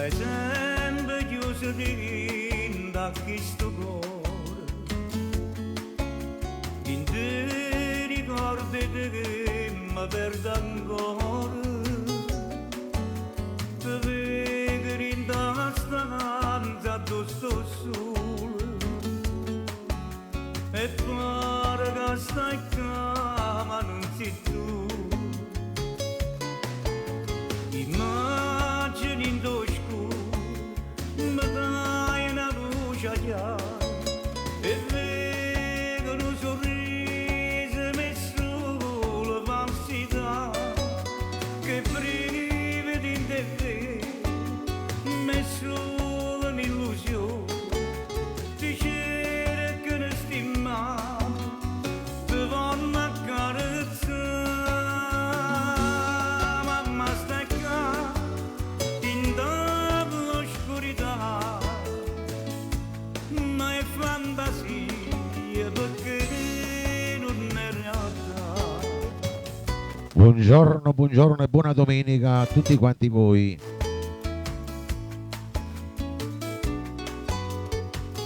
stai sempre chiuso da questo cuore, in te ricordati che mi perdo ancora, te vedo in la stanza dove sto solo, e pare che stai qua ma non sei tu. Immagini in oscuro, mi dai una luce chiara e vedo un sorriso messo la falsità che brividi in te messo un'illusione ti cerco di stimare ti voglio accarezzare mamma stai qua in l'oscurità ma è fantasia perché non è realtà. Buongiorno, buongiorno e buona domenica a tutti quanti voi.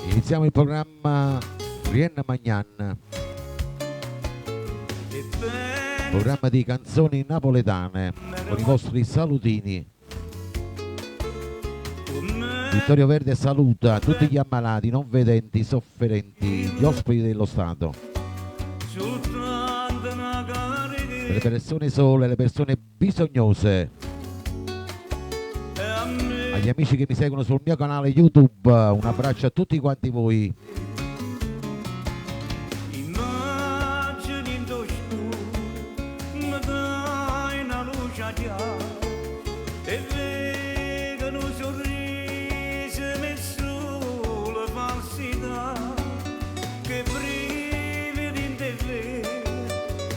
Iniziamo il programma Rienna Magnan, programma di canzoni napoletane con i vostri salutini. Vittorio Verde saluta tutti gli ammalati, non vedenti, sofferenti, gli ospiti dello Stato, le persone sole, le persone bisognose, agli amici che mi seguono sul mio canale YouTube, un abbraccio a tutti quanti voi. Immagini in oscuro, mi dai una luce chiara e vedo un sorriso messo la falsità che brividi in te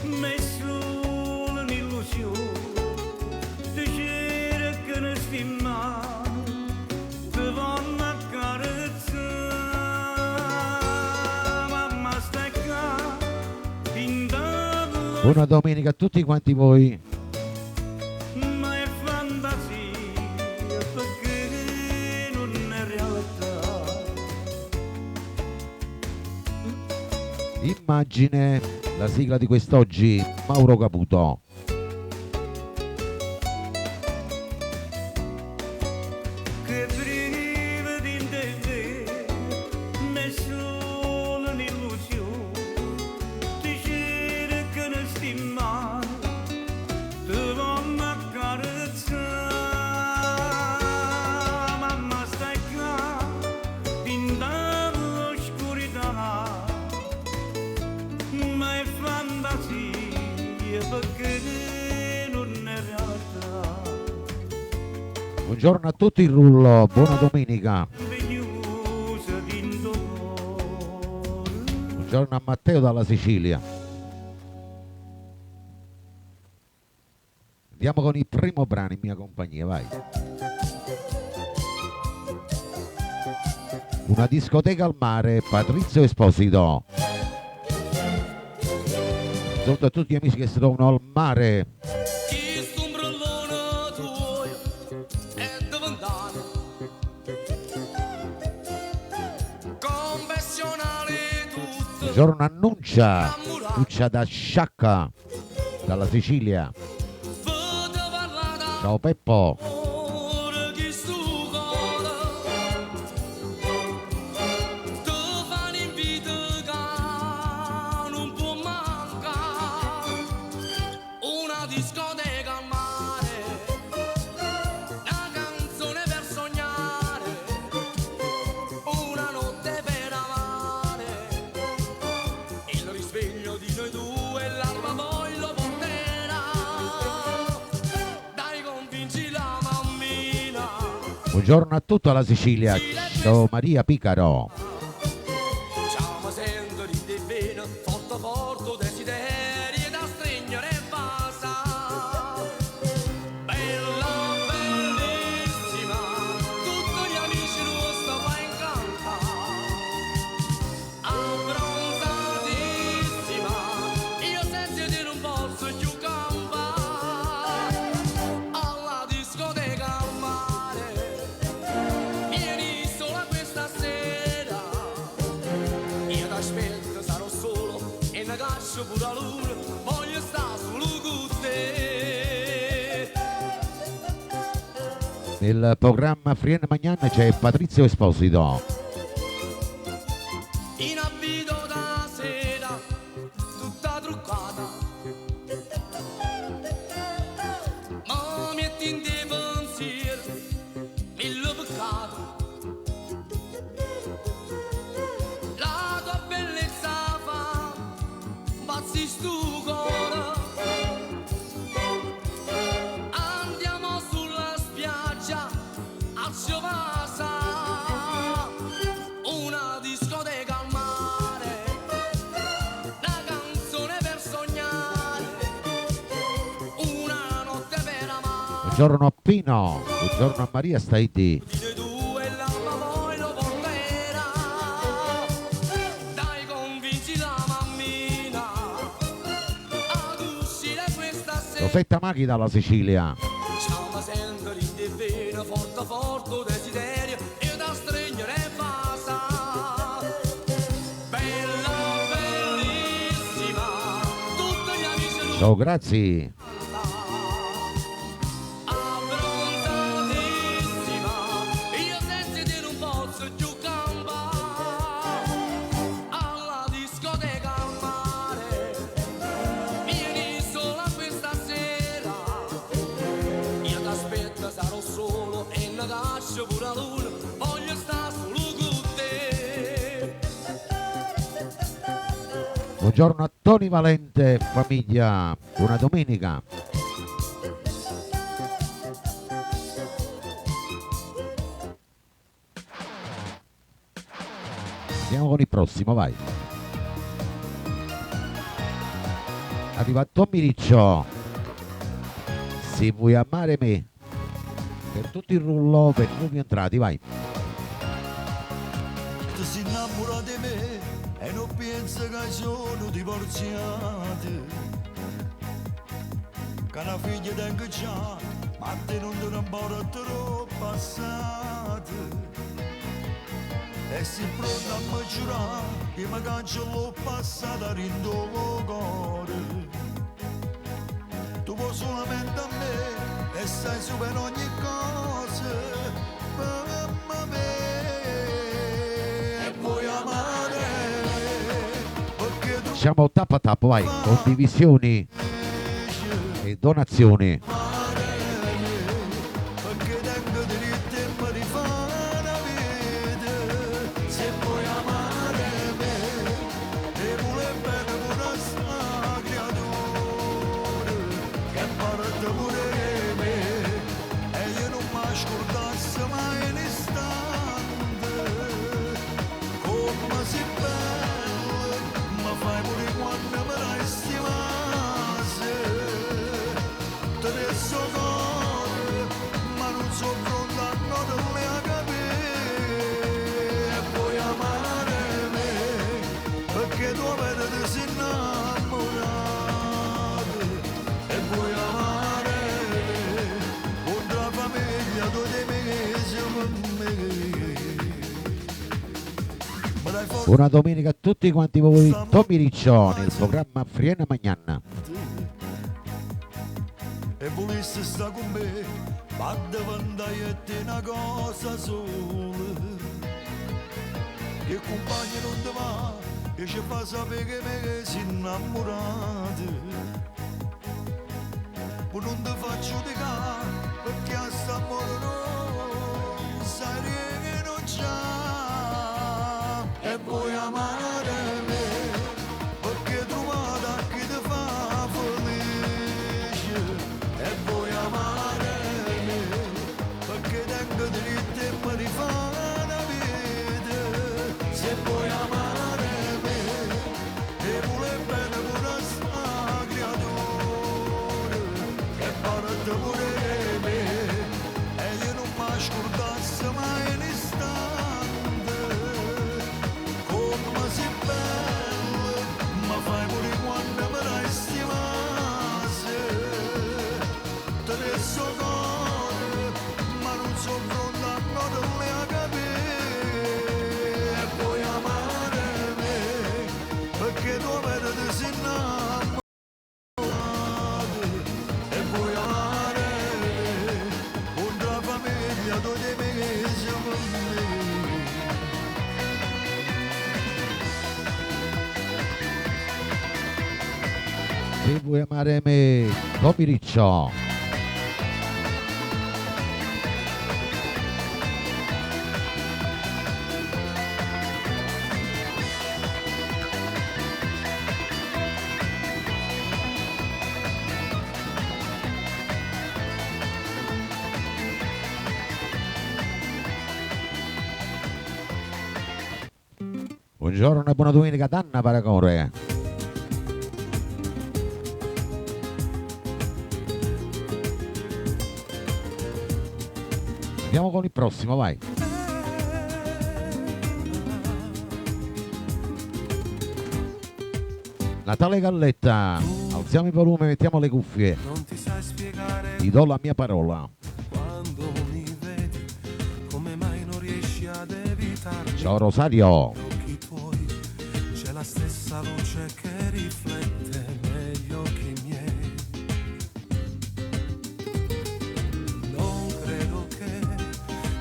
messo un'illusione ti cerco di stimare ti voglio accarezzare mamma stai qua in dallo Buona domenica a tutti quanti voi. ma è fantasia perché non è realtà. Immagine, la sigla di quest'oggi, Mauro Caputo. Che brividi in te messo un'illusione ti cerco di stimare ti voglio accarezzare mamma stai qua in l'oscurità ma è fantasia perché non è realtà. Buongiorno a tutti il rullo, buona domenica. Buongiorno a Matteo dalla Sicilia. Andiamo con il primo brano in mia compagnia, vai. Una discoteca al mare, Patrizio Esposito. Saluto a tutti gli amici che si trovano al mare. Buongiorno Annuncia, Nuncia da Sciacca, dalla Sicilia. Ciao Peppo. Buongiorno a tutta la Sicilia, ciao Maria Picaro. caccio pure la luna, voglio stare solo con te. Nel programma Frienne Magnan c'è Patrizio Esposito. In abito da sera, tutta truccata, ma metti in te pensiero, mille peccati. La tua bellezza fa impazzire sto cuore. Andiamo sulla spiaggia al Ciovasa, una discoteca al mare, una canzone per sognare, una notte per amare. Buongiorno a Pino, buongiorno a Maria Staiti. Dite tu e l'alba poi lo porterà, dai convinci la mammina ad uscire questa sera. Rosetta Maghi dalla Sicilia. Chiama sempre in te vena, forte forte desiderio, io da stringere e basta. Bella, bellissima, tutti gli amici lui Ciao, grazie. abbronzatissima, io senza te non posso più campare. Alla discoteca al mare, vieni sola questa sera. Io t'aspetto, sarò solo e ne lascio pure la luna, voglio stare solo con te. Buongiorno a Toni Valente, famiglia. Buona domenica. Andiamo con il prossimo, vai. Arriva Tommy Riccio. Se vuoi amare me. Per tutto il rullo, per i nuovi entrati, vai. Tu si innamora di me e non pensa che sono divorziati. Che una figlia tengo già, ma te non te ne importa troppo passati. E si pronto a me giurare che mi cancello passata rindo lo cuore. Tu vuoi solamente a me e sai su per ogni cosa per me. E vuoi amare perché tu Siamo tappo a tappo, vai. Condivisioni e donazioni. perché tengo diritto e mi rifare la vita. Se vuoi amare me e vuole bene pure sta creatura che parte pure me e io non mi ascoltassi mai un istante. Come si bella ma fai pure quando me la stimase. Te ne so cuore ma non so pronta a non le a capire. E puoi amare me perché tu avete si innamorato. E puoi amare me contro la famiglia tu di mesi con me. Me dai forza Buona domenica a tutti quanti voi. Tommy Riccio nel programma Frienne Magnan. e volessi sta con me, ma davanti a te una cosa sola. Che compagno non ti va, e ci fa sapere che me si innamorati. Ma non ti faccio giudicare, perché a sta amore non sai che non c'è. E vuoi amare me, perché trovata chi ti fa felice. E vuoi amare me, perché tengo diritto e mi rifare la vita. Se vuoi amare me, e vuole bene pure sta creatura che parte pure me e io non mi scordassi mai un istante. Come si Se vuoi amare me, Tommy Riccio. Buongiorno e buona domenica Danna Paracore. Andiamo con il prossimo, vai. Natale Galletta, alziamo il volume, mettiamo le cuffie. Non ti sai spiegare Ti do la mia parola. quando mi vedi, come mai non riesci ad evitarmi. Ciao Rosario. Occhi tuoi, c'è la stessa luce che riflette negli occhi miei. Non credo che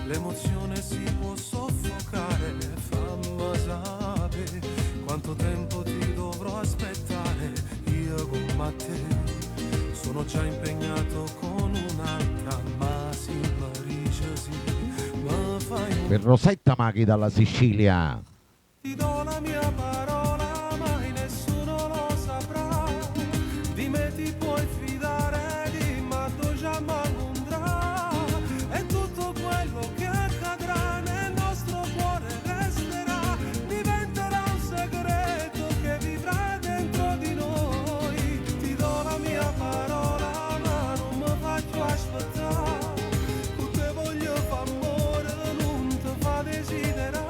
l'emozione si può soffocare, fammi sapere quanto tempo ti dovrò aspettare. Io con te sono già impegnato con un'altra, ma si parisce sì, ma fai un... Per Rosetta Maghi dalla Sicilia. Ti do la mia parola, mai nessuno lo saprà. Di me ti puoi fidare, di ma tu già m'andrà. E tutto quello che accadrà nel nostro cuore resterà. Diventerà un segreto che vivrà dentro di noi. Ti do la mia parola, ma non mi faccio aspettare. Con te voglio fa amore, non ti fa desiderare.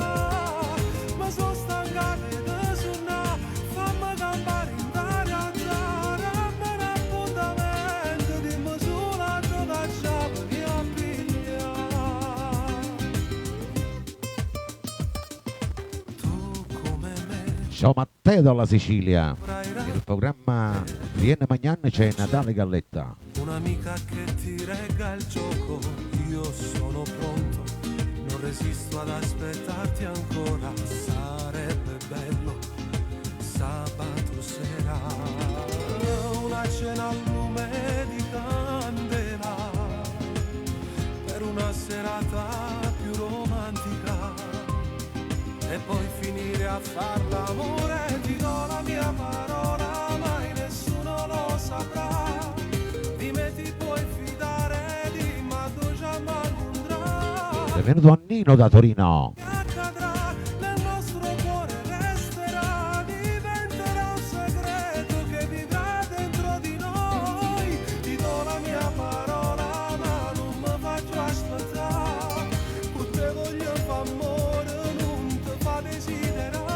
Ma sono stancato di suonare, fammi campare in realtà. Dammi un appuntamento, dimmi solo dove ci veniamo a pigliare. Tu come me Ciao Matteo dalla Sicilia. avrai Il programma Viene Magnan c'è Natale Galletta. un'amica che ti regga il gioco. Io sono pronto, non resisto ad aspettarti ancora. Sarebbe bello sabato sera, una cena al lume di candela, per una serata più romantica, e poi finire a far l'amore. Ti do la mia parola, mai nessuno lo saprà. Di me ti puoi fidare, di ma tu già m'andrà. È venuto Annino da Torino. Che accadrà nel nostro cuore resterà. Diventerà un segreto che vivrà dentro di noi. Ti do la mia parola, ma non mi faccio aspettare. Con te voglio fa amore, non ti fa desiderare.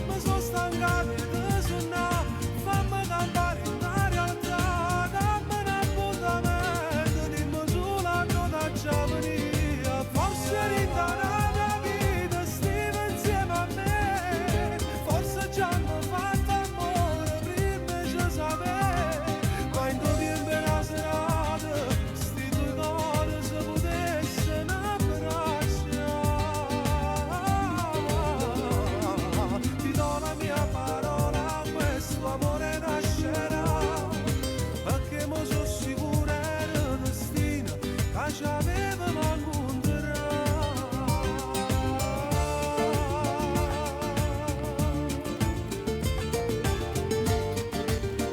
Ma sono stancato di suonare, fammi campare in realtà. Dammi un appuntamento, dimmi solo dove ci veniamo. Forse rintanata la vita, stiva insieme a me. Forse già hanno fatto amore prima di sapere. Quando viene la serata, sti due cuori si potessero abbracciare. Ti do la mia parola, questo amore nascerà, perché mo sono sicuro era destino che ci avevamo incontrare.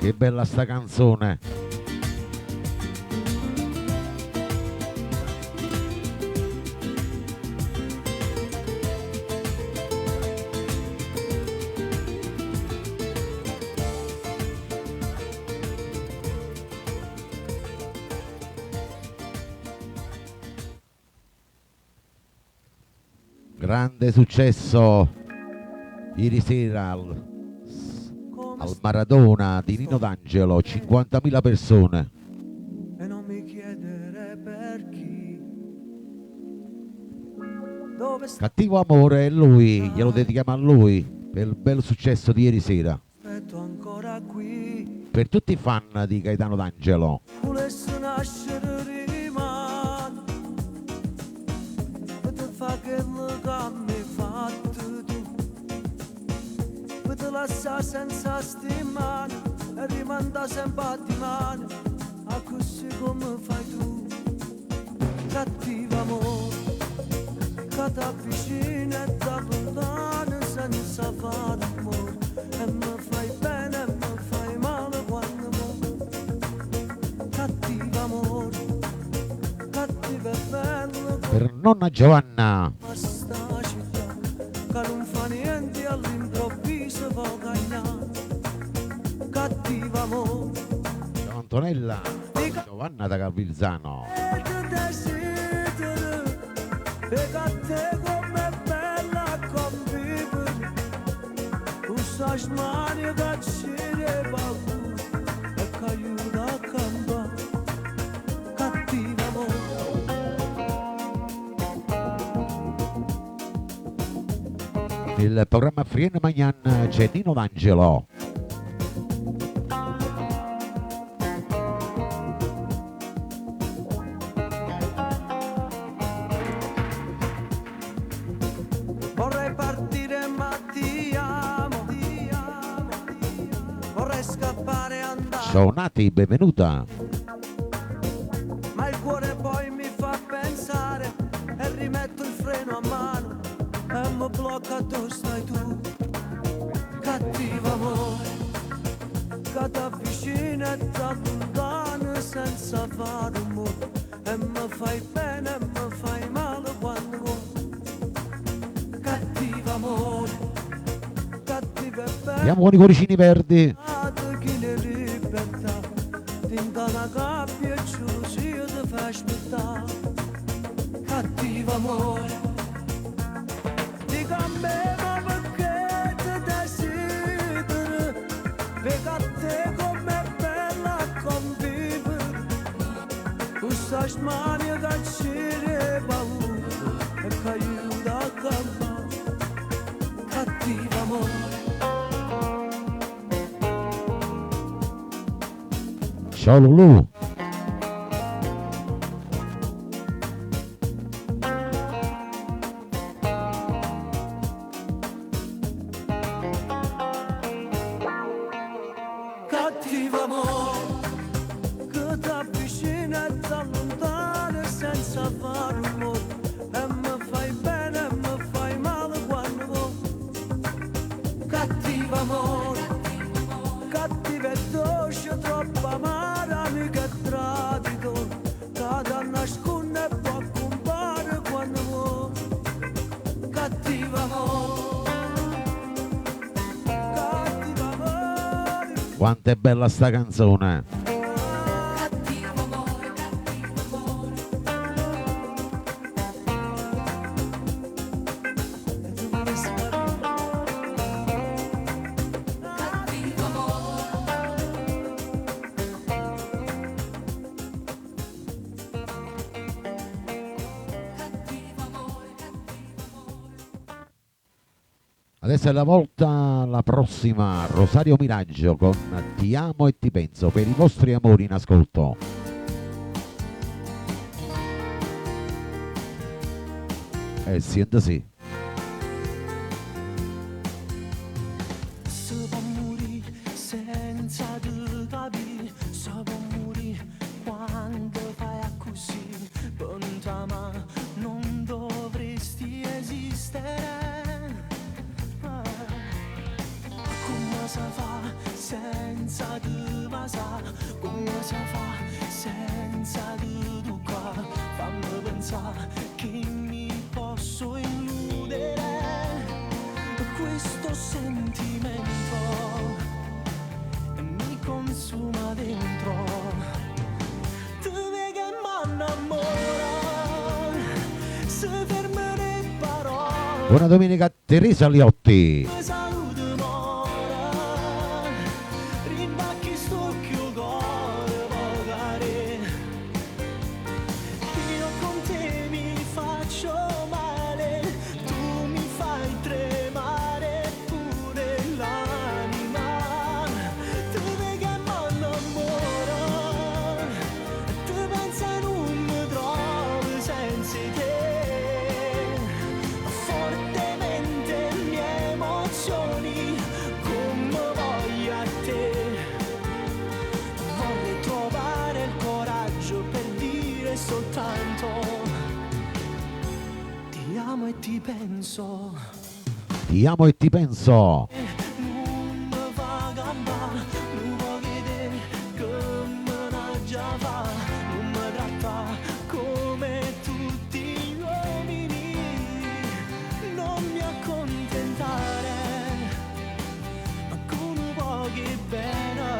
Che bella sta canzone. Grande successo ieri sera al Maradona di Nino D'Angelo, 50.000 persone. E non mi chiedere per chi. Dove Cattivo amore è lui, glielo dedichiamo a lui per il bel successo di ieri sera. aspetto ancora qui. Per tutti i fan di Gaetano D'Angelo. Volessi nascere rimane, per te fa che mi fatto tu, per te lasciare senza stimare. e rimanda sempre a di mano, a così come fai tu. Cattivo amore, che ti avvicina e ti allontana senza fare amore, e mi fai bene e mi fai male quando muore. Cattivo amore, cattivo e bello Per nonna Giovanna. come sta città, che non fa niente all'improvviso può cagnare. Cattivo amore, Ciao Antonella. Giovanna da Cavilzano. e ti desidero, perché a te com'è bella convivere, usa smania che ci paura e che aiuta a campare. Cattivo amore, Il programma Frienne Magnan c'è Nino D'Angelo. vorrei partire ma ti amo, vorrei scappare e andare, Ciao Nati, benvenuta. ma il cuore poi mi fa pensare e rimetto il freno a mano e mi blocca dove stai tu. Cattivo amore, che ti avvicina e ti allontana senza fare rumore, e mi fai bene e mi fai male quando vuoi. Cattivo amore, cattivo e bello, Andiamo con i cuoricini verdi. chi ne libertà, tinta una gabbia e gelosia ti fa aspettare. Cattivo amore, dica a me ma perché ti desidero, perché a te com'è bella convivere, usa smania che ci paura e che aiuta a campare. Cattivo amore, Ciao Lulu. cattivo amore, che ti avvicina e ti allontana senza fare rumore, e mi fai bene e mi fai male quando vuoi. Cattivo amore, cattivo e dolce, troppo amaro, amico e traditore, che ti nasconde e può compare quando vuoi. Cattivo amore, cattivo amore. Quanto è bella sta canzone. Cattivo amore, cattivo amore. Cattivo amore. Cattivo amore, cattivo amore. Adesso è la volta, la prossima, Rosario Miraggio con Ti amo e ti penso, per i vostri amori in ascolto. Senti sì. Si può morire senza te capire, si può morire quando fai così, per ma non dovresti esistere. Come si fa senza te passare, come si fa senza te toccare, fammi pensare che mi posso illudere questo sentimento e mi consuma dentro. Tu vedi che m'annamora, se ferma le parole, Buona domenica a Teresa Liotti. mi saluto mora, rimbacchi sto chiù cuore magari. Io con te mi faccio male, tu mi fai tremare pure l'anima. Tu vedi che m'annamoro, tu pensi non mi trovo senza te. Fortemente mi emoziona ti penso, Ti amo e ti penso. non mi fa gamba, non voglio te che me ne già fa, non mi tratta come tutti gli uomini, non mi accontentare, ma con un po' che bene,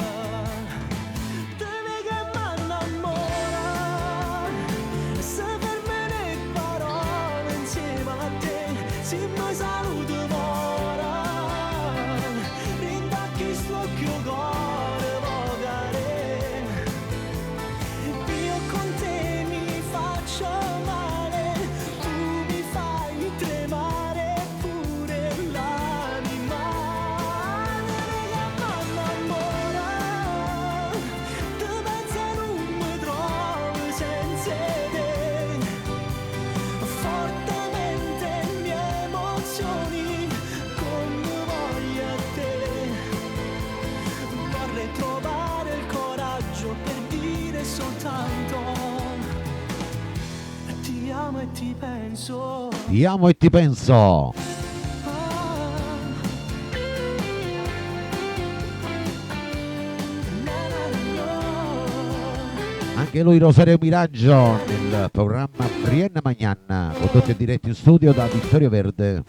deve che mi innamora, se ferme le parole insieme a te, se mi saluto ora, rindacchi l'occhio cuore vocare, io con te mi faccio male, tu mi fai tremare pure l'anima, deve che mi innamora, te pensi non mi trovo senza te, fortemente le mie emozioni come voglio a te, vorrei trovare il coraggio per dire soltanto ti amo e ti penso. Ti amo e ti penso. Anche lui Rosario Miraggio nel programma Frienna Magnanna, condotto e diretto in studio da Vittorio Verde.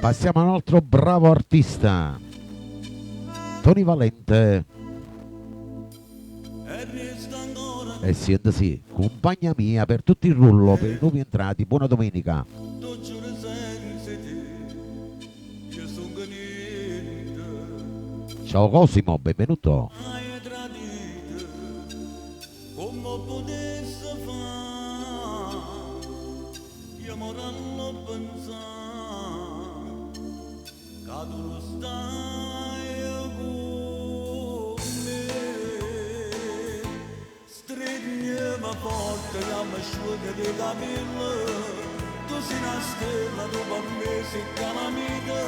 Passiamo a un altro bravo artista, Tony Valente. E resta ancora E sì, compagna mia per tutto il rullo, per i nuovi entrati, buona domenica. tu giuro senza te, io sono niente. Ciao Cosimo, benvenuto. Hai tradito, come potessi fare, io morallo pensare, che tu non stai con me, stringiami forte, la mi asciuga di capelli, tu sei una stella, tu per me sei calamita,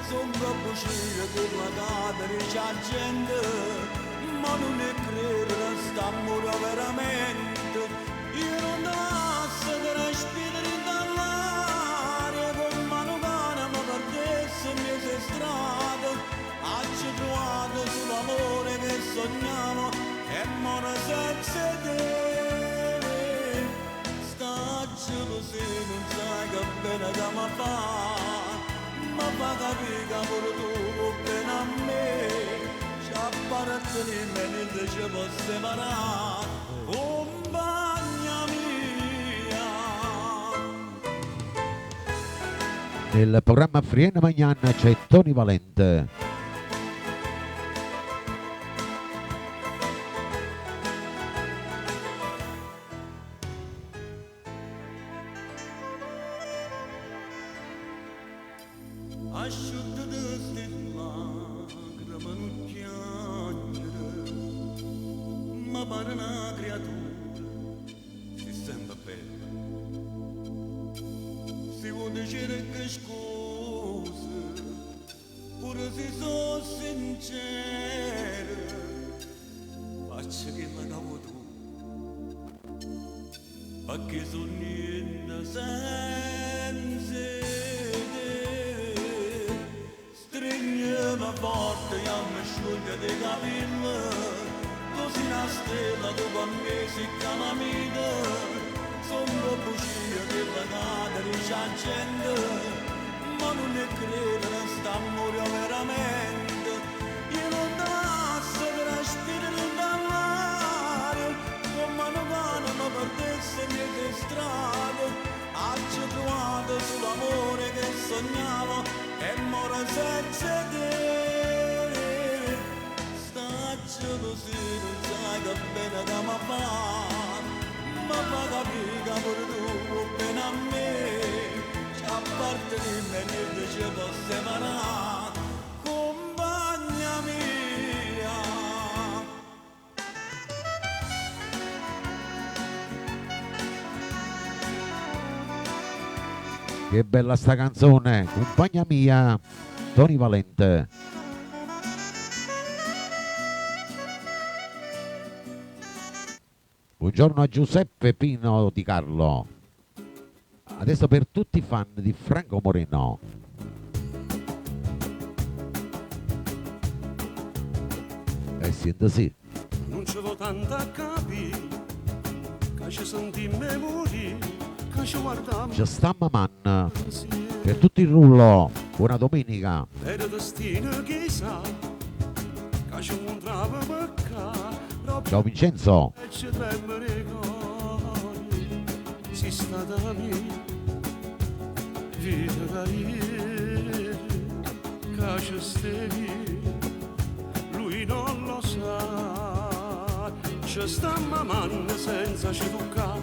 sono troppo scire per la cadere c'è gente, ma non è credere st'amore veramente, io non ti lascio che respiri dall'aria, con mano cara mi perdessi in mezzo strada, ci trovato sull'amore che sognavo e mora senza te, sta gelosia non sai che bene da mi fa, ma fa capire che pure tu vuoi bene a me, ci appartieni me niente ci può separare, compagna mia. Nel programma Frienna Magnanna c'è Tony Valente. Asciutta di ste lacrime non piangere, ma pare una creatura, si sente bella. Si vuole dire che scusa, pure se sono sincero, faccio che la cavo tu, perché sono niente senza te. Stringiami forte, io mi asciuga di capelli, tu sei una stella, tu per me sei calamita, sono troppo scire che la cadere c'è gente, ma non è credere st'amore veramente, io non ti lascio che respiri dall'aria, con mano cara mi perdessi in mezzo strade, ci trovato sull'amore che sognavo e mora senza te, sta gelosia non sai che bene da mi fa, ma fa capire che pure tu vuoi bene a me, ci appartieni me niente ci può separare, compagna mia. Che bella sta canzone, compagna mia, Tony Valente. Buongiorno a Giuseppe Pino Di Carlo. Adesso per tutti i fan di Franco Moreno. Sento sì. Non ci vo tanta capire, che ci sentiamo morire, che ci guardiamo C'è sta Maman. insieme. Per tutto il rullo, buona domenica. Era destino che sa, che ci incontrava peccato, Ciao Vincenzo. e ci tremano i cuori. Si sta da me, vita da ieri, che ci stevi, lui non lo sa. Ci sta mamma senza ci toccare,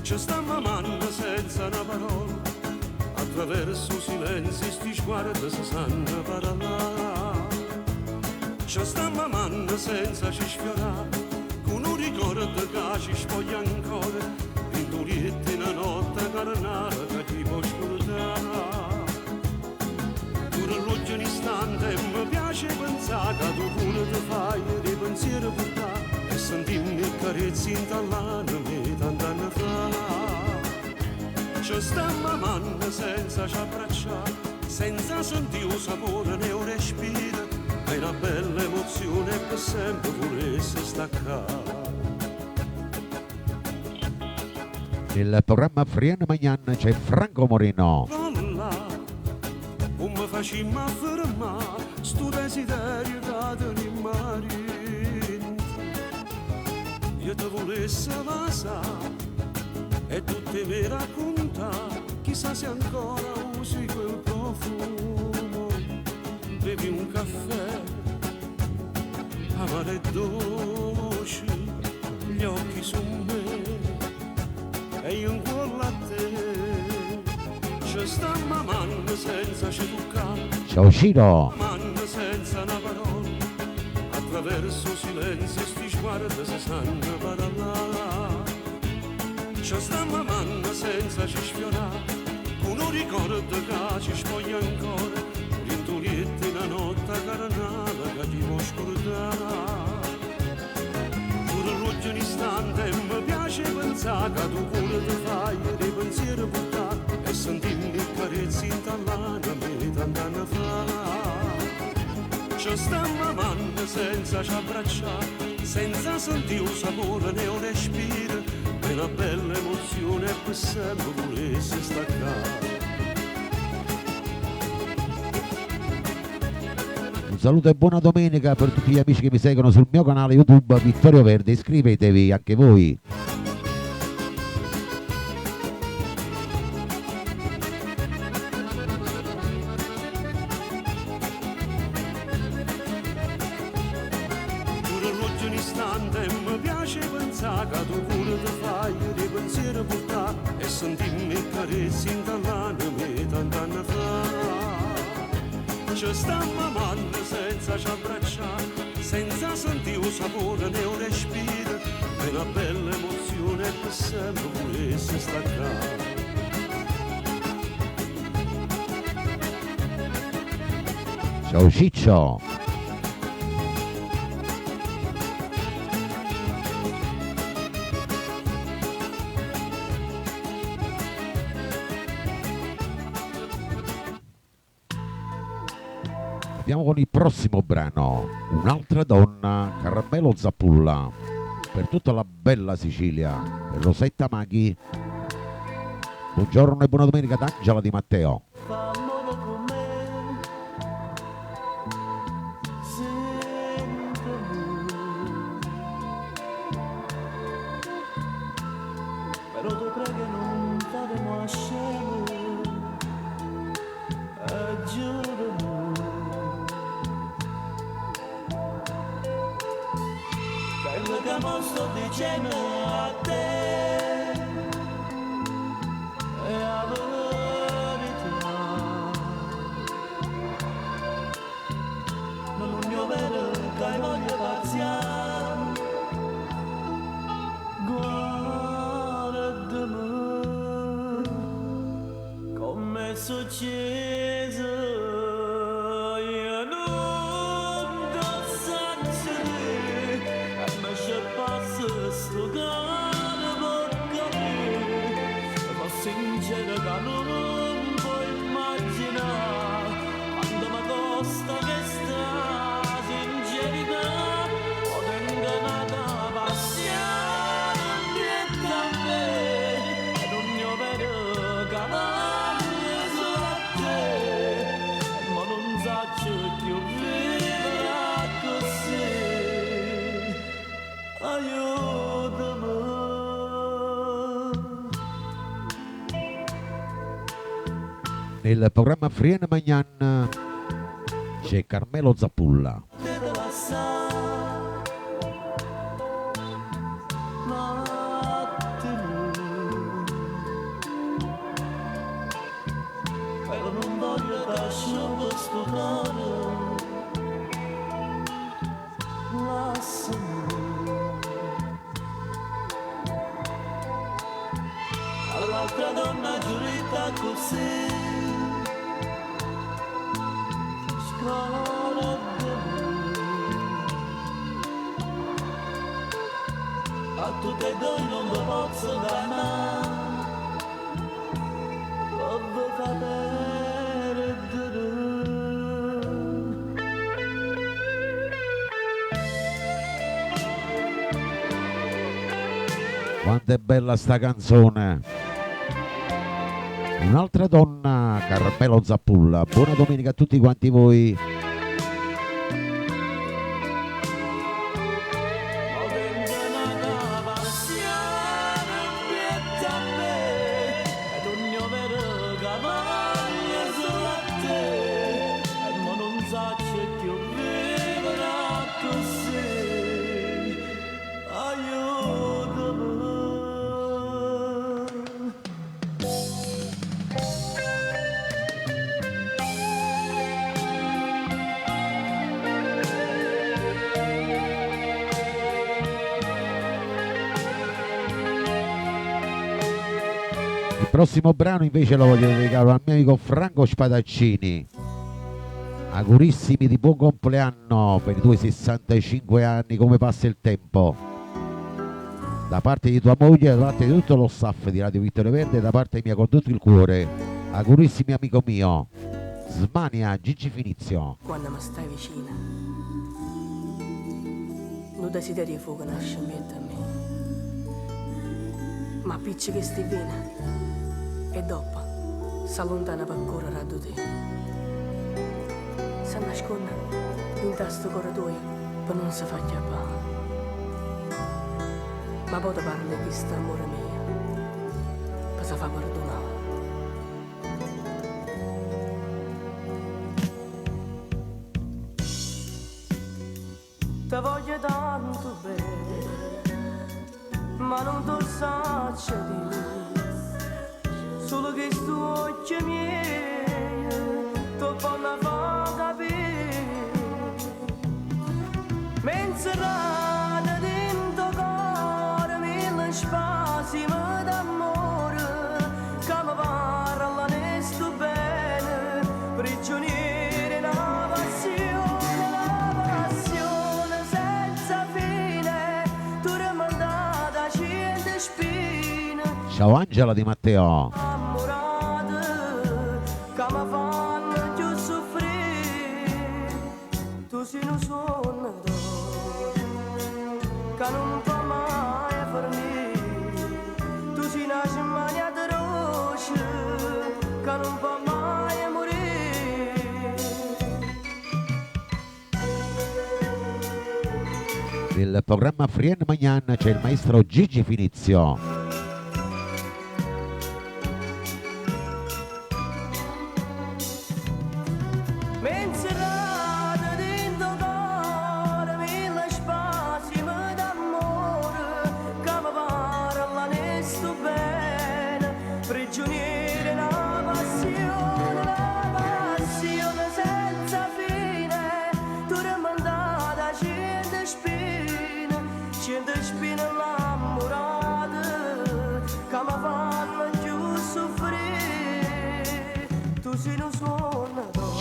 ci sta mamma senza una parola. Attraverso silenzi sti sguardi si sanno parlare. Ci sta mamma senza ci sfiorare, con un ricordo che ci spoglia ancora, pintolietti in una notte carnale che ti può scordare. Pure l'ultimo istante mi piace pensare che tu pure ti fai dei pensieri portare e sentirmi carezzi in tallane tant'anni fa. Ci sta mamma senza ci abbracciare, senza sentire un sapore né un respiro, è una bella emozione per sempre volesse staccare. Nel programma Friano Magnan c'è Franco Moreno. Là, come facciamo a fermare sto desiderio che tenim marito? Io ti volesse lasciare e tu te mi racconta, chissà se ancora usi quel profumo. Bevi un caffè, amaro e dolce, gli occhi su me e io incolla a te. Ci sta mamma senza ci toccare, Ciao Ciro. mamma senza una parola, attraverso silenzi sti sguardi si sanno parlare. Ci sta mamma senza ci sfiorare, con un ricordo che ci spoglia ancora, rintolietti una notte carnale che ti può scordare. Pure l'ultimo istante mi piace pensare che tu pure ti fai dei pensieri portare e sentirmi carezzi in tallane a me tant'anni fa. Ci sta mamma senza ci abbracciare, senza sentire un sapore né un respiro, è una bella emozione per sempre volesse staccare. Un saluto e buona domenica per tutti gli amici che mi seguono sul mio canale YouTube Vittorio Verde. Iscrivetevi anche voi. Pure l'ultimo istante mi piace pensare che tu pure ti fai dei pensieri portare e sentirmi carezzi in tallane a me tant'anni fa. Ci sta mamma senza ci abbracciare, senza sentire un sapore né un respiro, è una bella emozione per sempre volesse staccare. Ciao Ciccio. Andiamo con il prossimo brano, Un'altra donna, Carmelo Zappulla, per tutta la bella Sicilia, per Rosetta Maghi. Buongiorno e buona domenica da Angela Di Matteo. Fa amore con me, sempre lui. Però ti prego non faremo a scemo, giuro. Quello che mo sto dicendo a te è la verità. Non voglio vedere che voglio parziale. Guardami come successo io non so ma se passa sto cane bocca ma sincero che non puoi immaginare quando mi costa che sta sincerità o tengo nata passione dietro a me e non mi vedo cavallo solo a te ma non saccio più vivere così aiutami. Nel programma Friene Magnan c'è Carmelo Zappulla. Vedo passare l'attimo però non voglio lasciare questo cuore lasciami all'altra donna giurita così a tutte e due non lo posso dare come fa perdere Quanto è bella sta canzone! Un'altra donna, Carmelo Zappulla. Buona domenica a tutti quanti voi. Il prossimo brano invece lo voglio dedicare al mio amico Franco Spadaccini. Augurissimi di buon compleanno per i tuoi 65 anni, come passa il tempo. Da parte di tua moglie, da parte di tutto lo staff di Radio Vittorio Verde, da parte mia con tutto il cuore. Augurissimi amico mio. Smania Gigi Finizio. Quando mi stai vicina, non desiderio fuoco nasce in a me. Ma picci che stai bene e dopo si allontana per correre a te. Si nasconde in questo corridoio per non si far chiappare. Ma poi ti parla di questo amore mio per si fa perdonare. Ti voglio tanto bene, ma non ti saccio dire, solo che sti occhi miei ti fanno far capire. Menserata dentro cuore, mille spazi d'amore, che mi parlano e sto bene, prigionieri la passione senza fine, tu rimandata cento spine. Ciao Angela Di Matteo. Amorate che mi fanno più soffrire, tu sei un sogno che non può mai farmi, tu sei una cimagna di rosce che non può mai morire. Nel programma Frien Magnan c'è il maestro Gigi Finizio. Menserata dentro cuore, mille spazi d'amore, che mi parlano e sto bene, prigionieri la passione senza fine, tu rimandata cento spine innamorate, che mi fanno più soffrire,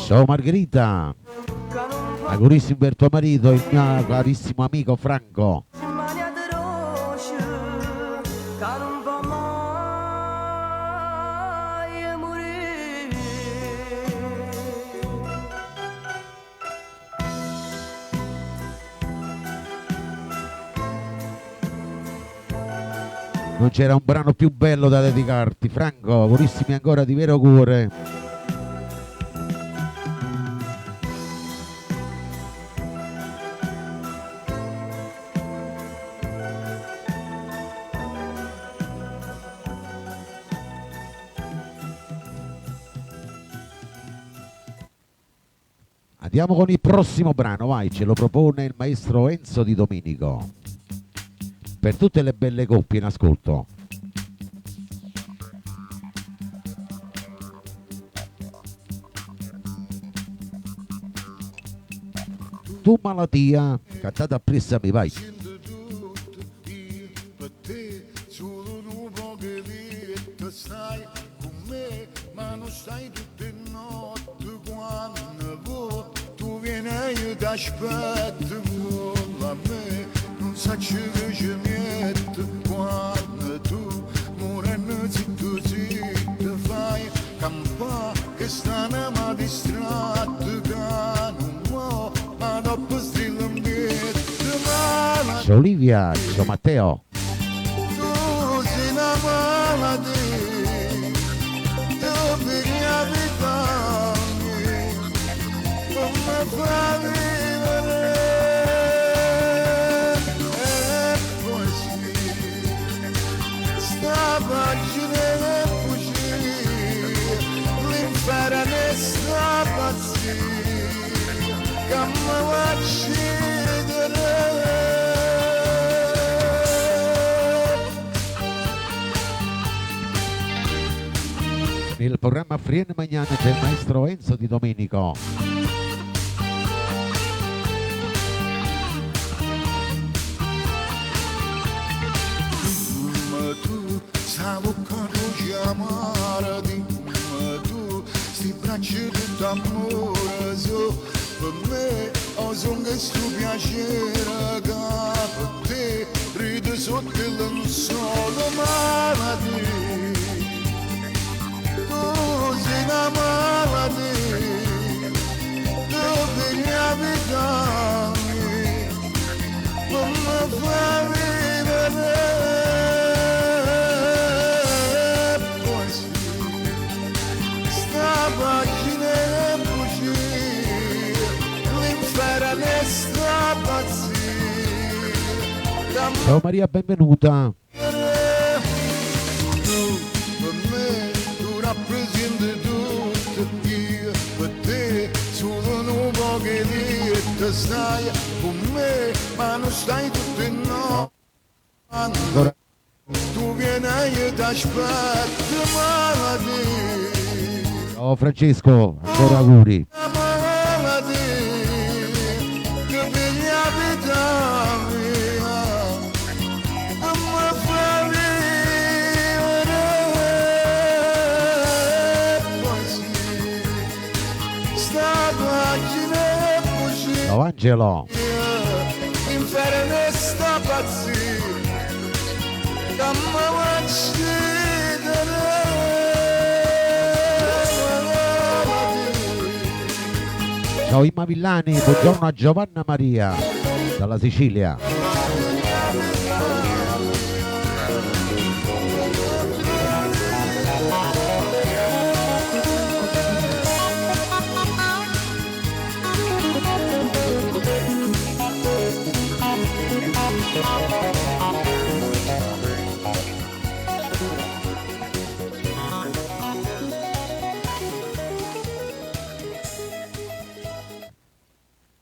Ciao Margherita, che non può augurissimi per tuo marito, il mio carissimo amico Franco. mania di rosce, che non può mai morire. Non c'era un brano più bello da dedicarti, Franco, augurissimi ancora di vero cuore. Andiamo con il prossimo brano, vai, ce lo propone il maestro Enzo Di Domenico. Per tutte le belle coppie in ascolto. Tu malattia, cantata appresso a me, vai. Sento tutto io per te, solo un po' che detto stai con me, ma non stai tutte notte quando vuoi, tu vieni e io ti aspetto con a me, non so che ci metto quando tu morendo zitto zitto fai campà che stanno ma distratto che non vuoi, ma dopo strillo mi detto male. Ciao Olivia, ciao Matteo. Tu sei una malattia, tu per la vita mia, non mi fa vivere. E poi sì, sta pagina è fuggire, l'inferno è sta pazzia, che mi va uccidere. Nel programma Frienne Magnane c'è il maestro Enzo Di Domenico. Dimmi tu, stavo con chiamare, dimmi tu, sti braccia di d'amore so, per me ho son che sto piacere che per te ride sotto il lenzuolo malattia. Tu sei una malattia, tu per la vita mia, non mi fa vivere. Poi sì, sta pagina è bugia, l'inferno è sta pazzia. Ciao Maria, benvenuta. Tu per me, tu rappresenti tutto, io per te solo un po' che detto stai con me, ma non stai tutto in no. Ancora. Tu vieni e io ti aspetto, malattia, Ciao Francesco, ancora auguri. malattia, che per la vita mia, non mi fa vivere. Poi sì, sta pagina è bugia, Ciao Angelo. l'inferno è sta pazzia, che mi va uccidere. Ciao Imma Villani, buongiorno a Giovanna Maria dalla Sicilia.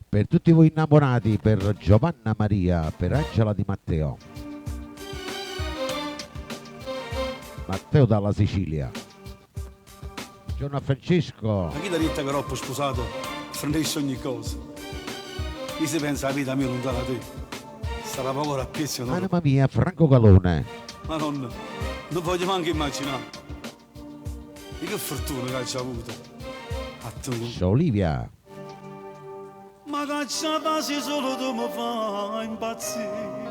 Per tutti voi innamorati, per Giovanna Maria, per Angela Di Matteo. Matteo dalla Sicilia. Buongiorno a Francesco. Ma chi ti ha detto che troppo sposato frenesce ogni cosa? Chi si pensa la vita mia lontana da te? Sarà poco rappiezzo, no? Anima mia, Franco Calone. Ma non voglio neanche immaginare. E che fortuna che hai avuto. a tu. Ciao Olivia. Ma cacciata se solo tu mi fai impazzire.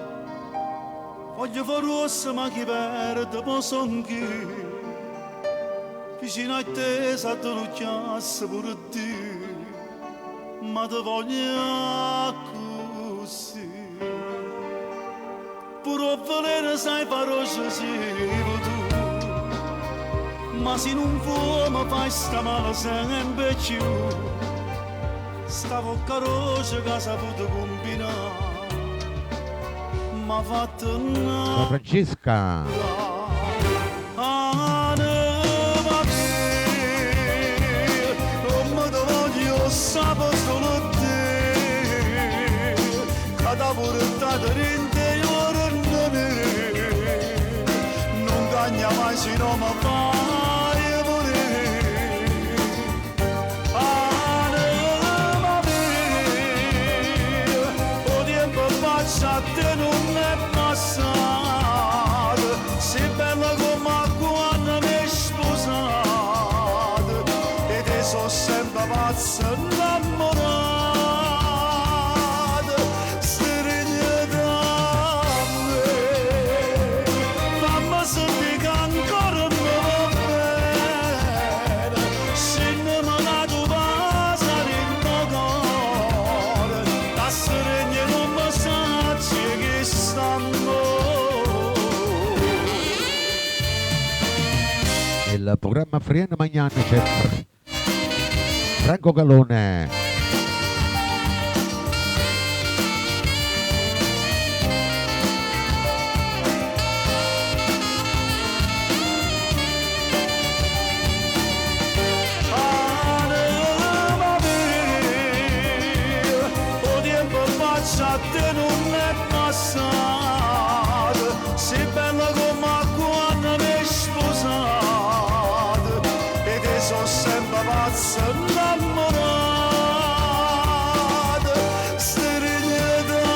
Voglio fare rossa ma chi perde posso anch'io. Vicino a te sa tu non chiasse pure te. Ma ti voglio così. Pure volere sai parole siamo tu. Ma se non vuoi mi fai sta male sempre più. Stavo caroce che ha saputo combinare. Ma fatto Ciao una Francesca. anima mia. Non mi ti voglio sapere solo te. Che da portato l'interiore di me. Non cagna mai se non mi fai morire. Anima mia, o tempo passa te non è passato. Sei bella come quando mi hai sposato. E te sono sempre pazza innamorata. Stringi da me, fammi sentire che ancora mi va bene. Se non mi dà tu passare in tuo cuore, la stringi non mi sa che stanno. Nel programma Friend Magnan c'è Franco Calone. Anima mia, o tempo passa te non è passato. Sei bella come quando mi hai sposato. E te sono sempre pazza innamorata. Stringi da me,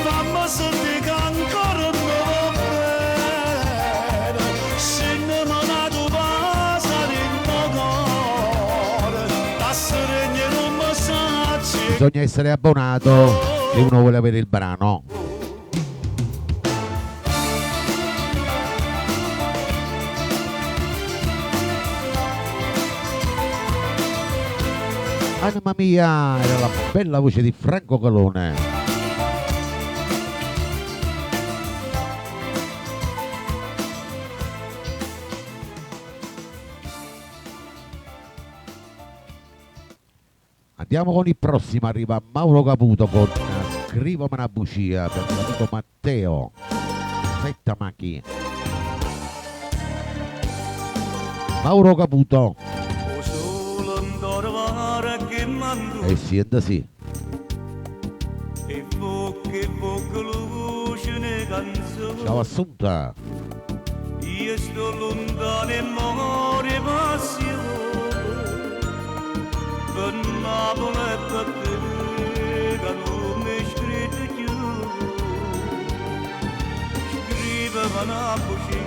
fammi sentire che ancora mi va bene. Se non mi dà tu passare in tuo cuore, la stringi non mi sa che Bisogna essere abbonato se uno vuole avere il brano. Anima mia, era la bella voce di Franco Calone. Andiamo con il prossimo, arriva Mauro Caputo con Scrivami una bugia per l'amico Matteo Settamachi. Mauro Caputo. o solo andare che mando. E sienta sì. E poche luce ne canzoni. Ciao Assunta. Io sto lontano e muore passione. Per Napoli e per te che non mi scrive più. Scrivimi una bugia,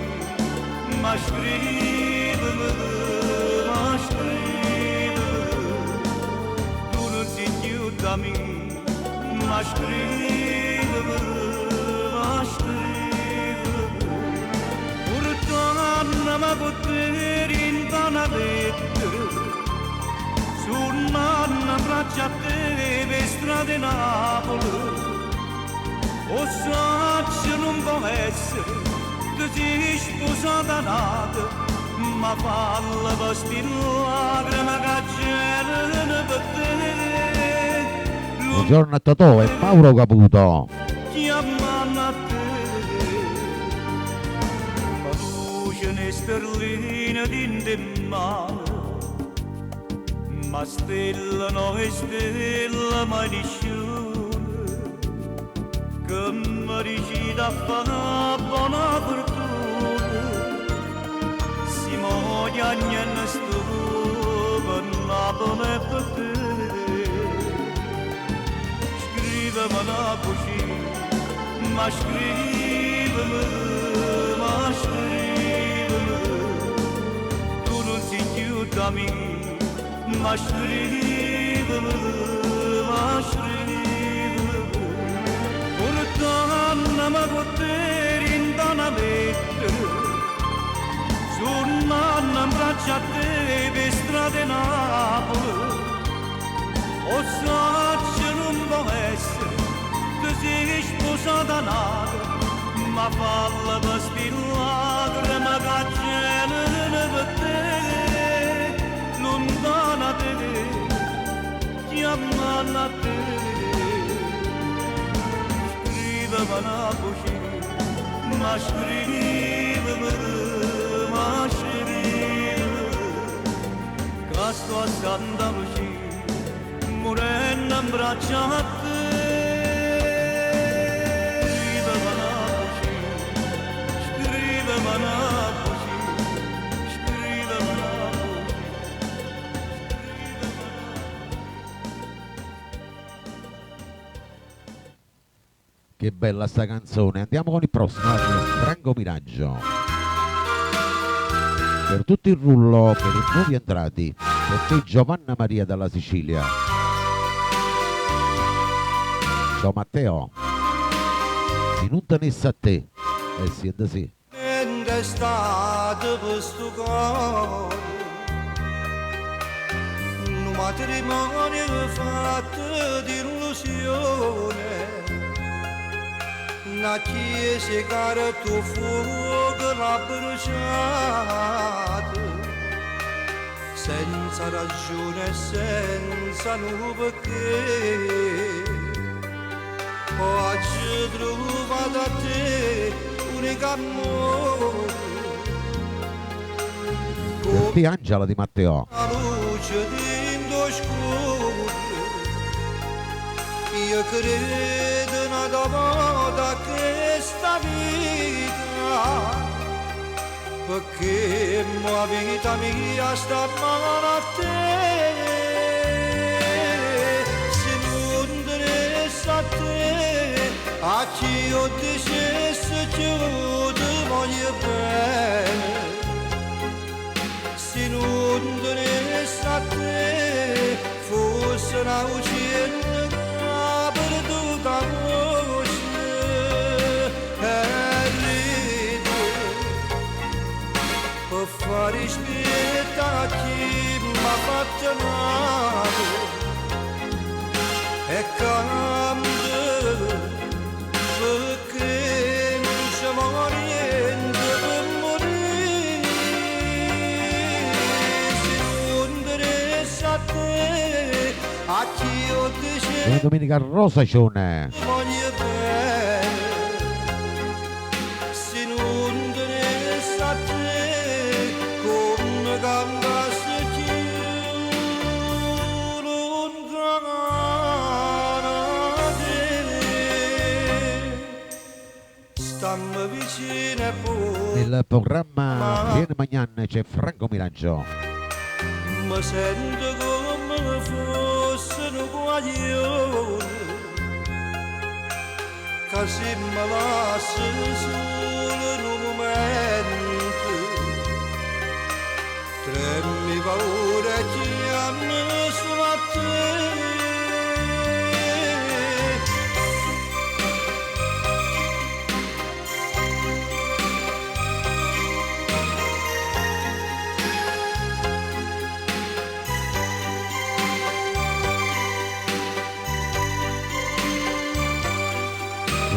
ma scrivimi, ma scrivimi. Tu non sei più da me, ma scrivimi, ma scrivimi. Portami con te in una lettera, sul mare braccia a te per strade Napoli. O saccio non può essere che sei sposata nata, ma falla vestire lacrime che c'erano per te. Buongiorno a Totò e Mauro Caputo. Chiamano a te, ma luce ne sterline di mare, ma stella no è stella mai nessuno. Che mi dici da fare buona fortuna. Si moglie niente sto per Napoli e per te. Scrivimi una bugia, ma scrivimi, ma scrivimi. Tu non sei mi maşribim Urtanama goterindan avete Suonano abbracciate per strade Napoli O sacci non può essere Tu sei sposata nata Ma falla per spillare Ma cancellare per te Lontana te Chiamano a te Scriveva una voce Ma scriveva Ma scriveva Che sto a Santa Lucia Morendo in braccio a te Scriveva una voce Scriveva una voce Scriveva una voce Che bella sta canzone. Andiamo con il prossimo, Franco Miraggio. Per tutto il rullo, per i nuovi entrati, per te Giovanna Maria dalla Sicilia. Ciao Matteo. Se non tenesse a te, sì, sì. È stato questo cuore un matrimonio fatto di illusione una chiesa cara tuo fuoco l'ha bruciato senza ragione e senza nulla perché oggi trovato a te unico amore Per te Angela di Matteo. la luce dentro scuro io credo una volta che sta vita perché la vita mia sta male a te se non interessa a te a chi io dicesse che io ti voglio bene se non interessa a te fosse una uccella perduta voce e ride per fare spietta a chi m'ha fatto male e cambia perché non c'è niente per morire se non interessa a te a chi io dicevo Buona domenica Rosacione. voglio bene se non interessa a te come cambiasse più lontana te stammi vicino e poi Nel programma Viene Magnan c'è Franco Miraggio. mi sento come fosse un guaglione che se mi lascia solo in un momento tremmi paura e chiami solo a te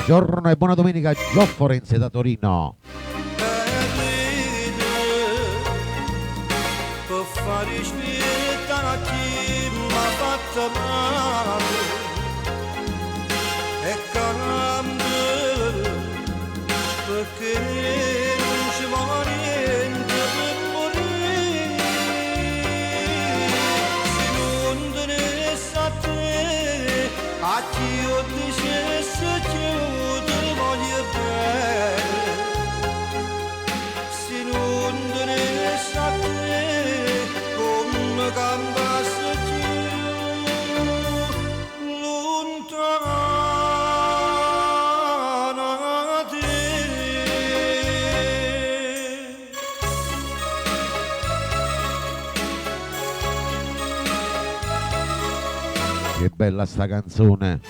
Buongiorno e buona domenica Gio Forense da Torino. per fare spietta a chi m'ha fatto male e cambia perché non ci vuole niente per morire se non interessa a te a chi io dicesse che io ti voglio bene se non interessa a te come cambiasse più lontana te Che bella sta canzone.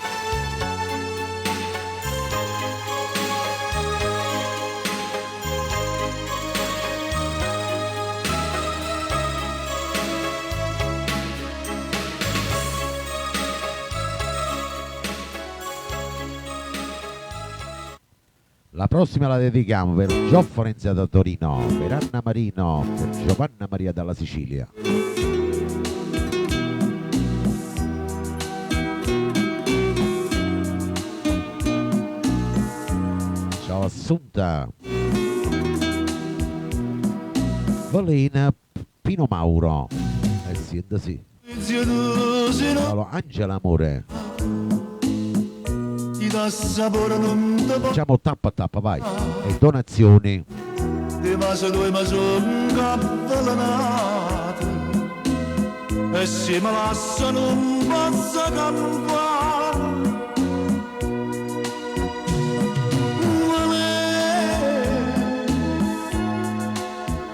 La prossima la dedichiamo per Gio Forenza da Torino, per Anna Marino, per Giovanna Maria dalla Sicilia. Ciao Assunta. Volina Pino Mauro. Sì, sì. Ciao Angela Amore. Facciamo tappa tappa, vai. E donazioni. E se mi lasciano un posso campare.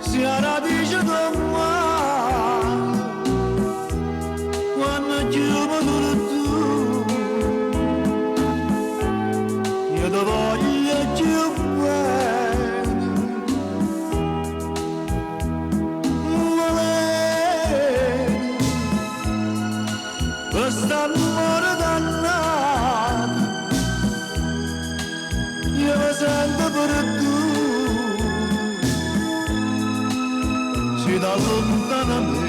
Se a radice del mare, quando chiumo tu, io ti voglio più bene. Quest'amore dannato, io mi sento per tu, si da lontano a me.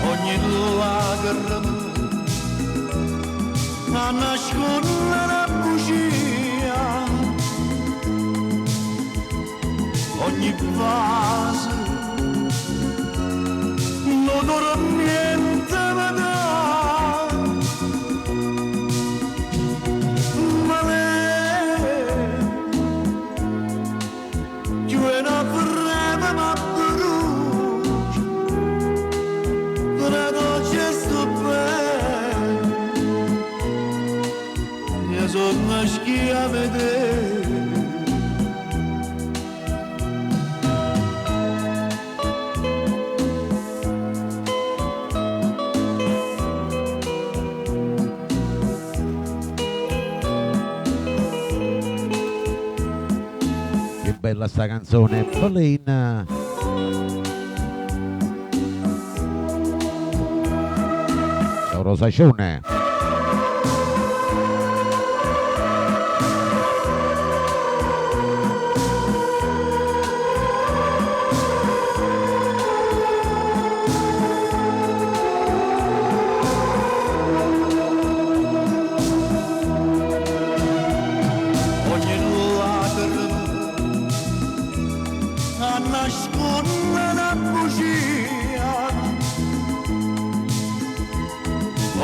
Ogni lacrima a nascondere la bugia, ogni vaso non niente mi dà, ma lei più è una breve ma brucia, credo ci sto bene, io sono schia a vedere. Bella sta canzone, Bolin. Ciao Rosacione.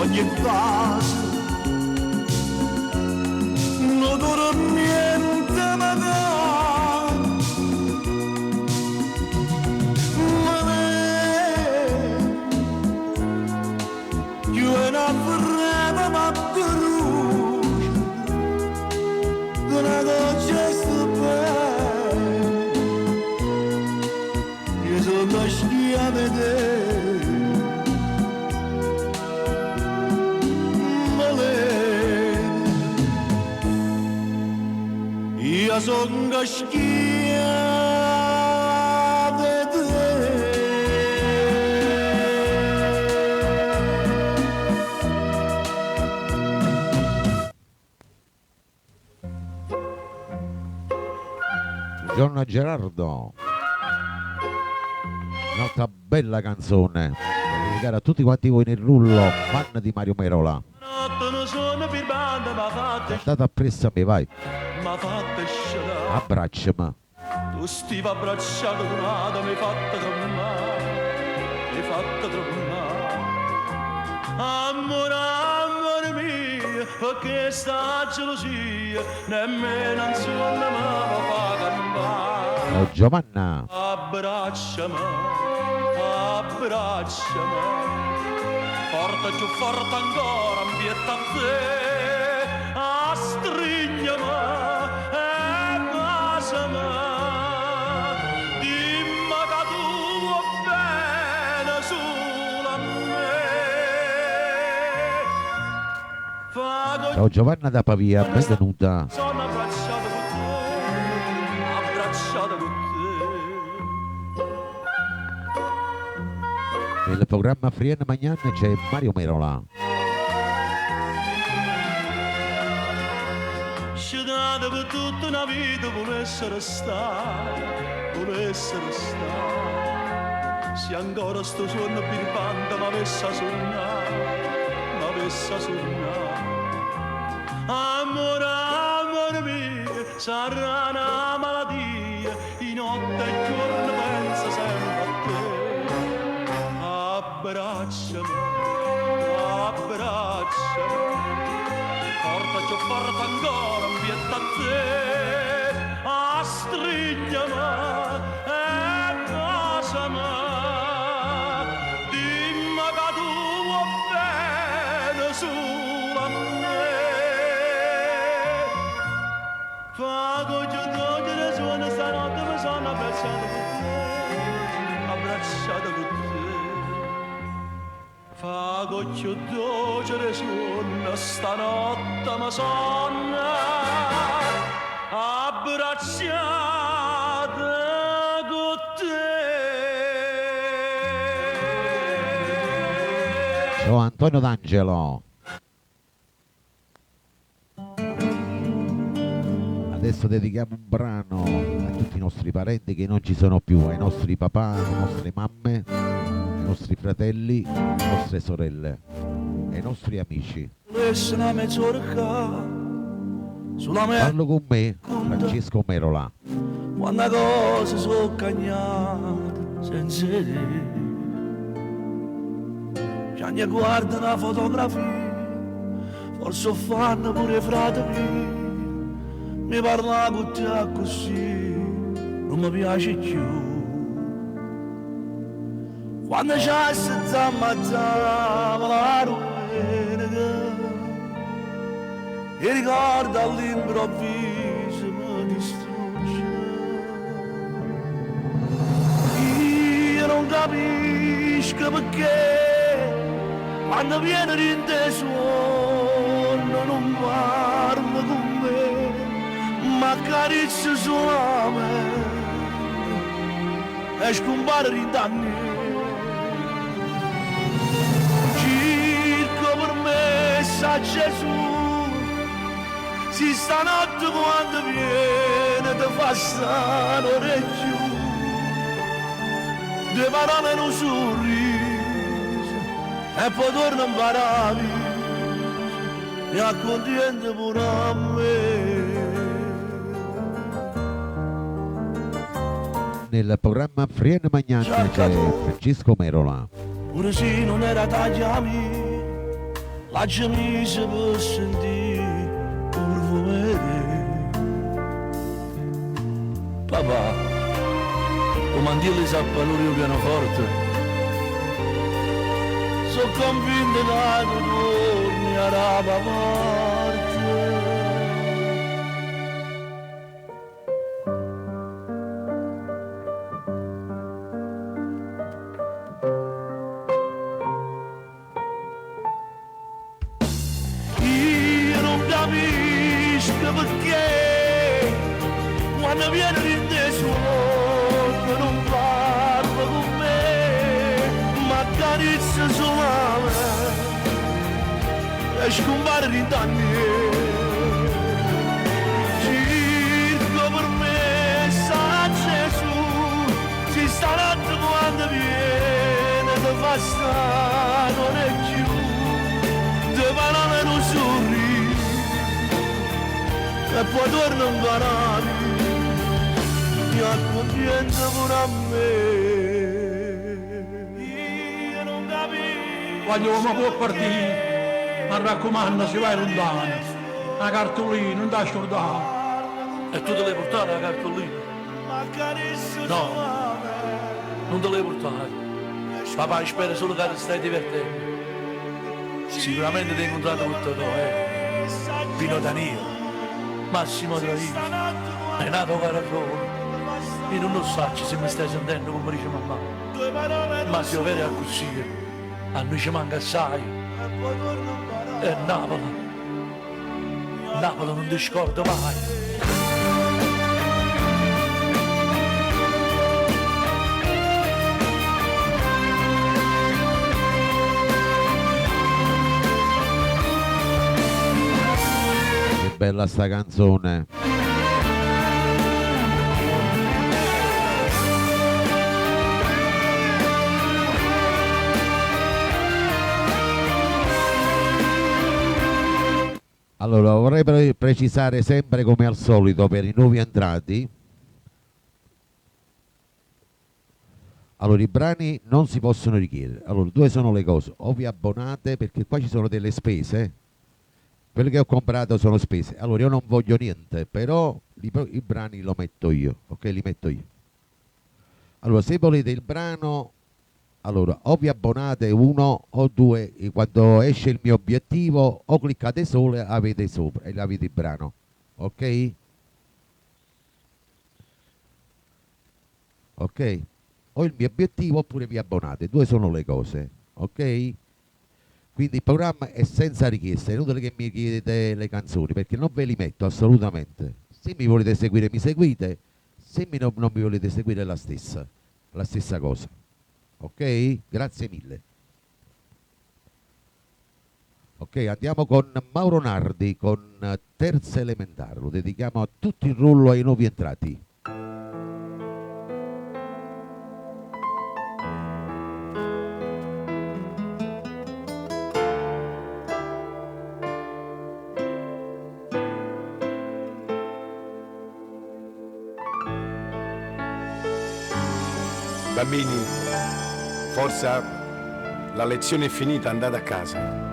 Ogni vaso non dura niente ma dà, ma lei più è una breve ma brucia, una dolce stupenda, io sono schia a vedere. Io sono schia a vedere. Buongiorno a Gerardo. Un'altra bella canzone da dedicare a tutti quanti voi nel rullo, fan di Mario Merola. Cantate appresso a me, vai. Abbracciami. Tu stivi abbracciato donato, mi hai fatto tremare, mi hai fatto tremare. Amore, amore mio, perché sta gelosia nemmeno un sogno mi fa campare. Oh Giovanna. Abbracciami, abbracciami, forte più forte ancora, ambietta a te, strignami e basami, dimmi che tu vuoi bene su. Ciao Giovanna da Pavia, benvenuta. Sono abbracciato con te, abbracciato con te. Nel programma Frienne Magnan c'è Mario Merola. Scegliete per tutta una vita volesse restare, se ancora sto suono birbante m'avesse a sognare, amore mio, sarà una malattia, di notte e giorno penso sempre a te, abbracciami, portaci forte ancora un pietto a te, strigliami e baciami, dimmi che tu vuoi bene solo a me. Fa che giù suona stanotte mi sono abbracciato con te. Fa goccio dolce suona stanotte ma sono abbracciata con te. Ciao Antonio D'Angelo. Adesso dedichiamo un brano a tutti i nostri parenti che non ci sono più, ai nostri papà, alle nostre mamme, ai nostri fratelli, alle nostre sorelle, ai nostri amici. Essere mezz'orca sulla me Parlo con me, Francesco Merola. quando cose sono cagnate senza te. Già ne guarda una fotografia, forse fanno pure i fratelli. Mi parla con te così, non mi piace più. Quando c'è senza ammazzare la domenica e ricordo all'improvviso mi distrugge. Io non capisco perché quando viene in te suono non parla con me, ma accarezza solamente e scompare in danni. Circo per me sa Gesù, si stanotte quando viene ti fa stare l'orecchio, due parole non sorriso e poi torna in paradiso e accontenta pure a me. Nel programma Frienne Magnan c'è Francesco Merola. Pure se non era tagliami, la gemise per sentire pure vedere. Papà, come andirli sappaluri il pianoforte, sono convinto che tu torni a rapa parte. Perché quando viene in te suono non parla con me, ma accarezza solamente e scompare in danni. Circo per me sa Gesù, si stanotte quando viene ti fa stare l'orecchio, te parole non sorride e poi torna in paradiso, mi accontenta pure a me. Io non capisco quando uno può partire, mi raccomando, si vai lontano, la cartolina non da scordare. E tu te l'hai portata la cartolina? No, non te l'hai portata. Papà spera solo che ti stai divertendo. Sicuramente ti hai incontrato con te, Pino Danilo, Massimo Davide, Renato Carafone. Io non lo so se mi stai sentendo come dice mamma, ma se io vero è così, a noi ci manca assai, e Napoli, Napoli non ti scordo mai. Che bella sta canzone. Allora, vorrei precisare sempre come al solito per i nuovi entrati. Allora, i brani non si possono richiedere. Allora, due sono le cose: o vi abbonate, perché qua ci sono delle spese. Quelle che ho comprato sono spese. Allora, io non voglio niente, però i brani lo metto io, ok? Li metto io. Allora, se volete il brano, allora, o vi abbonate uno o due, e quando esce il mio obiettivo, o cliccate solo e avete sopra e avete il brano, ok? Ok? O il mio obiettivo oppure vi abbonate, due sono le cose, ok? Quindi il programma è senza richiesta, è inutile che mi chiedete le canzoni perché non ve li metto assolutamente. Se mi volete seguire mi seguite, se non mi volete seguire è la stessa cosa. Ok? Grazie mille. Ok, andiamo con Mauro Nardi con Terza Elementare, lo dedichiamo a tutto il rullo ai nuovi entrati. Bambini, forza, la lezione è finita, andate a casa.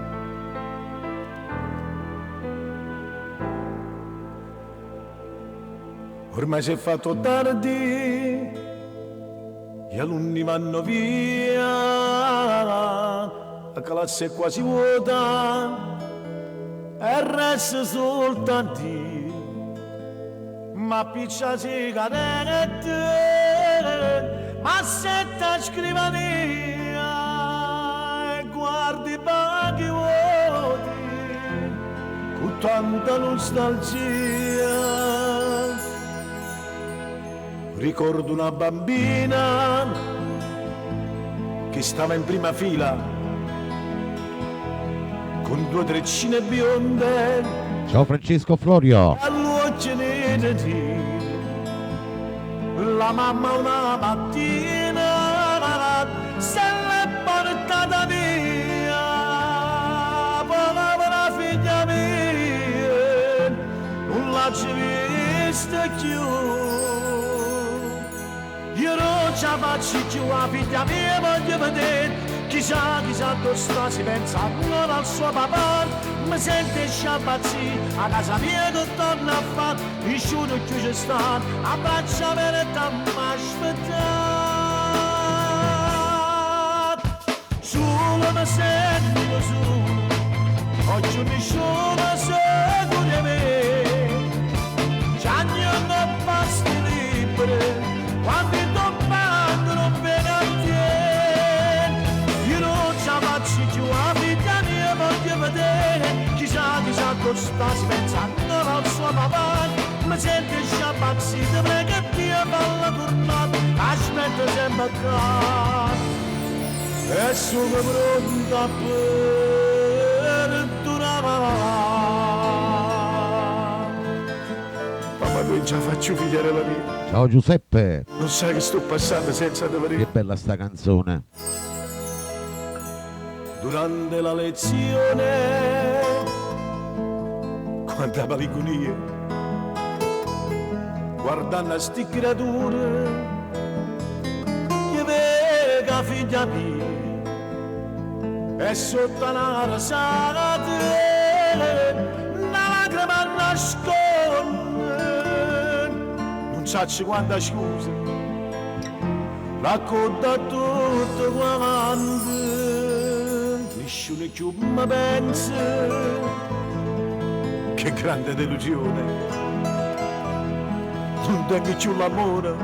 Ormai si è fatto tardi, gli alunni vanno via, la classe è quasi vuota e resta soltanto ma piccia sigarette. Ma setta scrivania e guardi i banchi vuoti con tanta nostalgia. Ricordo una bambina che stava in prima fila con due treccine bionde. Ciao Francesco Florio. La mamma una mattina se l'è portata via, povera figlia mia, non l'ha vista più. Io non ce la faccio più, la figlia mia voglio vedere, chissà dove sta, si pensa ancora al suo papà. Mi sente sciapazzì, a casa mia che torna a fare, il sciuto che ci sta, a braccia per t'ammaspettare. Solo mi sento solo, oggi nessuno segue di me, già non basti liberi, quando ti parlo non viene a te. Io non ce la faccio più, la vita mia voglio vedere, chissà dove sta, si pensa ancora al suo papà. Mi sente sciapazzito, prega Dio falla tornare, aspetta sempre qua e sono pronta per tornare. Papà, non ce la faccio figliare la mia. Ciao Giuseppe. Non sai che sto passando senza dover. Che bella sta canzone. Durante la lezione, quanta maligonia, guardando a sti creature, che vega figlia mia, e sotto una rasata, una lacrima nasconde, non sacci quanta scusa, racconta tutto quanto. Nessuno più mi pensa, che grande delusione, non tengo più l'amore,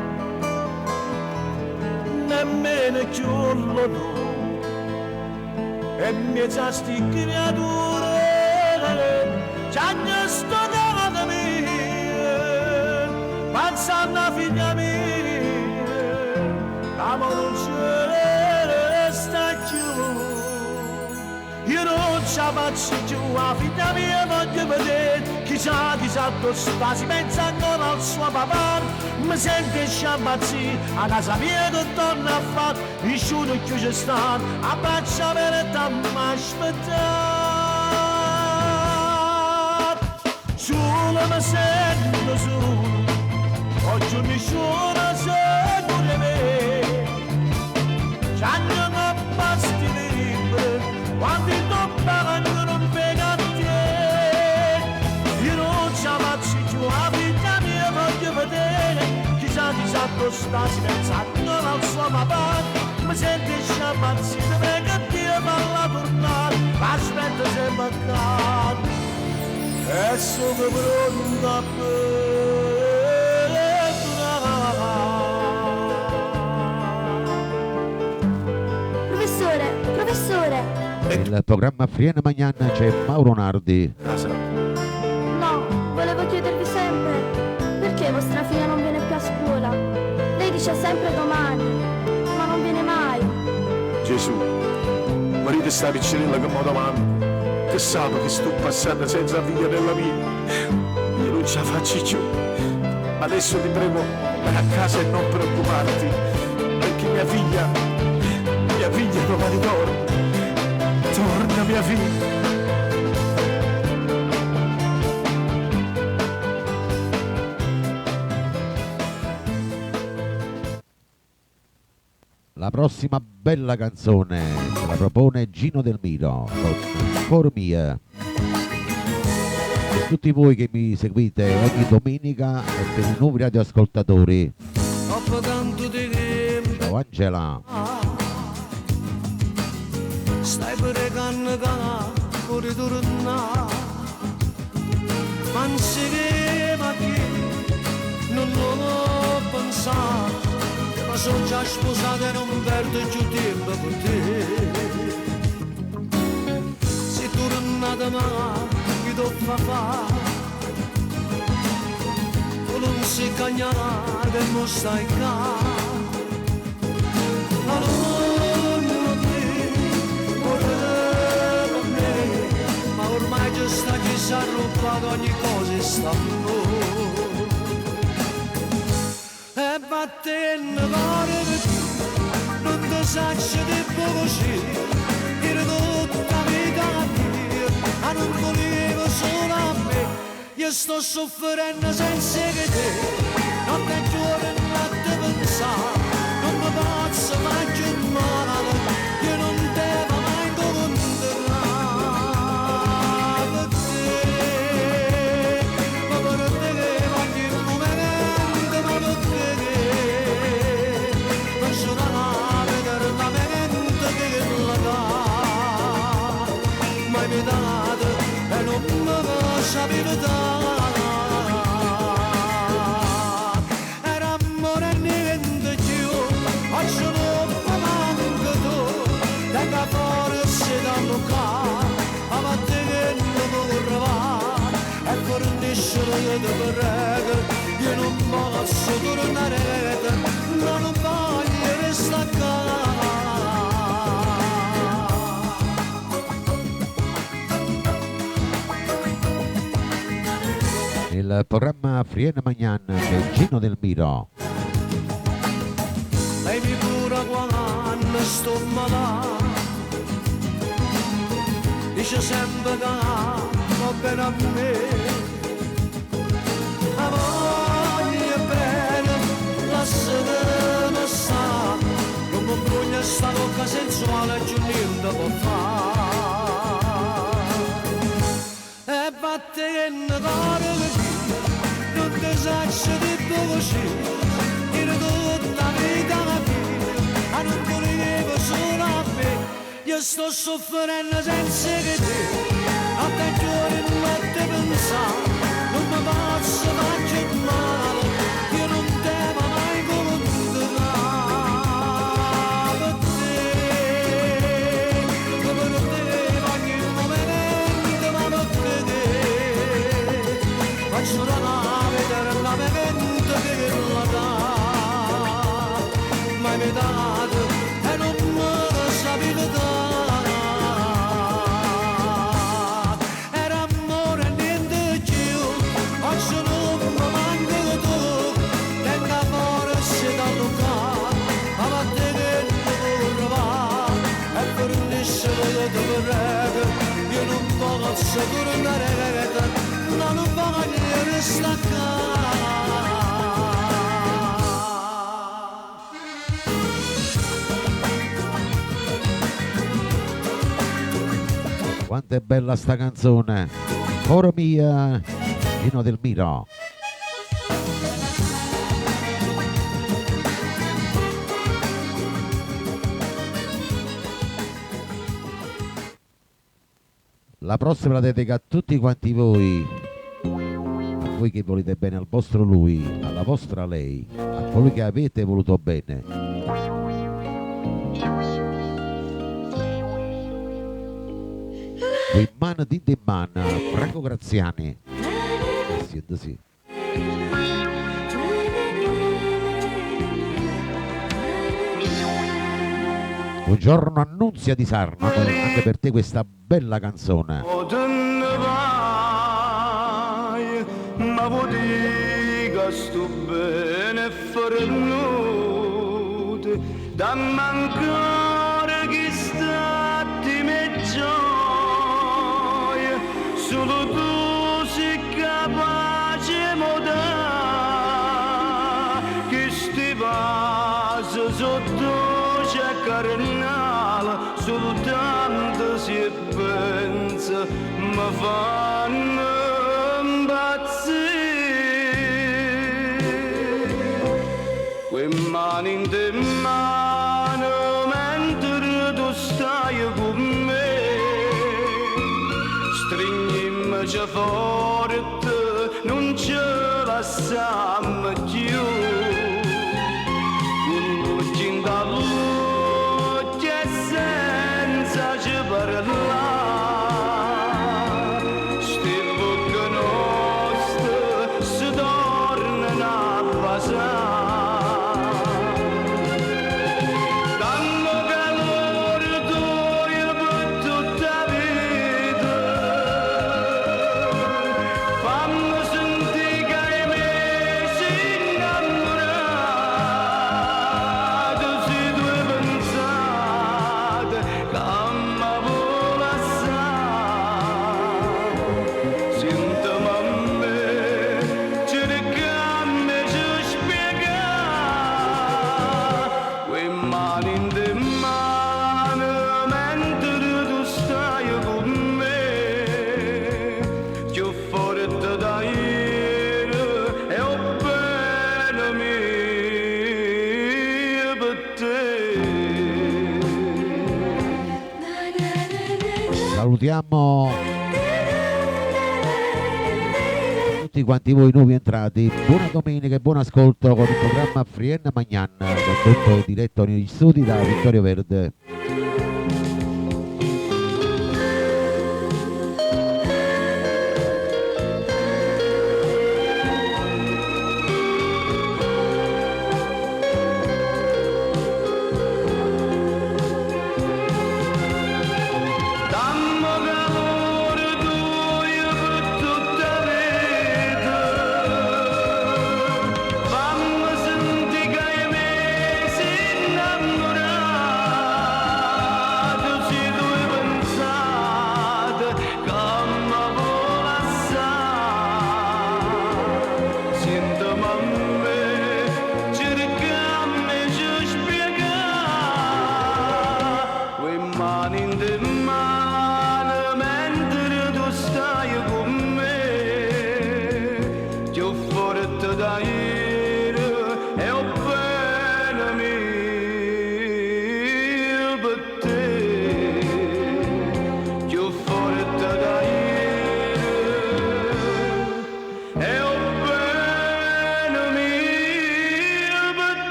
nemmeno più l'onore, e mi sa sti creature, già ne sto senza una figlia mia, l'amore non ce resta più. Io non ci faccio più, la figlia mia voglio vedere, chissà dove sta, si pensa ancora al suo papà, mi sente sciampazzì, a casa mia che torna a fare, vissuto più ci sta, abbraccia per te mi aspettare. Solo mi sento solo, oggi nessuno sa pure me, c'hanno una pasti liberi, quando toccano non venga a te. Io non ci faccio più, la vita mia voglio vedere, chissà dove sta, si pensa non al suo papà, mi sente sciampazzito, prego a Dio farla tornare, aspetta sempre accanto, e sono pronto a perdonare. Professore! Nel programma Friena Magnan c'è Mauro Nardi. No, volevo chiedervi sempre, perché vostra figlia non viene più a scuola? Lei dice sempre domani, ma non viene mai. Gesù, marito sta piccinella che mi domanda, che sa che sto passando senza figlia nella mia. Io non ce la faccio più. Adesso ti prego, vai a casa e non preoccuparti, perché mia figlia domani torna. Torna mia figlia. La prossima bella canzone ce la propone Gino Del Miro con Formie. Per tutti voi che mi seguite ogni domenica e per i nuovi radioascoltatori. Ciao Angela. Stai pregando che pure torna, ma non si chiama che non lo pensato, ma sono già sposato e non perdo più tempo con te. Se tornate mai, che devo fare? Tu non si cagnare che non stai qua. Ormai già sta che si è rubato ogni cosa e sta e battendo cuore per te non ti saccio di così era tutta vita mia ma non volevo solo a me io sto soffrendo senza che te notte e giorno a te pensare non mi posso mai più male io non devo mai e non mi lascia era amore niente più oggi non manco tu tenga forse da Luca ma te che non vorrà e forniscere io ti prego io non posso tornare non voglio restare qua. Il programma Friena Magnan c'è Gino Del Miro. Lei mi cura quando sto malato, dice sempre che va bene a me. La voglio bene, lasciatemi stare, non mi brugna sta bocca sensuale, giù niente può fare. E battendo cuore non ti saccio di così, era tutta vita mia, ma non volevo solo a me, io sto soffrendo senza che te, notte e giorno non ti pensare, non mi posso fare più male, io non devo mai condannare per te, come non devo ogni momento, ma per te, faccio la nave per la mente che capitato e non me lo sapevo dare. Era amore e niente più, oggi non mi manca tu, tengo amore se da toccare, ma va te che non va, e per nessuno che ti prego, io non posso tornare, non voglio staccare. Quanto è bella sta canzone! Coro mia, Gino Del Miro. La prossima la dedica a tutti quanti voi, a voi che volete bene al vostro lui, alla vostra lei, a colui che avete voluto bene. Man di The Man, Franco Graziani. Sì. Buongiorno Annunzia di Sarno, anche per te questa bella canzone. Ma vuoi dire sto bene fornuto da mancare chi sta di mezzo. Solo tu sei capace modà che sti vaso sotto c'è carnale soltanto si pensa mi fanno impazzire quei mani in te mano mentre tu stai con me stringimci forte, non ce la siamo più. Un occhio in dall'occhio e senza ci parlare. Sti bocche nostre si tornano a basare. Salutiamo tutti quanti voi nuovi entrati, buona domenica e buon ascolto con il programma Frienna Magnan, condotto e diretto negli studi da Vittorio Verde.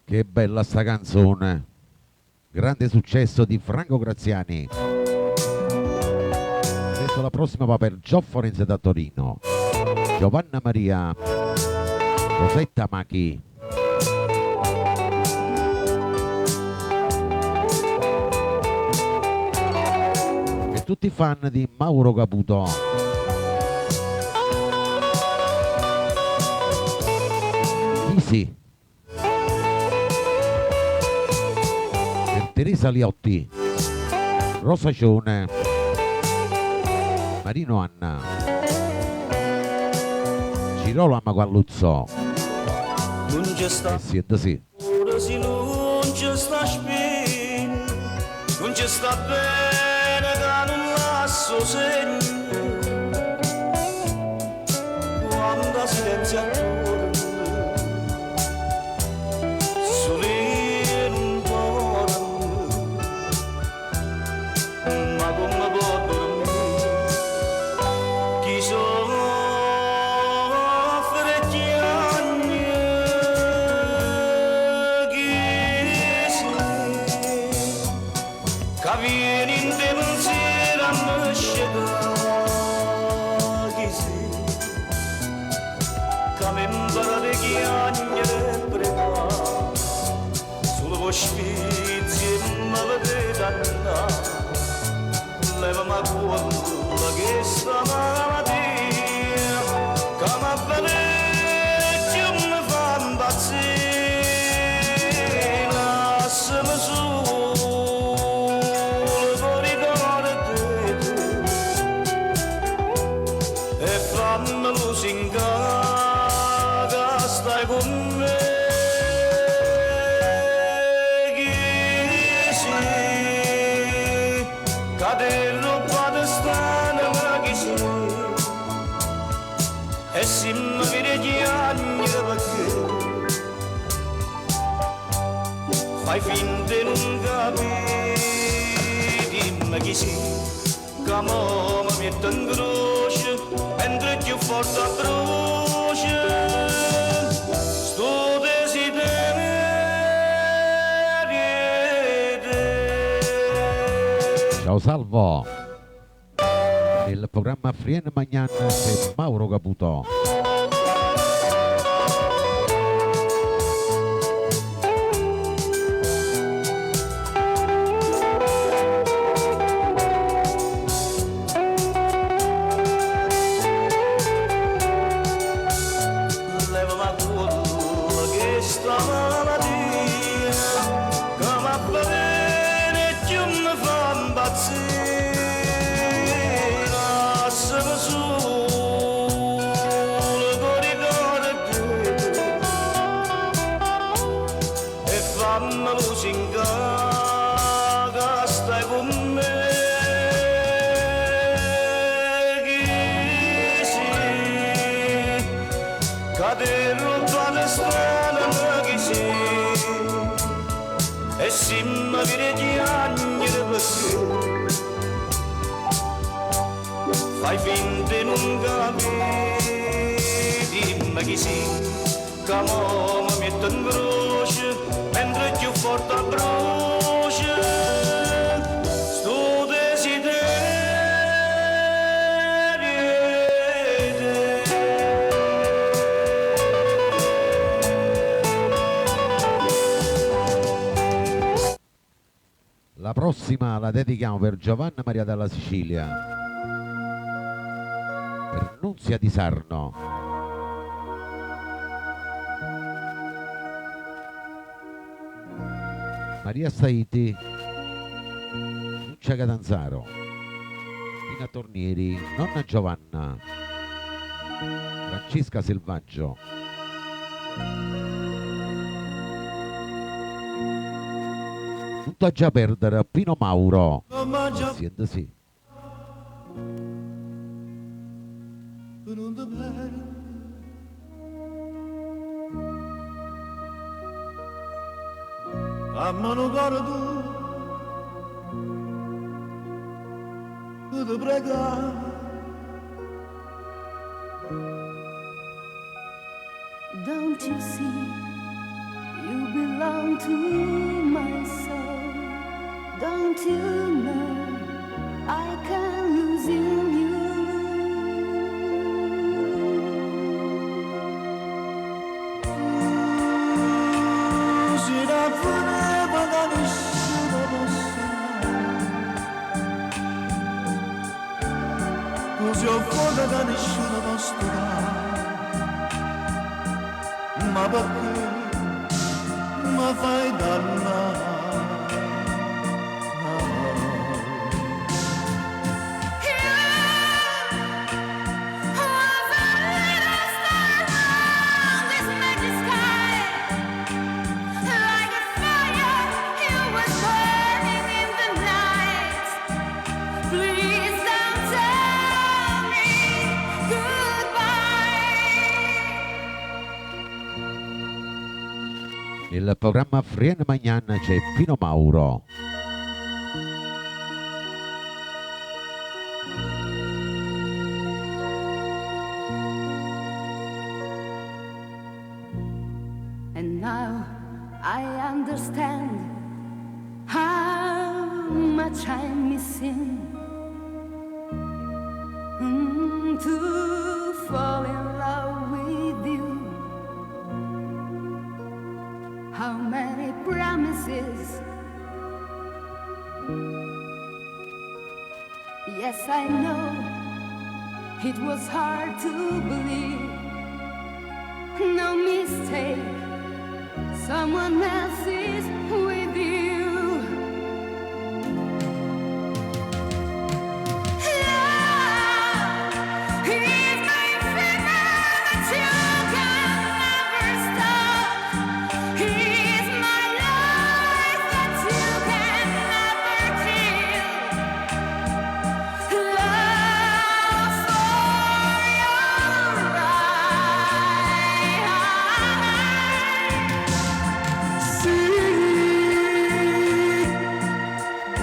Che bella sta canzone, grande successo di Franco Graziani. Adesso la prossima va per Gio Forense da Torino, Giovanna Maria, Rosetta Machi. E tutti i fan di Mauro Caputo. Easy. Per Teresa Liotti, Rosa Cione, Marino Anna, Girolamo Gualluzzo. Non c'è sta E siete sì. ora sì, non c'è sta spina, non c'è sta bene che non lascio segno. Quando silenzio attorno, sole non torna, ma come può dormire? Chi soffre chiagna, chi che viene in te pensiero a me sceglie, chi che mi impara le chiagnere prima, sulle vospizie mi vedete andare, levami quella che sta malattia, che mi veleggia e mi fa impazzire, lasciami solo con ricordare e fammi lusingare che stai con me. Chi sei? Che ti rubate strana, ma chi sei? E se mi vedi chiagnere perché fai finta di non capire, dimmi chi sei? Che mo mi mette in croce, mentre più forte brucia, sto desiderio di te. Ciao Salvo. Il programma Frien Magnan e Mauro Caputo. Levami quella che sta malattia, che mi bene e che mi fa impazzire, lasciami solo con ricordare e fammi lusingare che stai con me. Chi sei? Che ti rubate strana, ma chi sei? E se mi vedi chiagnere perché fai finta di non capire, dimmi chi sei? Che mo mi mette in croce, mentre più forte brucia, sto desiderio di te. La prossima la dedichiamo per Giovanna Maria dalla Sicilia, per Nunzia di Sarno, Maria Staiti, Lucia Catanzaro, Nina Tornieri, nonna Giovanna, Francesca Selvaggio, tutto a già perdere Pino Mauro. Siete sì. non ti perdi. A mano cara tu, ti pregare. Don't you see, you belong to my soul. Don't you know, I can lose in you si affoga da nessuno può stupare. Ma perché mi fai dannare? Il programma Frien Magnan c'è Pino Mauro. And now I understand how much I'm missing to fall in love with you. How many promises? Yes, I know it was hard to believe. No mistake, someone else is with you. Love is my fever that you can never stop. He's my life that you can never kill. Love for your eyes. Sì,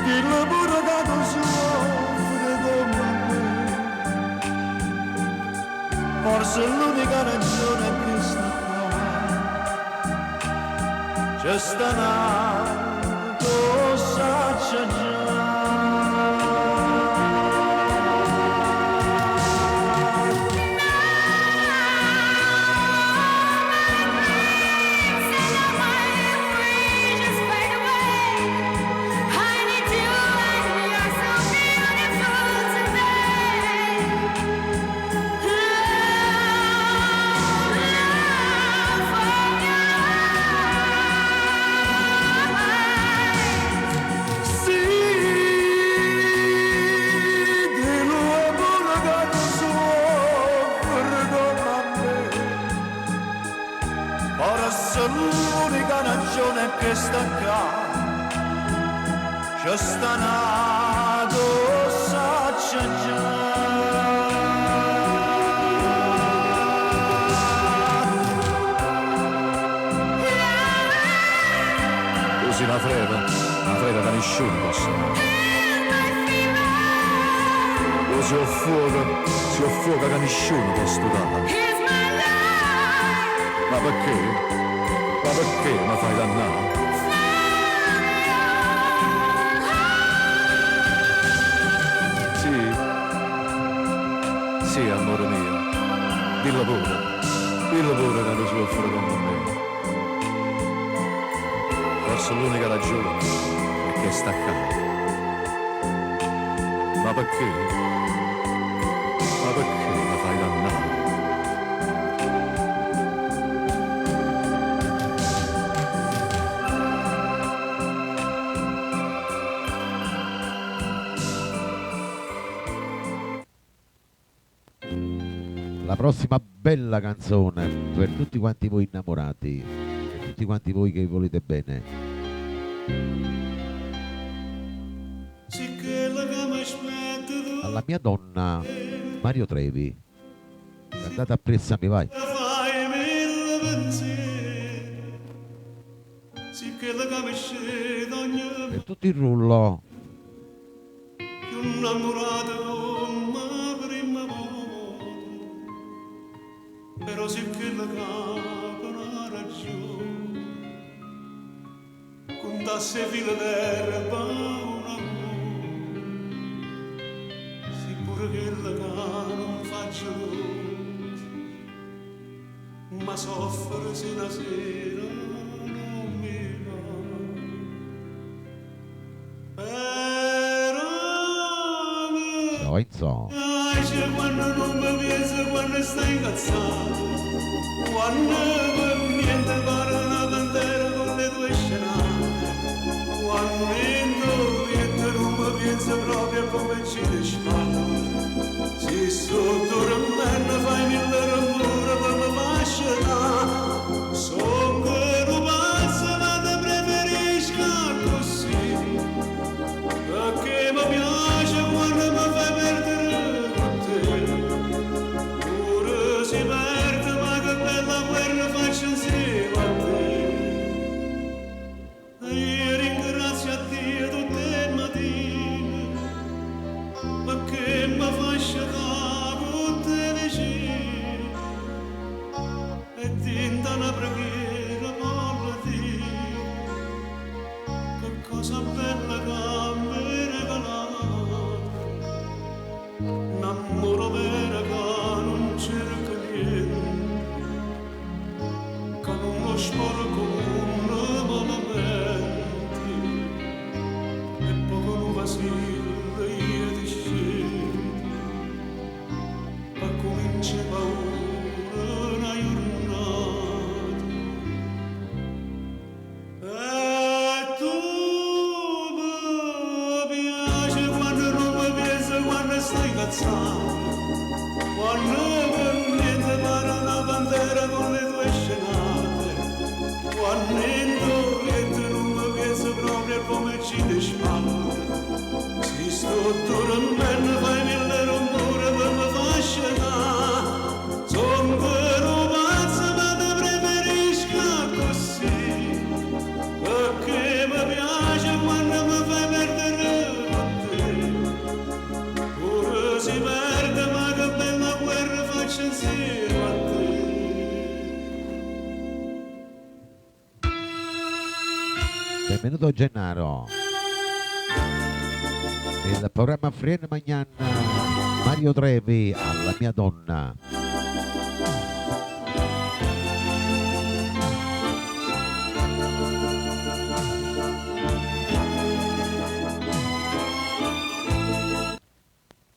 dillo pure che tu soffri come me. Forse l'unica ragione è che sta qua. C'è sta nato, saccia già. L'unica ragione è che sta qua, c'è sta nato, saccia già. Usi la freda da nessuno posso. Usi il fuoco, si affuoca che nessuno può studare. Ma perché? Ma perché mi fai dannare? Sì, amore mio, dillo pure che tu soffri come me. Forse l'unica ragione è che sta qua. Ma perché? Ma perché mi fai dannare? La prossima bella canzone per tutti quanti voi innamorati, per tutti quanti voi che volete bene. Alla mia donna Mario Trevi, andate a Pressami, vai. Per tutto il rullo. Però sì che la capa una ragione, con tasse fila d'erba un amore, sì pure che la capa non faccia luce, ma soffre se la sera non mi va. No, insomma. piace quando non mi pensi, quando stai incazzato, quando per niente pare una bandiera con le tue scenate, quando niente non mi pensi proprio come ci disparo, se sotto rammenna fai mille rumore per me fascinare, sono quello pazzo ma te preferisco così, perché mi piace quando mi fai perdere con te, ora si perde ma che bella guerra faccio insieme a te, e io ringrazio a Dio tutte le mattine, perché mi fa sciacare con te vicino, e tinta una preghiera voglio dire, che cosa bella che mi regalato, un amore vero che non cerca niente, che non lo sporco malamente, e poco non vacilla io ti scendo, ma comincia paura una giornata, e tu mi piace quando non mi pensi, quando stai incazzato, quando per niente pare una bandiera con le tue scenate, quando niente non mi pensi proprio come ci disparo, si sto dormendo fai mille rumore per me fascinare, son quello pazzo ma te preferisco così, perché mi piace quando mi fai perdere con te, ora si perde ma che bella guerra faccio insieme a te. Benvenuto Gennaro. Il programma Friend Magnan, Mario Trevi alla mia donna.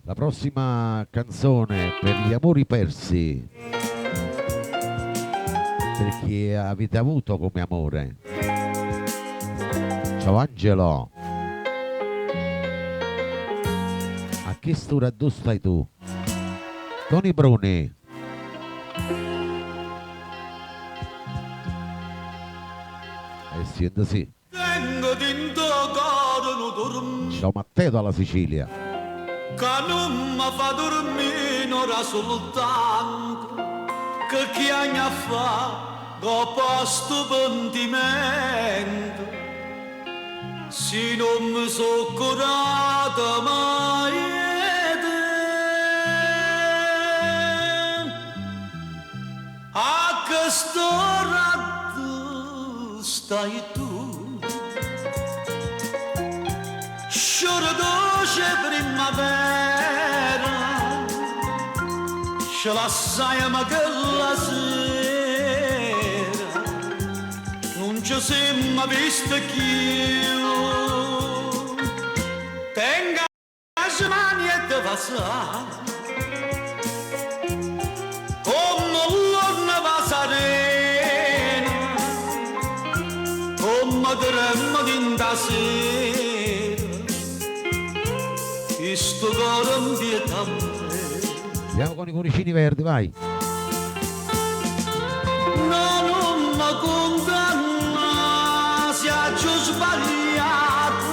La prossima canzone per gli amori persi, per chi avete avuto come amore. Ciao Angelo. A che stura tu stai tu? Tony Bruni. Senti sì. Tengo dentro cuore non dormi, Ciao Matteo dalla Sicilia. che non mi fa dormire ora soltanto, che chi anni fa ho posto pentimento, se non mi so curata mai a questo ratto stai tu, sciore dolce primavera, ce la sai ma che la sera non ci siamo visto più, tenga le mani e te passare come l'onna va serena, come tremmo d'inta sera, e sto cuore mi vieta a me. Andiamo con i cuoricini verdi, vai. Non mi condanna se ha già sbagliato,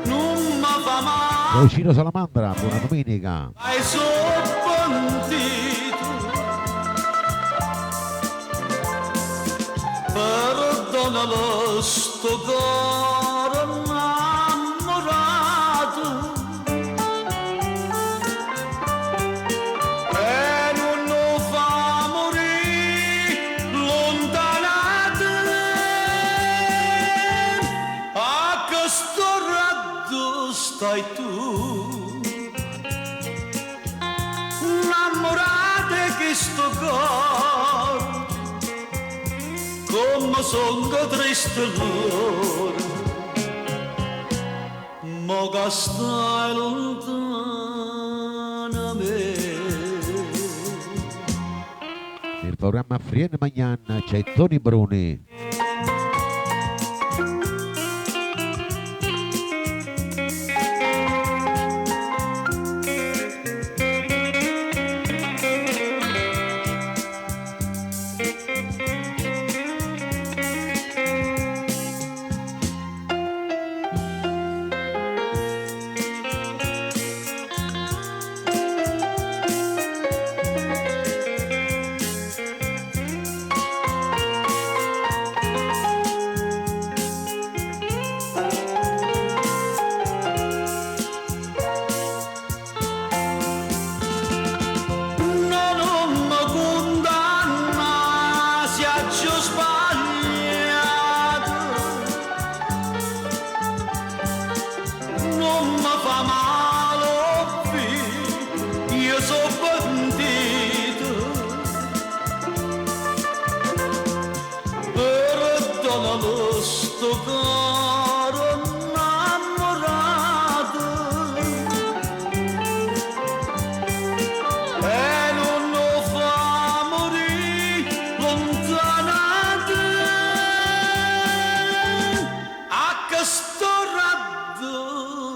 non mi fa male, Cuoricino Salamandra, buona domenica. hai soppantito, perdonalo sto cuore innamorato, e non lo fa morire lontanato, a questo ratto stai tu, innamorata che sto cuore, come sono triste l'ora, ma che stai lontana a me. Nel programma Friene Magnan c'è Tony Bruni.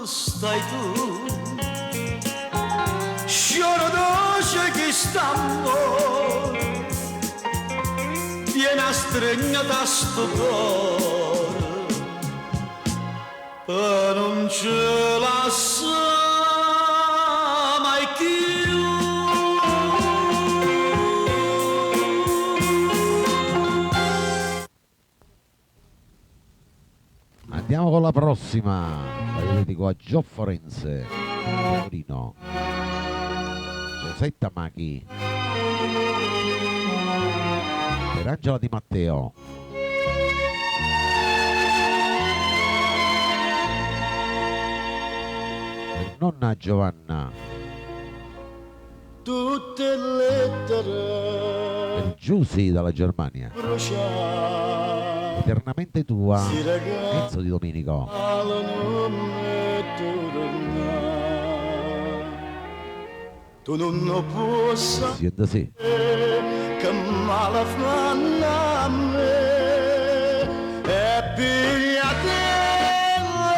Stai tu, scioro dolce che stammo, viene a stregnare da sto cuore, e non ce la sa mai più. Andiamo con la prossima. Io dedico a Gio Forense, Torino, Rosetta Maghi, per Angela Di Matteo. Per nonna Giovanna. Tutte lettere Per Giusy dalla Germania. bruciate. Eternamente tua, Si regala Enzo Di Domenico. Tu non puoi sapere Siente sì. che male fanno a me e pigliate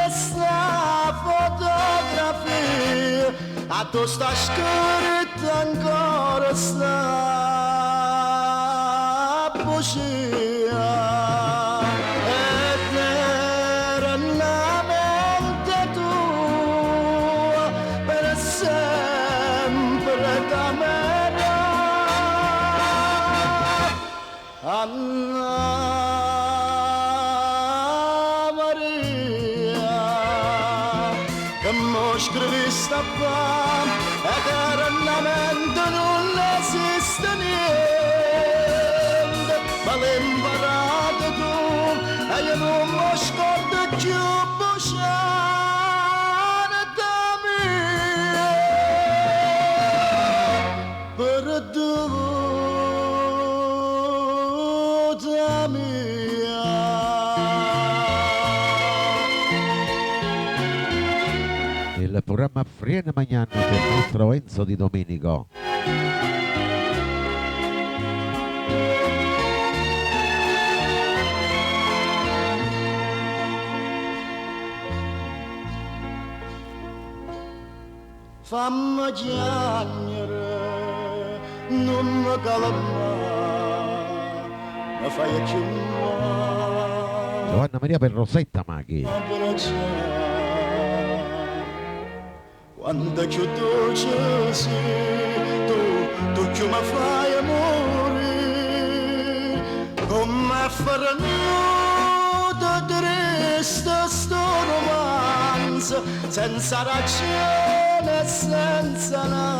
questa fotografia a tu sta scritta ancora sta poesia. Anna Maria, che mo scrivista qua, eternamente non esiste niente, ma l'imparate tu, e io non mi scordo più buciare da me, perduta mia. Il programma Friene Magnan c'è il nostro Enzo Di Domenico. Fammi piangere, non mi calmare, mi fai più male. Giovanna Maria per Rosetta Maghi. Quando più dolce sei, tu più mi fai morire, come farnuto triste sto romanzo, senza ragione e senza una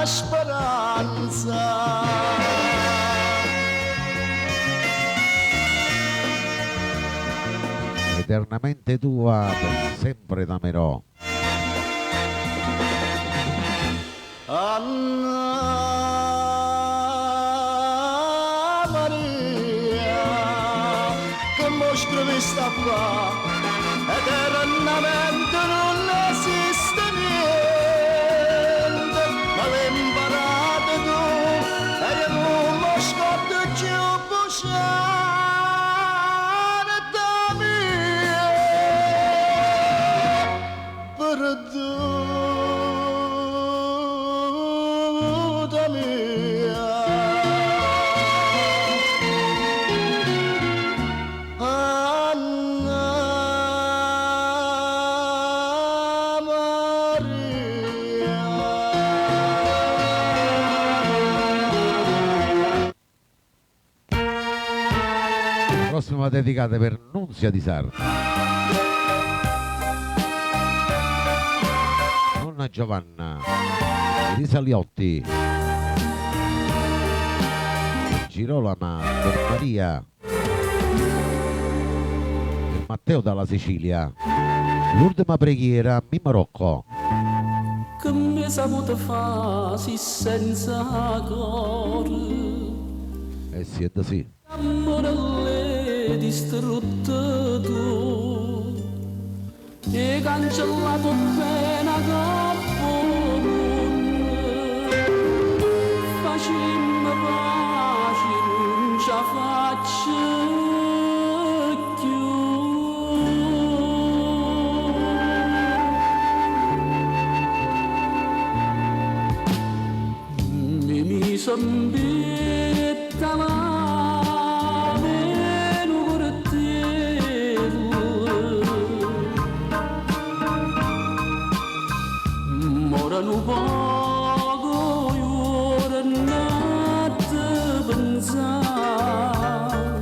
speranza. Eternamente tua, per sempre t'amerò. Anna Maria, che mo scrivi sta qua, eternamente non esiste niente, ma l'hai imparato tu e io non lo scordo più buciare da mia, perduta mia. Prossima dedicata per Nunzia di Sarda. Nonna Giovanna, Elisa Liotti, Girolama per Maria, e Matteo dalla Sicilia, l'ultima preghiera Mimma Rocco. Che mi saputo fa sì senza cuore, Sì, ed sì. amore l'hai distrutto tu e cancellato appena capo facimmo pace non ce la faccio più. Mi sambetta la meno morano poco ora notte pensare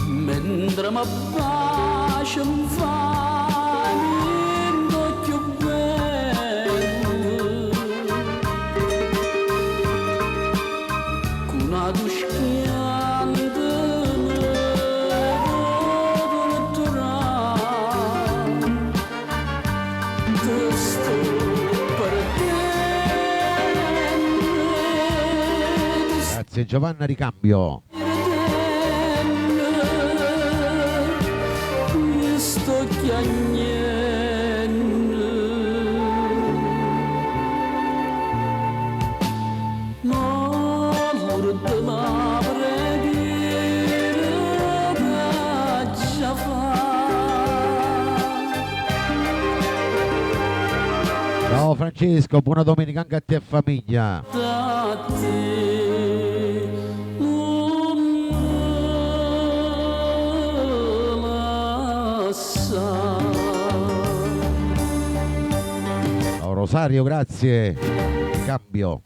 mentre mi bacia mi fa niente più bello con una duschiante Grazie Giovanna Ricambio. sto chiagnendo ma l'urte ma preghiera già fa. Ciao Francesco, buona domenica anche a te e famiglia. Da te non me lascia. Ciao Rosario, grazie. Cambio.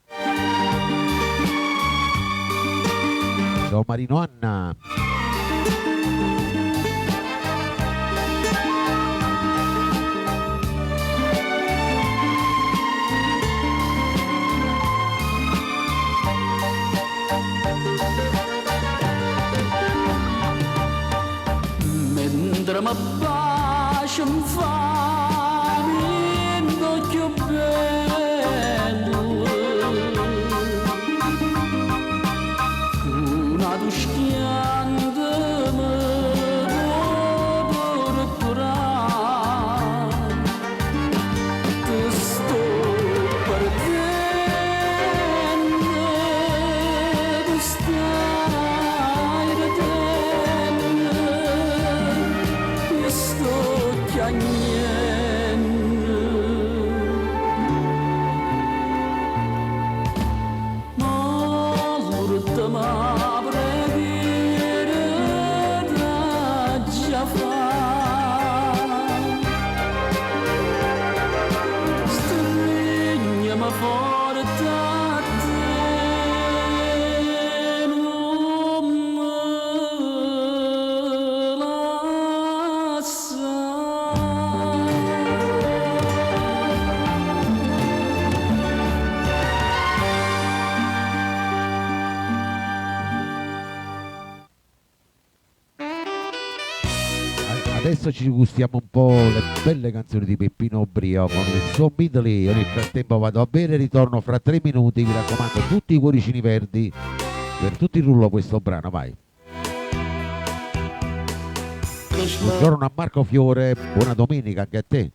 Ciao Marino Anna. Mentre mi bacia mi fa niente più bello una duschiante mi può curare ti sto perdendo tu stai redendo sto chiagnendo ma l'ultima preghiera già fa stringiamo forte a te non me lascia. Adesso ci gustiamo un po' le belle canzoni di Peppino Brio con il suo Midley. Io nel frattempo vado a bere e ritorno fra 3 minuti. Mi raccomando, tutti i cuoricini verdi per tutti il rullo questo brano, vai. Buongiorno a Marco Fiore, buona domenica anche a te.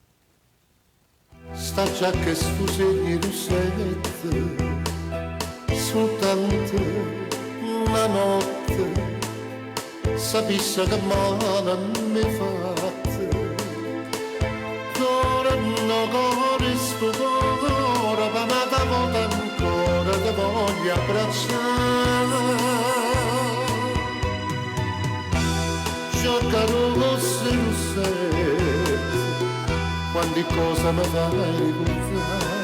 Sta già che sfusegni russette, soltanto una notte, sapesse che male mi fatte. Torno con sto cuore, ma da volta ancora ti voglio abbracciare. Giocano con se russette, quante cose mi fai ricordare,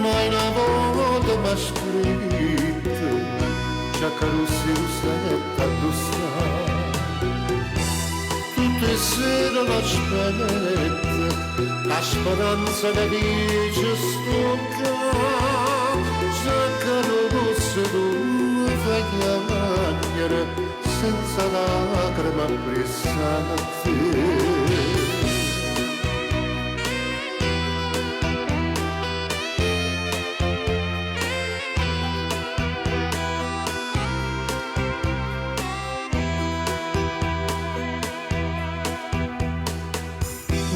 mai una volta mi ha scritto, già che non si russetta addossare. Tutte le sere l'aspetto, la speranza che dice stocca, già che non si tu fai chiamare, senza lacrima pressante.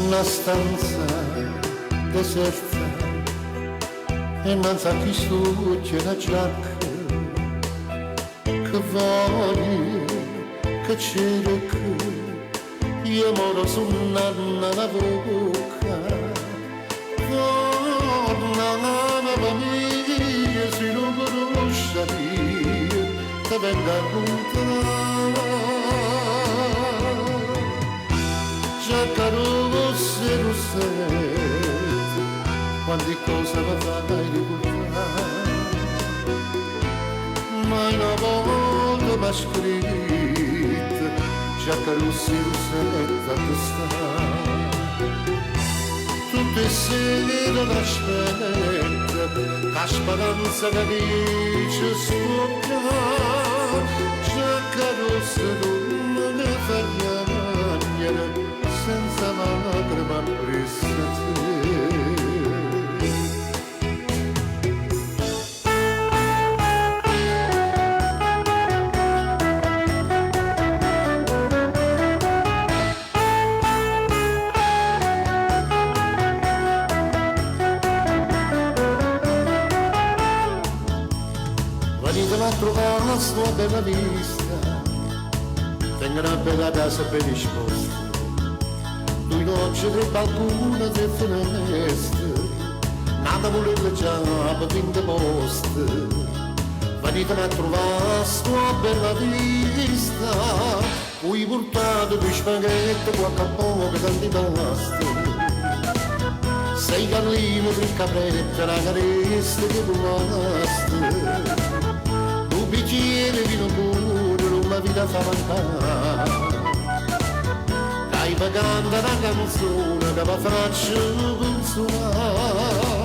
Una stanza deserta e innanzi a chi stuccia la giacca che voglio che cerca io moro su una bocca torna la famiglia si non conosce io te venga a contare già caro se lo senti quante cose mi fai ricordare mai una volta mi ha scritto già che non si rusetta di stare tutte le sere l'aspetta la speranza che dice sfocca già che non si mi fa piangere senza lacrima presso te. Venitela a trovare la sua bella vista, tenga una bella casa ben disposta, due nocci, tre balconi e tre finestre, nata volete già per 20 posti. Venitela a trovare la sua bella vista, poi portate due spaghetti, qualche poco, tanti pasti. Sei gallino, tre caprette, la carezza che tu basta. Un bicchiere di vino puro, non mi vita fa mancare. Dai mi canta una canzone che mi faccio consolare.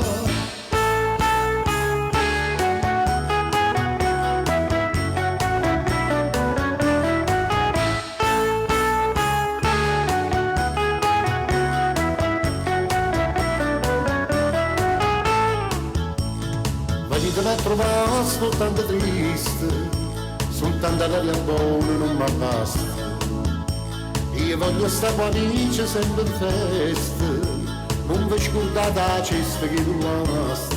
Venitela a trovare soltanto triste, soltanto l'aria buona non mi basta. Io voglio stare con amici sempre in festa, non vi scordate la cesta che tu basta.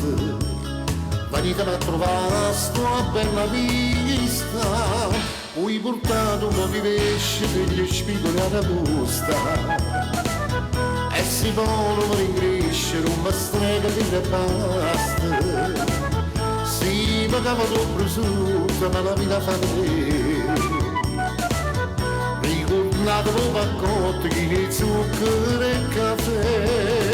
Venitela a trovare sta bella vista, poi portate un po' di pesce per gli spigoli alla posta. E si vogliono ringrescere un mastrega che basta. Sì, ma cavo sopra sotto, ma la vita fa vedere. Ricordate lo paccotto che ne zucchero e caffè.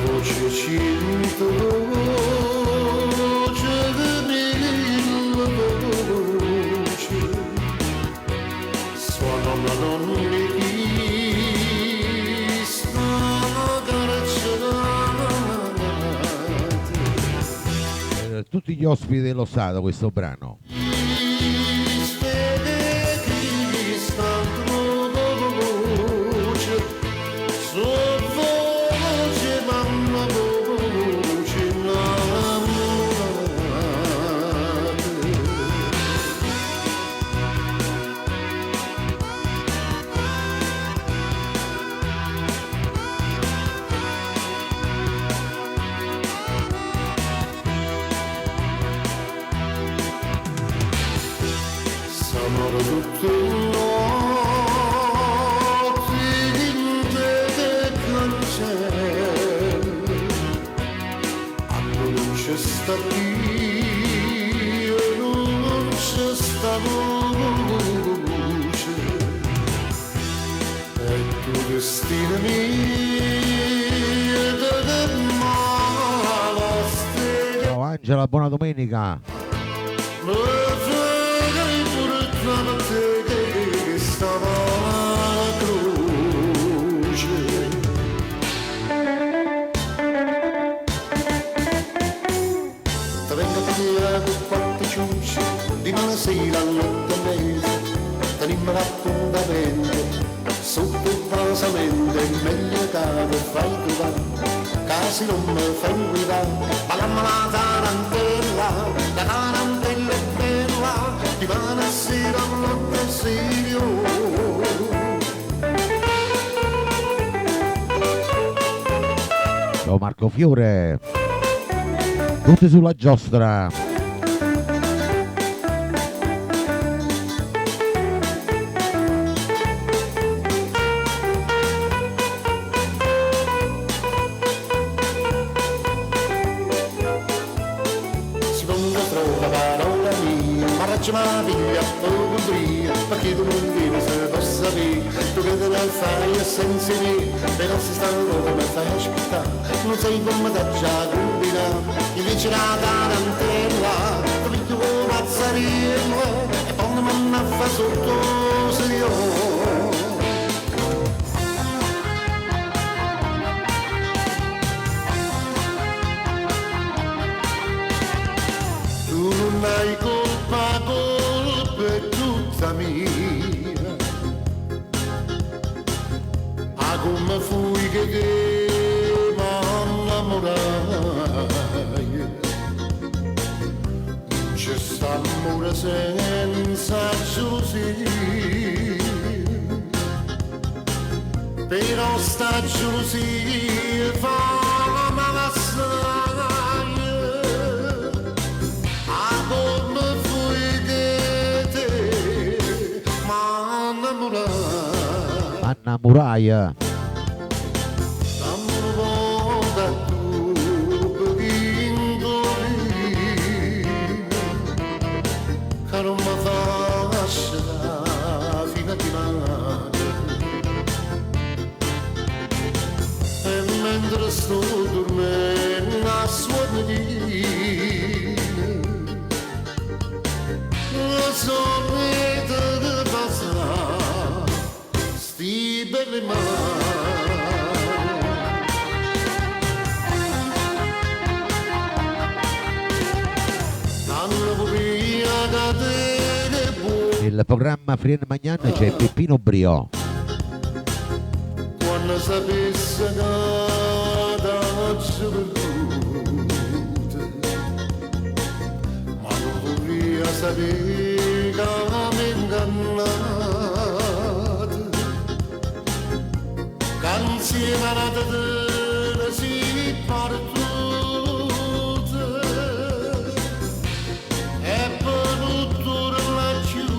voce cinta voce mille voci suona una donna che sta carezionata. Tutti gli ospiti dello Stato questo brano. Ciao Angela, buona domenica. Di sera all'ottamento tenim l'appuntamento sotto il brasamento è meglio che lo fai trovare casi non mi fai guidare parlamma la tarantella è bella di sera all'ottamento Ciao Marco Fiore, tutti sulla giostra. Ma via, oh Umbria, perché tu non vieni se lo sapevi, tu che te la fai e senza me, però si sta allora mi fai aspettare, non sei come da già combinare, invece la tarantella, tu mi tu mazzarino, e poi mi manna fa sotto serio. Tu non hai colpa è tutta mia, a come fui che te m'innamorai, c'è sta amore senza gelosia, però sta gelosia fa malassare. Anna Muraia. E mentre sto dormendo a suonare lo sorriso di passare sti belle mani. Il programma Frien Magnan c'è Peppino Brio. Quando sapesse che da gioventù, ma non volia sapere che mi ingannate, che insieme alla te si partute, e per tutto laggiù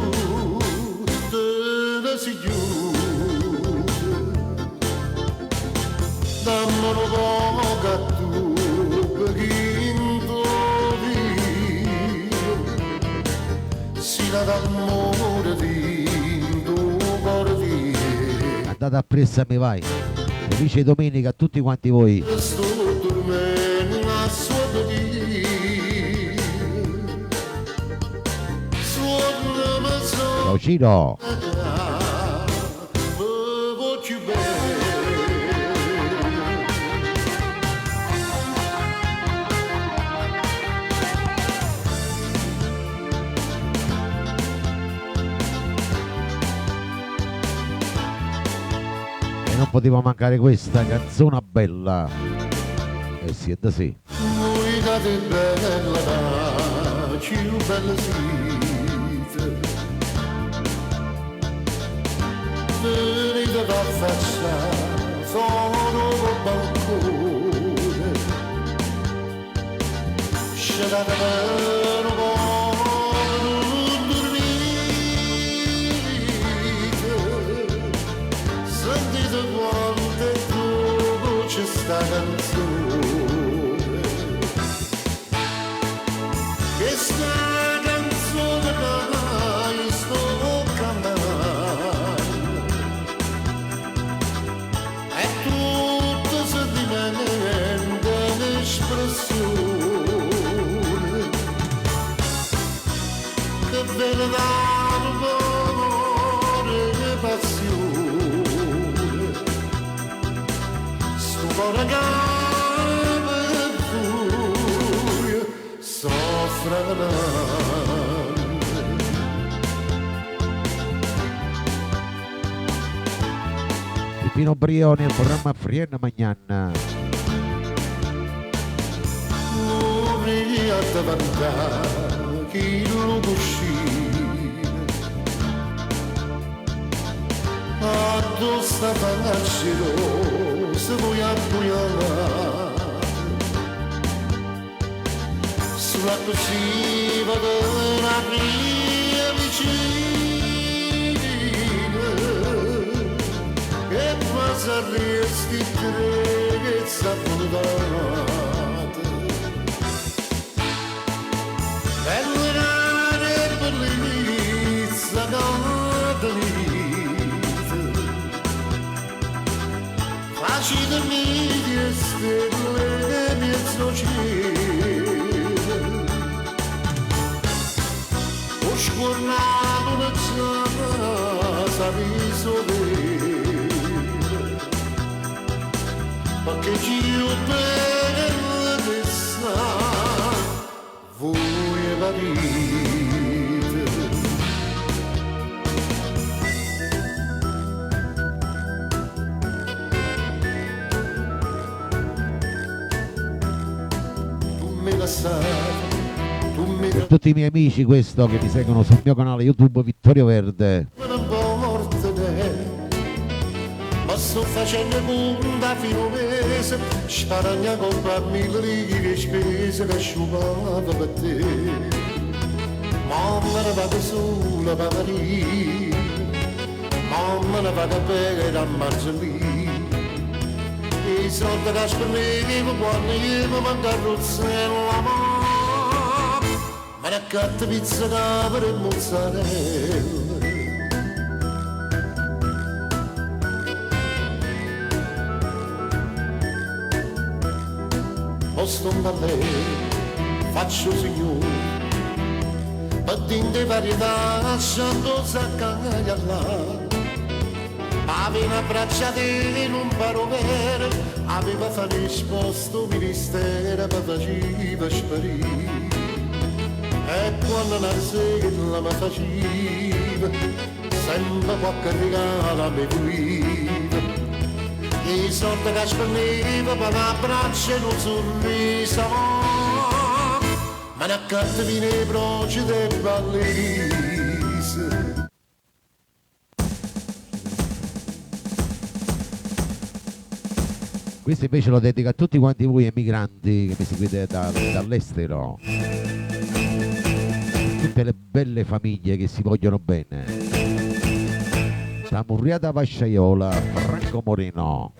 te si chiude. Dammi un po' a tu perché indovino si la d'amore di tu cuore. Andate appresso a me vai. Felice domenica a tutti quanti voi. Sto dorme una sua bellezza. Suona Ciao Ciro. voglio bene. E non poteva mancare questa canzone bella. E siete sì. Guidate bella, più bella siete. Venite da faccia, sono col balcone. Scendete per un po', non dormite. Sentite quanto è dolce sta canzone. Che sta canzone che sto cantando è tutto sentimento ed espressione che ve ne dà amore e passione. Sto cuore che per voi soffre Di Pino Brioni al programma Friena Magnana. a davanti chi lo cuscino addosso a faccio se vuoi appugnalare sulla cosciva della mia vicina e passa resti trezza fondata Bellare per l'inizio d'Adelite Facile media stelle mezzo cielo O scornato una casa risolere Ma che Dio bella te sa voi parite tu me la sai tu me Per tutti i miei amici questo che mi seguono sul mio canale YouTube Vittorio Verde. la morte ma sto facendo punta fino a mese sparagna compra 1000 righe spese che asciugava per te mamma ne vado sola per Maria mamma ne vado a bere a Margellì i soldi che spendevo quando io mi manca il rozzella ma ne accatta pizza capre e mozzarella posto un ballet, faccio signore, battinte varietà, lasciando saccaglia là. Aveva abbracciato in un parovere, aveva fatto risposto ministero, ma faceva sparire. E quando la sera mi faceva, sempre qualche regalo a me guiva. I soldi che spendevo per l'abbraccio e un sorriso ma ne accattavi nei broci dei ballisi Questo invece lo dedico a tutti quanti voi emigranti che mi seguite dall'estero. Tutte le belle famiglie che si vogliono bene. Da Murriata Vasciaiola, Franco Moreno.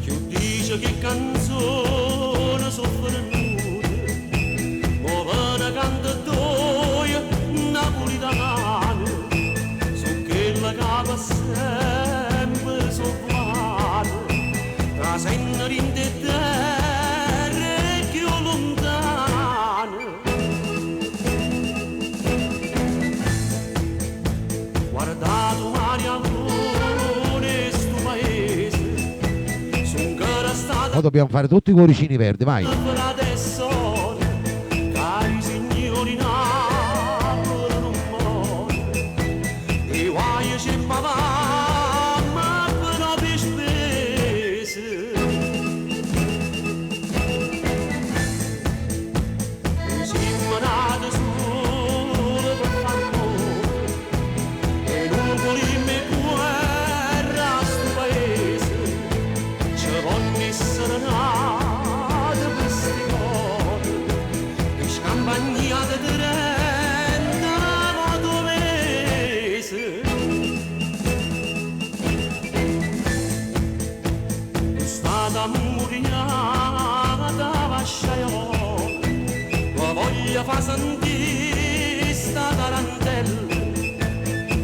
Chi dice che canzone sono venute, ma vada canta doia, una Ora dobbiamo fare tutti i cuoricini verdi, vai. per adesso, cari signori, Napoli non muore. E guai c'è papà, ma per non per spese. Siamo nati solo per far amore, e non volimmo guerra a sto paese. Ci vogliono essere nati questi cuori, e scampagnate di renda quattro mesi. È stata muriata vasciaio, la voglia fa sentire sta tarantella,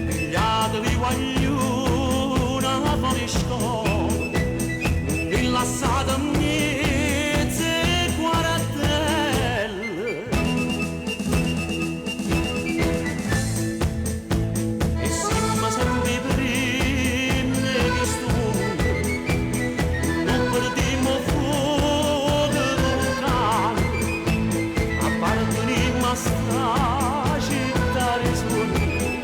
pigliatevi guagliuna fuori scuola, rilassate miezze e guaratelle. E siamo sempre primi di sto mondo, non perdiamo fuoco lontano, apparteniamo a sta città di sogni,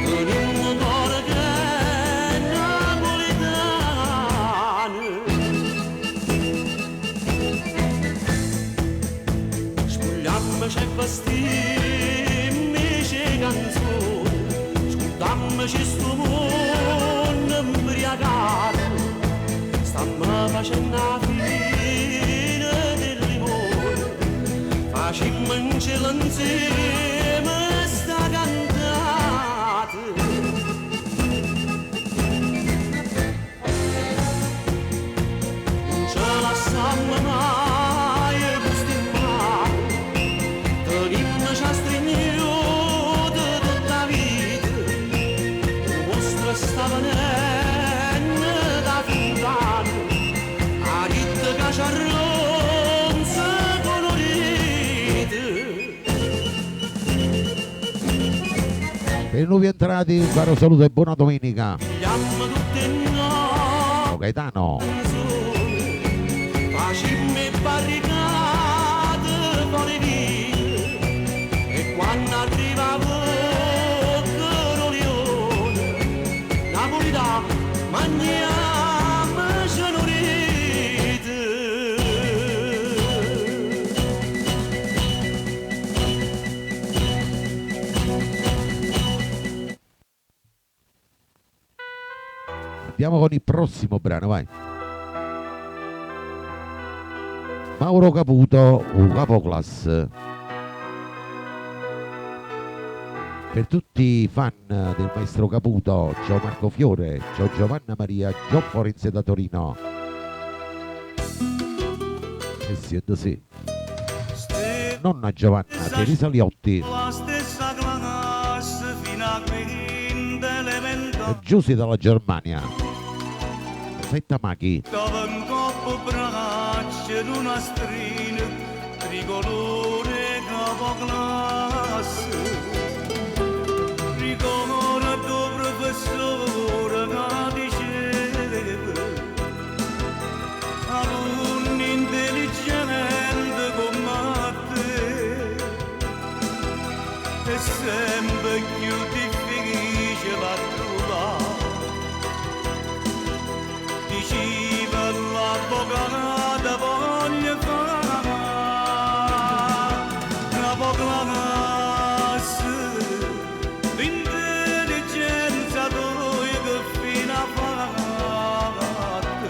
teniamo cuore che è napoletano. Spogliammoci e vestimmoci e canzoni, ascoltammoci sto mondo imbriagato, stammo facendo la fine del limone, facemmo in cielo insieme sta cantata. Non ce la lasciamo mai questo in mano, tenimmoci a stringere tutta la vita, il vostro sta venendo da lontano, a ritta che ci arronza colorite. Per i nuovi entrati, un caro saluto e buona domenica. Pigliamo tutte noi Ciao Gaetano. facimmo e barricate fuori via, e quando arrivavo Corolione, Napolità, mangiamo cenorite. Andiamo con il prossimo brano, vai. Mauro Caputo, un capoclass. Per tutti i fan del maestro Caputo, ciao Marco Fiore, ciao Giovanna Maria, ciao Forense da Torino. E siete sì. Nonna Giovanna, Teresa Liotti, La stessa classe finalmente elementare, e Giussi dalla Germania. Fetta Machi, dove un coppo braccia di una strina tricolore capoclasse. Ricordo il tuo professore che diceva, alunni intelligenti come te, è sempre più difficile da trovare. Diceva l'avvocato voglio fare capoclasse, l'intelligenza tua che fino a fatte,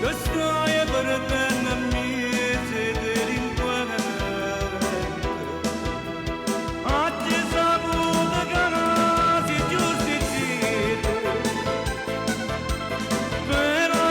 che stai perdendo mesi delinquente. Oggi saputo che non si giustiziate, però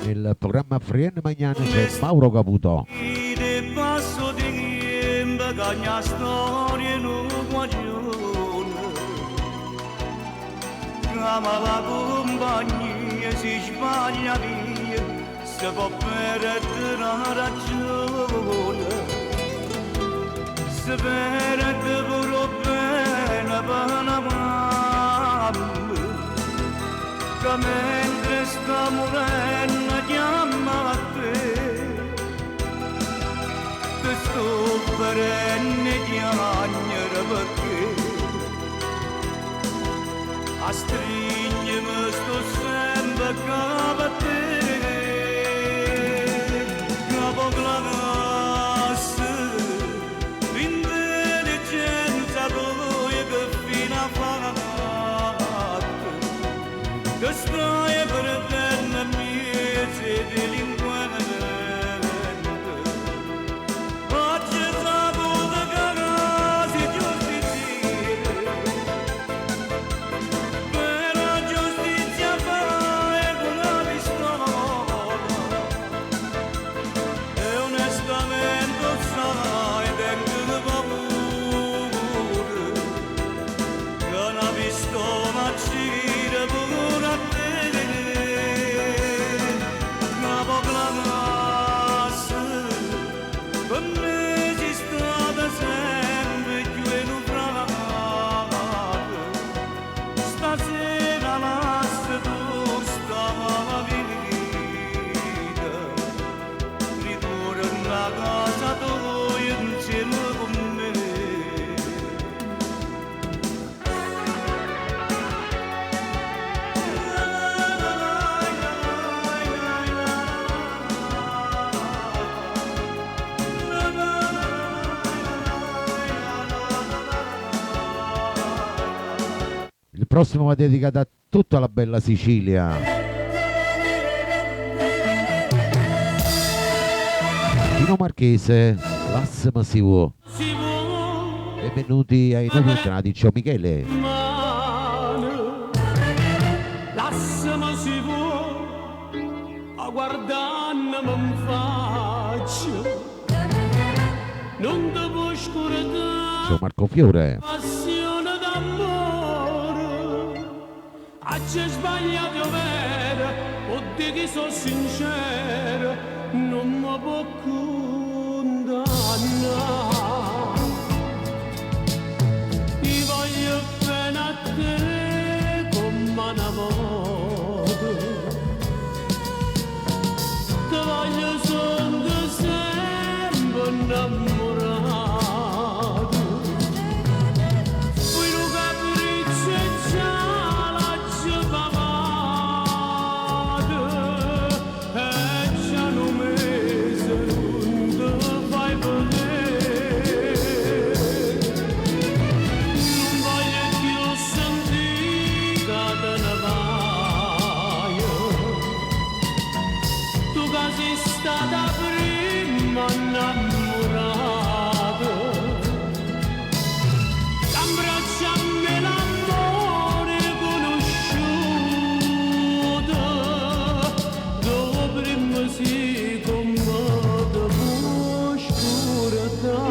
Nel programma Frienne Magnani c'è Mauro Caputo. Ti passo di tempo che ogni storia non guagione. Ma la compagnia si sbaglia via, si può perdere la ragione. Si perde pure bene per una mamma, che mentre sta morendo chiama a te. Ti sto perenne piangere perché a stringermi sto sempre capo a te. Capo classe, l'intelligenza tua che fino a fatto, che stai perdendo miezi delinquente. Oggi saputo che casi giustizia, per la giustizia fai con la pistola, e onestamente sai tengo paura, che una pistola gira pure a te. Capo classe, per me ci stata sempre più enufrata. Stasera lascia tu sta vita, ritorna a casa tu insieme con me. Il prossimo è dedicato a tutta la bella Sicilia. Pino Marchese, l'asse massivo. Benvenuti ai nuovi entrati, ciao Michele. Lassami si può, a guardarmi in faccia, non ti può scordare. Ciao Marco Fiore. Passione d'amore, a c'è sbagliato vero, o di chi sono sincero, non mi può condannare. Ti voglio bene a te come una moto, ti voglio solo sempre innamorato. Poi lo capriccio e già la giovavate, e già non mese non ti fai vedere. Non voglio più sentire che te ne vai, tu che sei stata prima innamorata. Abbracciami l'amore conosciuto, dove prima si commoda oscurità.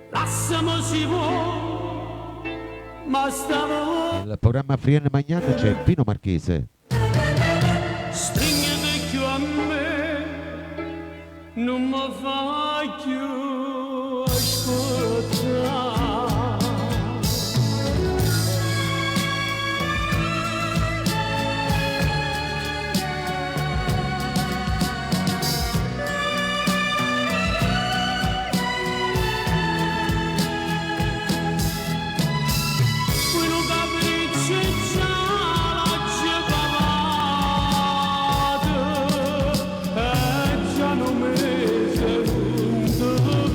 Lassami si può, ma stavo Nel programma Frienne Magnani c'è Pino Marchese. stringete più a me, non mi fai più ascoltare. Quello capriccio e già la giovavate, e già non mese non ti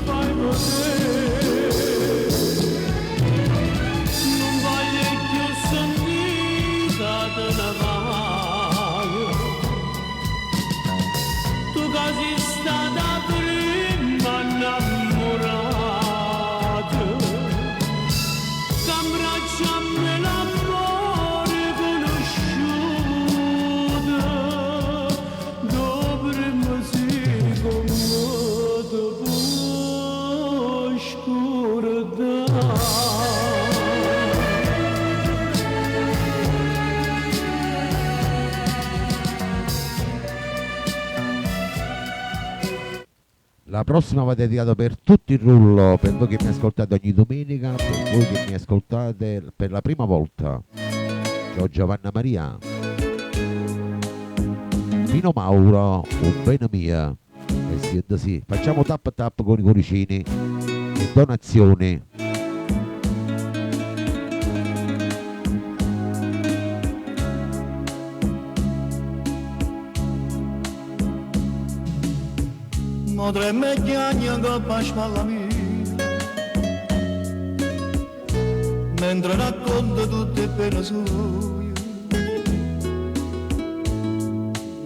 La prossima va dedicata per tutto il rullo, per voi che mi ascoltate ogni domenica, per voi che mi ascoltate per la prima volta. Ciao Giovanna Maria, Pino Mauro, un bene mia. E sì, facciamo tap tap con i cuoricini e donazioni. Potremmo chiagnare coppa a spalla mia, mentre racconto tutte le pene sue,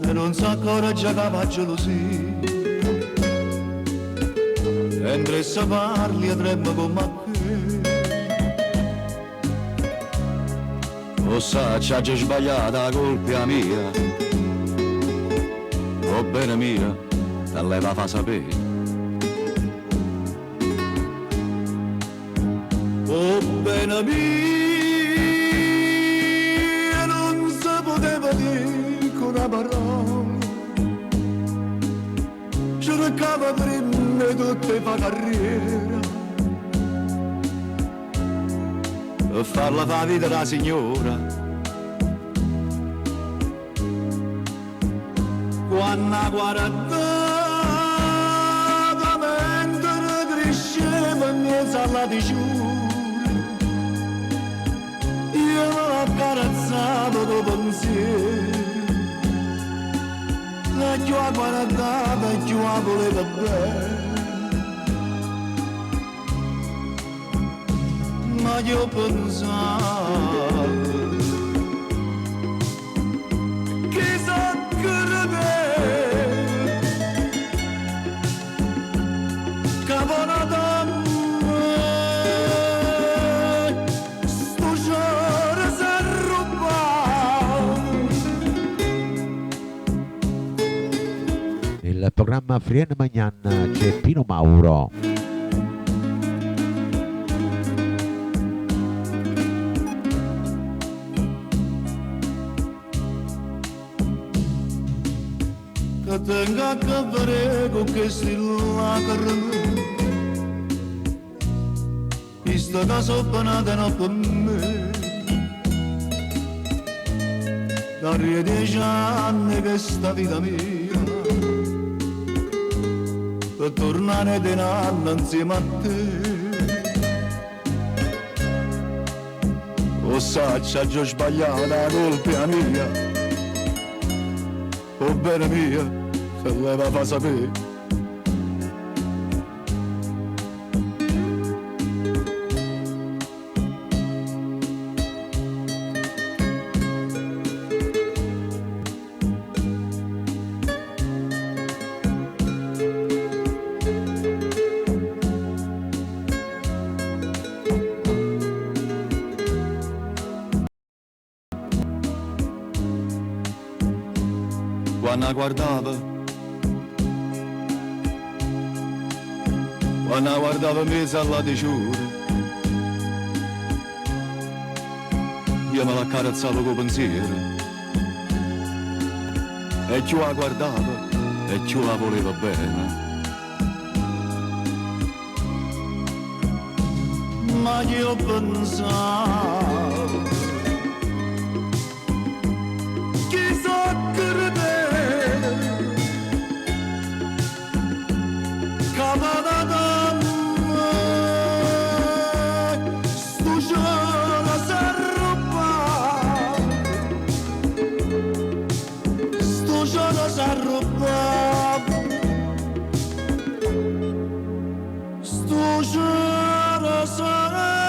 e non sa ancora già che fa gelosia, mentre se parli e tremmo come te. O sa, c'ha già sbagliata, colpa mia, o bene mia, te lei va fa sapere. Oh bene mia, non si poteva dire con una parola, cercava prima tutte fa carriera e farla fa vita da signora. Quando guarda alla diciura, io l'ho accarezzato tuo pensiero, la più a guardata e più a voleva bene, ma io pensavo che so credere, caponata il programma Frienne Magnan c'è Pino Mauro. Che tenga a vedere con che stilla carne, questa casa panata non per me, da 10 anni che sta vita mia, per tornare di nanno insieme a te. O sa, c'ha già sbagliata la colpa mia, o bene mia, se lei va fa sapere. Quando guardava mesa alla diciura, io me l'accarezzavo col pensiero, e più la guardava e più la voleva bene. Ma io pensavo che so credere, capanata sto giorno s'arrubba, sto giorno s'arrubba, sto giorno s'arrubba,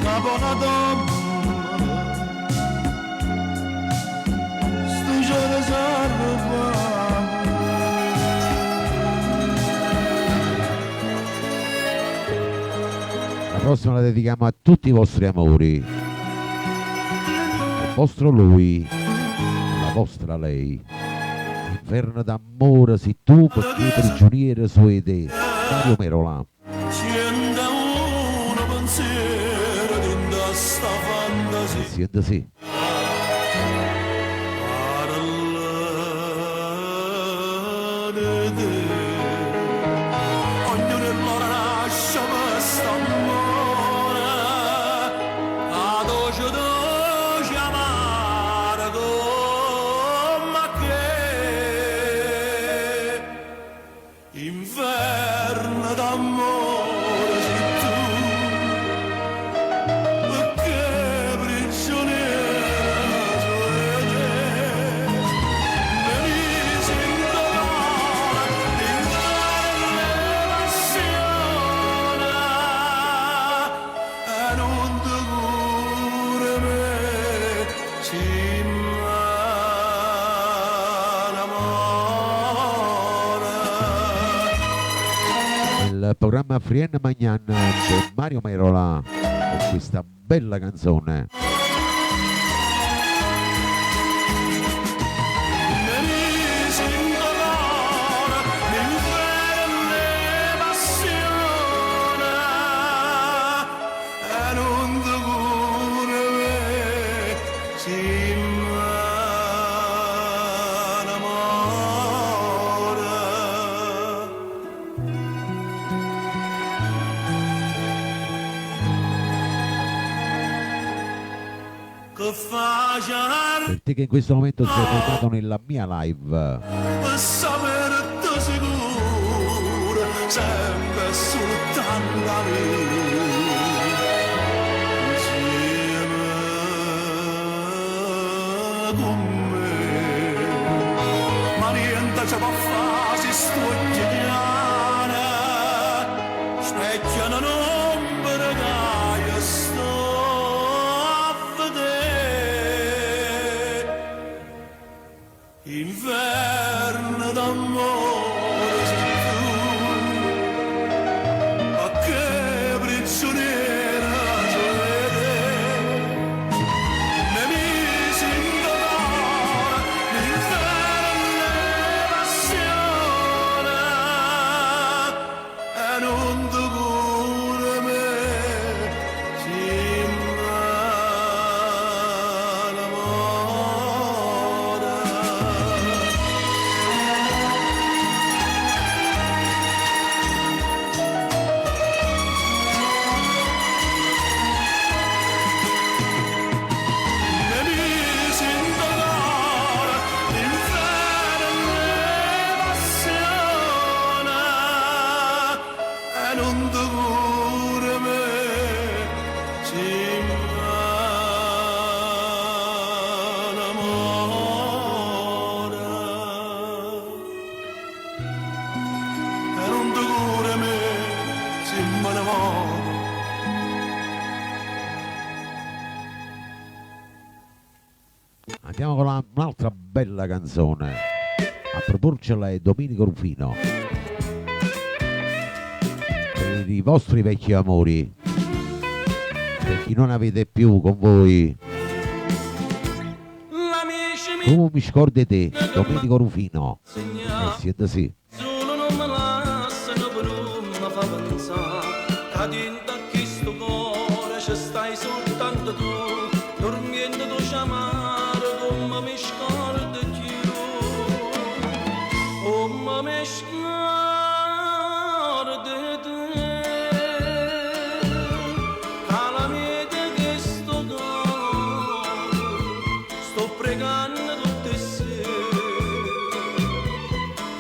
capanata. La prossima la dedichiamo a tutti i vostri amori, il vostro lui, la vostra lei. Inferno d'amore sei tu perché prigioniere suede. Mario Merola. C'è un pensiero di sta fantasia. Siente sì. Ognuno l'ora lascia questa amore, a doce amare come che inverno d'amore sei tu, perché prigioniera sei te, venisi in dolore, d'inverno passione, e non ti cura me, si Il programma Frienne Magnan c'è Mario Merola con questa bella canzone. venisi in dolore, d'inverno passione, e non ti cura me, si che faccia Per te che in questo momento sei portato nella mia live, per sapere te sicuro, sempre soltanto a me, insieme con me, ma niente ci può fare se sto chiediana, specchiano un'ombra che io sto a vedere. Inverno d'amore sei tu, ma che prigioniera sei te, nemici in dolore, l'inferno passione, e non ti cura me, si Andiamo con un'altra bella canzone. A proporcela è Domenico Rufino. Per i vostri vecchi amori, per chi non avete più con voi, come mi scordi te, Domenico Rufino. Siete sì. Solo non me lasciano per non mi fa pensare che dentro a questo cuore ci stai soltanto tu, dormiendo tu chiamare come mi scordi più, come mi scordi te, alla mia di questo cuore sto pregando tutte sere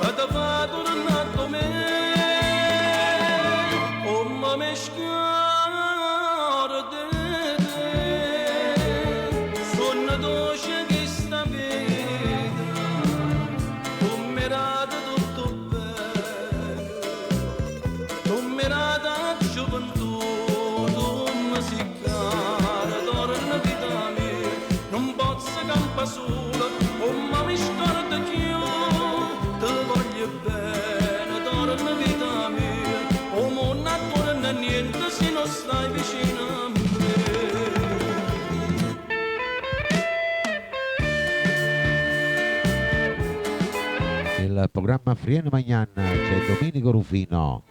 per te fare tornare con me, come mi scordi te, sono dolce che sta vita, tu mi rada tutto bene, tu mi rada gioventù, tu mi si cara, torna vita mia, non posso campare sola, come mi scordi più, te voglio bene, torna vita mia, come non torna niente se non stai vicino a me. Nel programma Frienne Magnan c'è Domenico Rufino.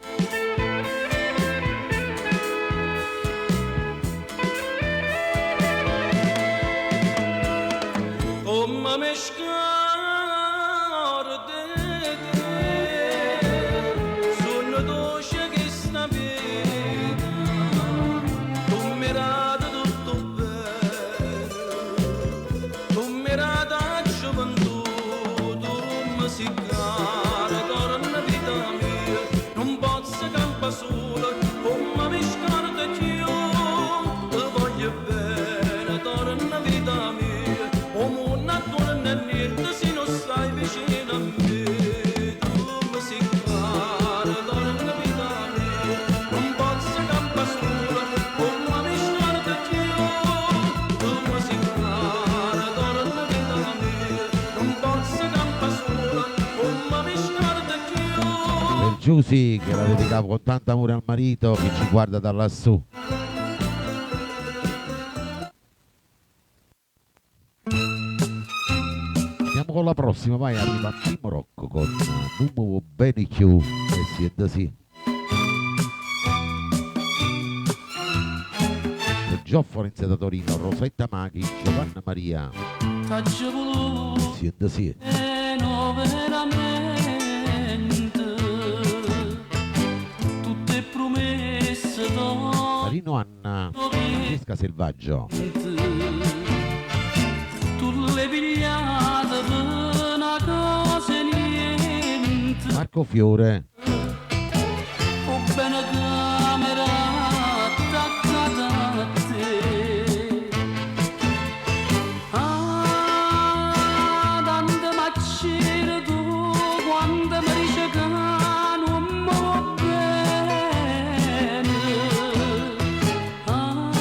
Giusy che la dedicavo con tanto amore al marito che ci guarda da lassù. Andiamo con la prossima, vai, arriva Mimmo Rocco con Non muovo bene più e siete sì. Gio Forense da Torino, Rosetta Maghi, Giovanna Maria. Siete sì. Tutte promesse d'oro, Marino Anna, Francesca Selvaggio. tu le pigliate per una cosa e niente. Marco Fiore. O bene camera attaccata a te. Ah, tante maccine tu quando mi dici che non mi va bene. Ah,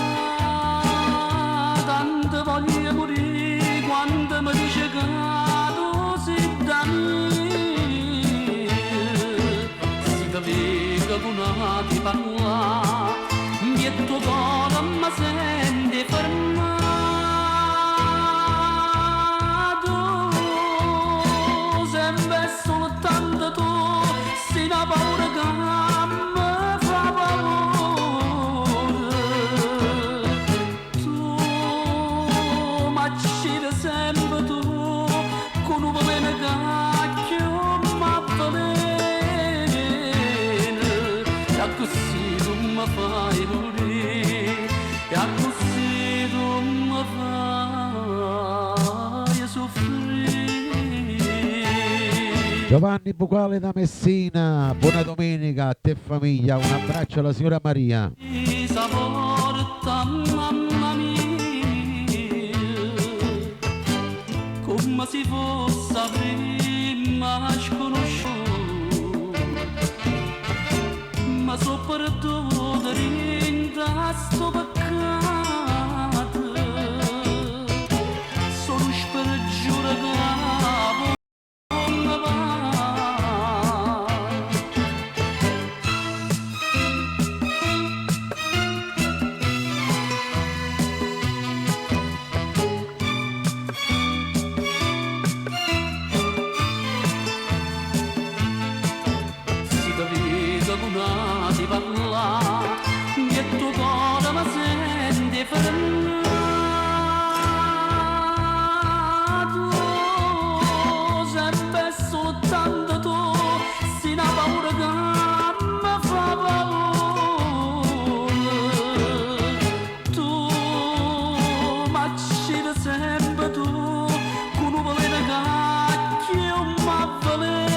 tante voglio morire quando mi dici che tu sei da me. Vega con ti parla, mi è tuo cuore ma senti fermato. Sempre soltanto tu, sei una paura che mi fa paura. Tu m'accidi sempre tu, con un bene cacchio m'avvalere. Così tu mi fai morire, e così tu mi fai soffrire. Giovanni Bucale da Messina, buona domenica a te famiglia, un abbraccio alla signora Maria. Saporta mamma mia, come se fosse prima sconosciuto. Ma soprattutto rinda sto peccato, sono spergiura che non va. Ti parla, mi è tuo cuore ma senti fermato. Sempre soltanto tu, sei una paura che mi fa paura. Tu m'accidi sempre tu, con un veleno cacchio m'avvelena.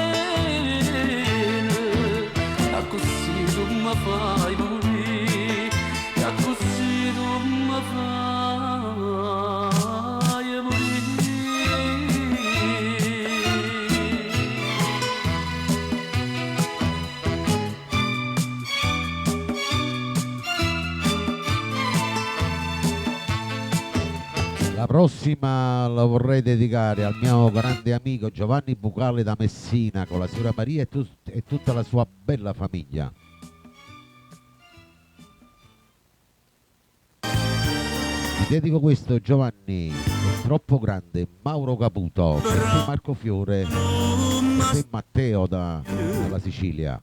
Così tu mi fai morire, e così tu mi fai morire. La prossima la vorrei dedicare al mio grande amico Giovanni Bucale da Messina con la signora Maria e tutta la sua bella famiglia. Ti dedico questo, Giovanni, è troppo grande, Mauro Caputo, per te Marco Fiore, per te Matteo dalla Sicilia.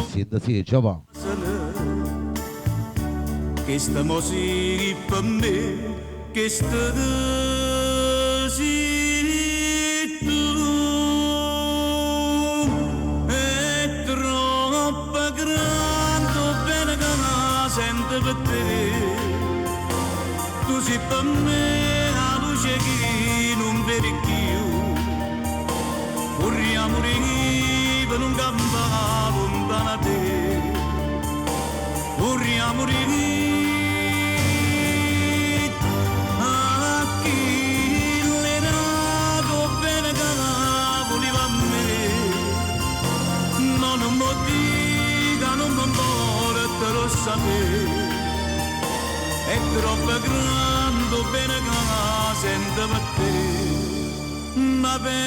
Siete sì, Giovanni. Che sta musica per me, che sta sì tu è troppo grande, bene che la sento per te. Tu sei per me la luce che non vedi più. Vorrei morire per un campo lontano da te. Vorrei morire a chi l'era bene che la voleva a me. Non mi dica, non mi importa, lo sapere. È troppo grande, bene che la sento per te, ma per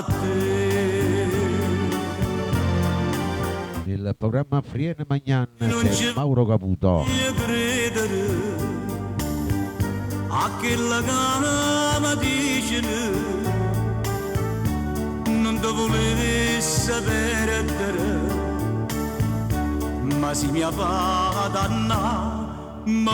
te. Il programma Friene Magnan c'è Mauro Caputo. Credere a quella che mi dice non ti volevi sapere, ma si mi fa danna, ma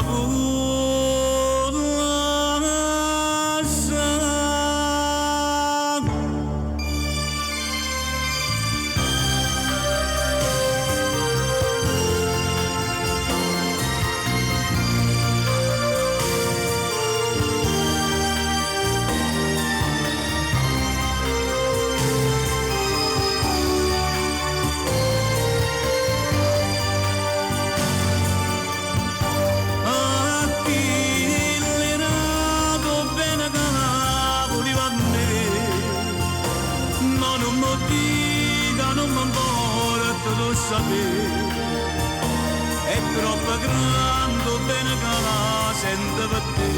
è troppo grande bene che la sento per te,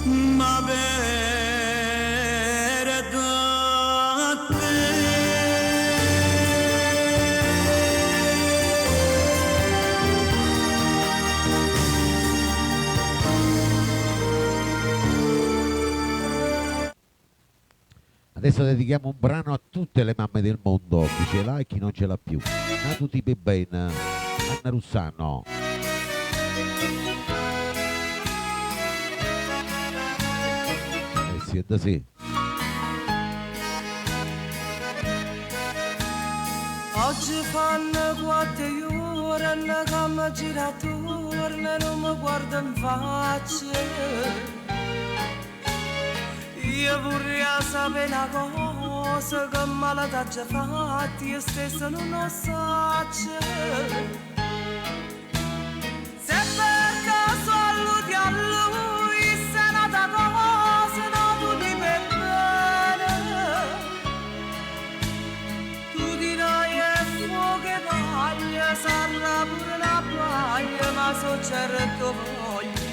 ma per te. Adesso dedichiamo un brano a tutte le mamme del mondo, chi ce l'ha e chi non ce l'ha più. A tutti i ben, Anna Russano. Sì, sì. Oggi fanno 4 ore che mi gira attorno e non mi guarda in faccia. Io vorrei sapere una cosa che me la t'ha già fatta, io stesso non lo so. Se per caso alludi a lui, se è nata cosa, no, tu ti per bene. Tu dirai è fuoco e paglia, sarà pure una paglia, ma so certo voglio.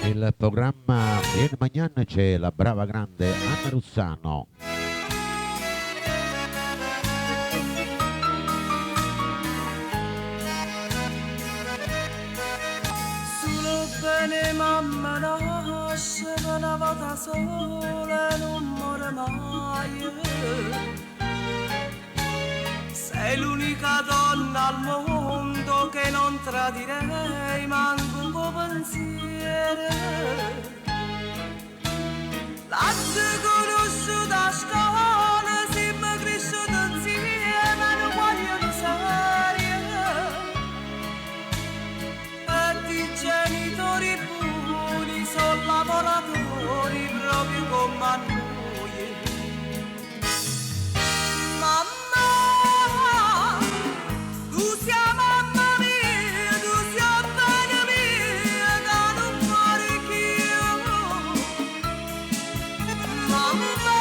Il programma Friene Magnan c'è la brava grande Anna Russano. Solo bene mamma nasce, una volta sola non muore mai. Sei l'unica donna al mondo che non tradirei manco un tuo pensiero. L'ho conosciuta a scuola, siamo cresciuti insieme, non voglio miseria. E i genitori buoni sono lavoratori proprio come noi. Mamma, tu sei mamma mia, tu sei bene mia, che non muore più. Mamma,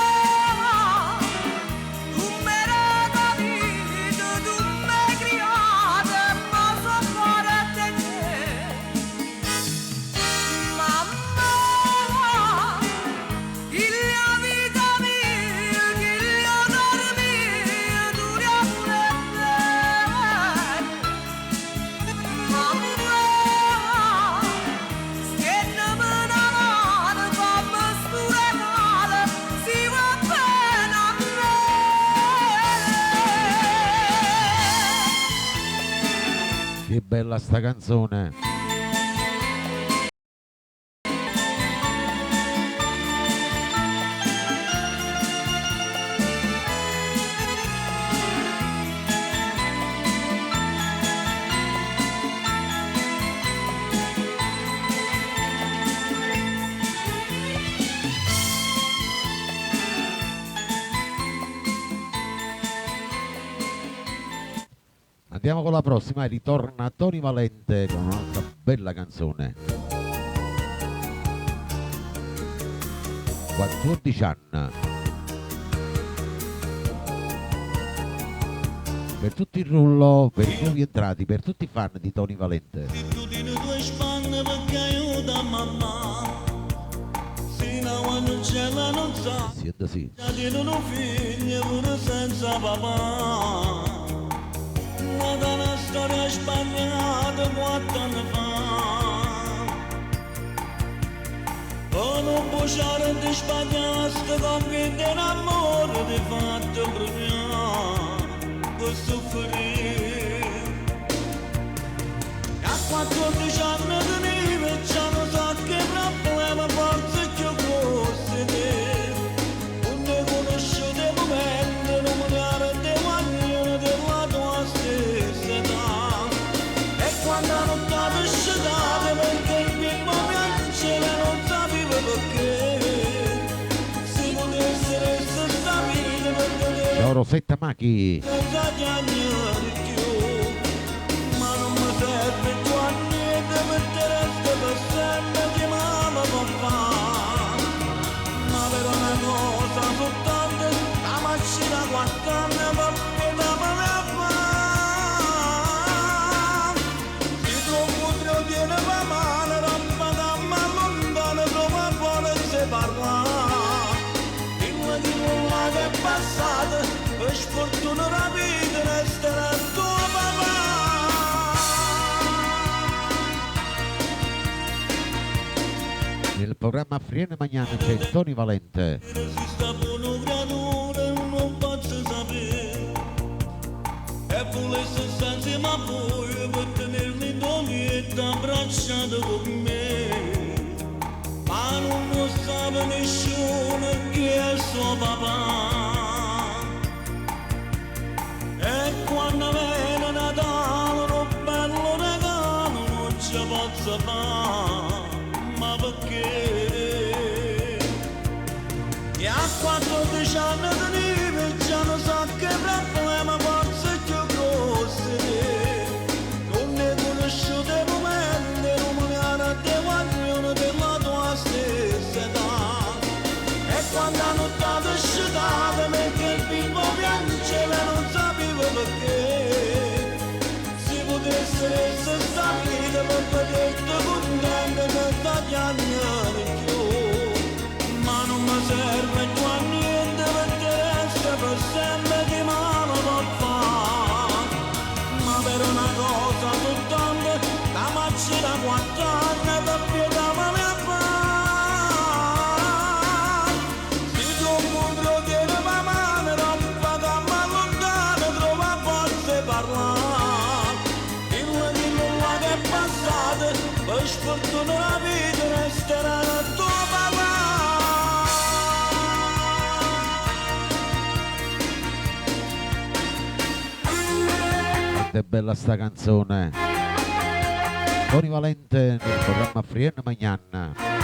bella sta canzone. Andiamo con la prossima e ritorna Tony Valente con un'altra bella canzone. 14 anni. Per tutti il rullo, per i nuovi entrati, per tutti i fan di Tony Valente. Tutti le tue spanne perché aiuta mamma. Fino a quando il cielo non sa. Siendo sì. Già di un figlio pure senza papà. Guarda una storia sbagliata 4 anni fa. Con un buciare di sbagliaste convinto in amore di fatto bruciare per soffrire. A 14 anni tenevo già non so che problema forse più grossi te. Non ne conosciute momenti, non mi guarda guaglione della tua stessa età. E quando non t'ho scedato perché il primo piacere non sapevo perché. Se potesse essere sta vita per vedere Ciao Rosetta Machi. senza piangere più. Ma non mi serve più a niente per te resto per sempre chiamava papà. Ma per una cosa soltanto la macchina 4 anni per potermi fare. Si troppo trio tiene la mano roba da ma lontano trova buona se parla. Prima di nulla che è passato per sfortuna la vita resterà tuo papà. Nel programma Friene Magnana c'è Tony Valente. Si sta buono creatura non posso sapere. E volesse stare insieme a voi per tenermi in ogni abbracciato con me. Ma non lo sa nessuno che è suo papà. E quando viene Natale un bello regalo non ci posso fare. Ma perché? E a 14 anni tenevo già non so che problema forse più grossi. Non ne conosciute momenti, non mi guarda guaglione della tua stessa età. E quando hanno dato scedato perché il primo piangeva non sapevo perché. Si potesse essere sta vita per vedere contento senza piangere più. Ma non mi serve più a niente per te resta per sempre di mano papà. Ma per una cosa soltanto la macchina 4 anni per pietà me ne fa. Si tu un punto tiene la mano roba da ma lontano trova forze parlare. Dillo di nulla che è passato per sfortuna la vita resterà tuo papà. Quanto è bella sta canzone. Tony Valente nel programma Friene Magnana.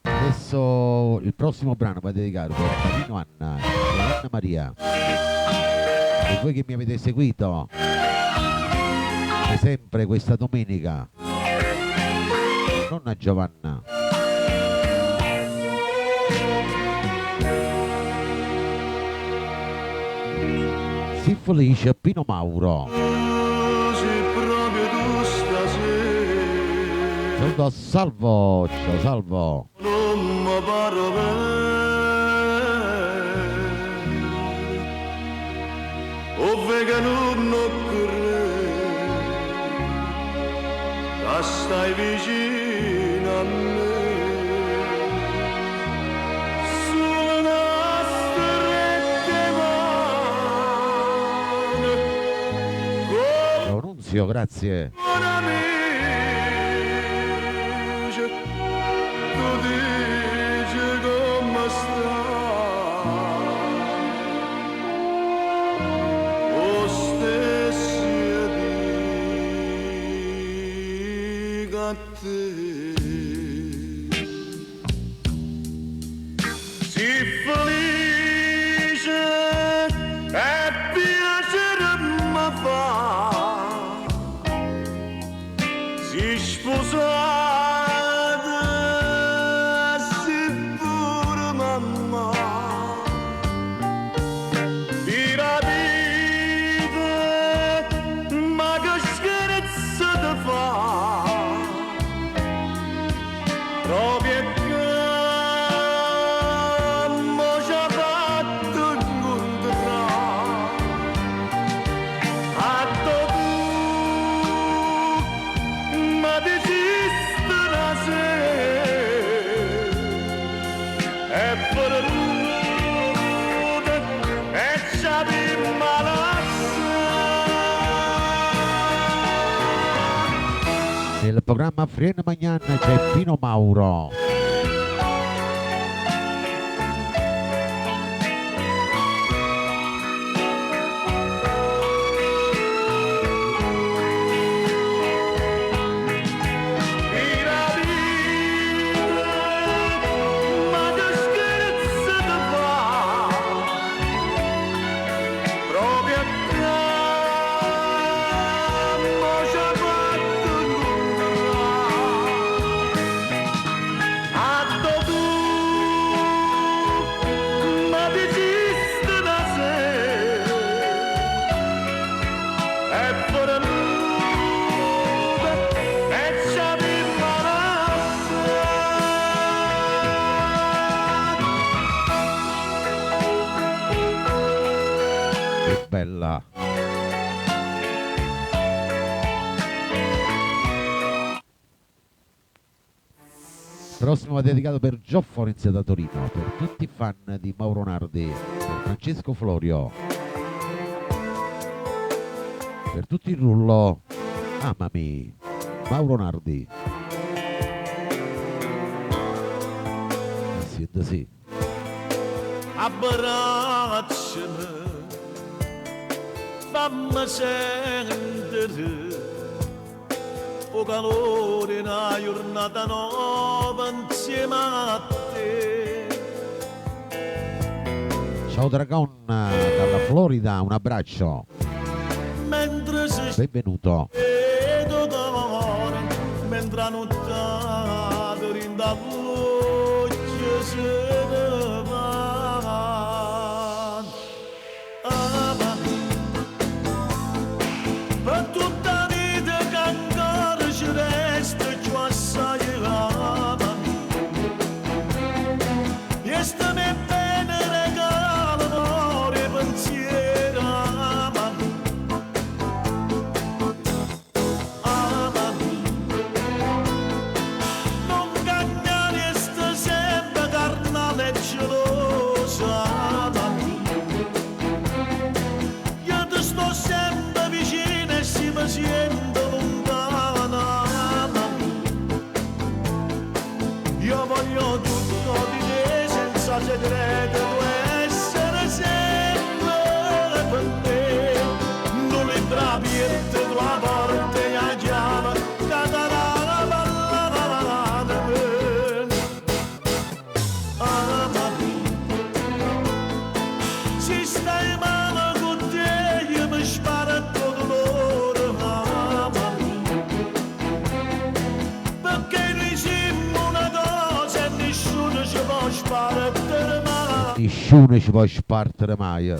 Adesso il prossimo brano va dedicato per Marino Anna e Anna Maria. E voi che mi avete seguito come sempre questa domenica, nonna Giovanna. Sii felice Pino Mauro. Proprio tu stasera Saluto a Salvo, ciao Salvo. non mi pare bene, ovvero che non occorre, stai vicino a me. Sulle strette mani, Nunzio, grazie. con amici, tu dici come stai, o stessi dica a te. Si felice e piacere mi fa, si sposata, si pure mamma, di la vita, ma che scherzo ti fa, proprio che mo ci ha fatto incontrare, a tu ma desiste da sé, e per nuda e ci abbiamo Nel programma Frienne Magnan c'è Pino Mauro. Che bella. Prossimo è dedicato per Gio Forense da Torino, per tutti i fan di Mauro Nardi, per Francesco Florio, per tutti il rullo, amami, Mauro Nardi. Siete sì. abbracciami, fammi sentire o calore in una giornata nuova insieme a te. Ciao Dragon dalla Florida, un abbraccio. Mentre si Benvenuto. vedo d'amore, mentre la notte rinda voce se ne va. Per tutta la vita che ancora ci resta più assai ama. E stammi bene regalo amore pensiero ama. Non cagnare sta sempre carnale e gelosa. Io ti sto sempre vicino e si mi sento lontana. Io voglio tutto di te senza segreto, essere sempre per te. Non le bravi e te tua porta e la chiave, catarana balla da me. Amami, si stai male con te io mi sparo tutto l'oro. Amami, perché noi siamo una cosa e nessuno ci può sparare mai. Nessuno ci può spartere mai.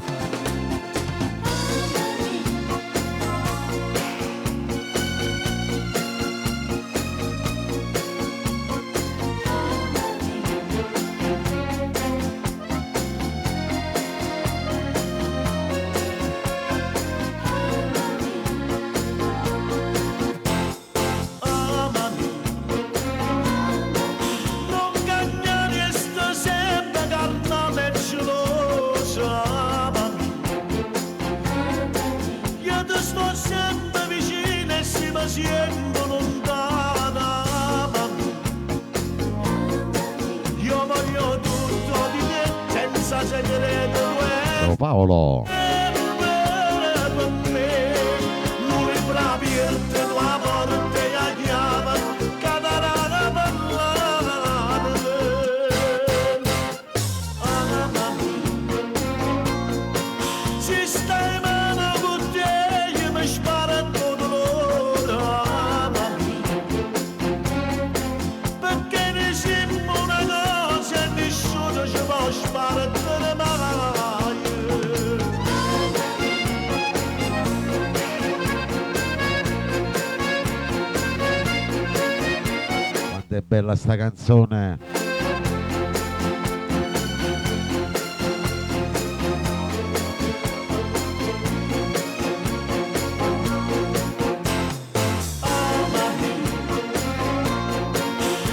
Paolo. Non è bravi e te la porte a chiave, cadarana ballare. Sistema con te, mi spara tutto l'ora. Perché ne siamo una cosa e nessuno ci può sparare mai. Quanto è bella sta canzone.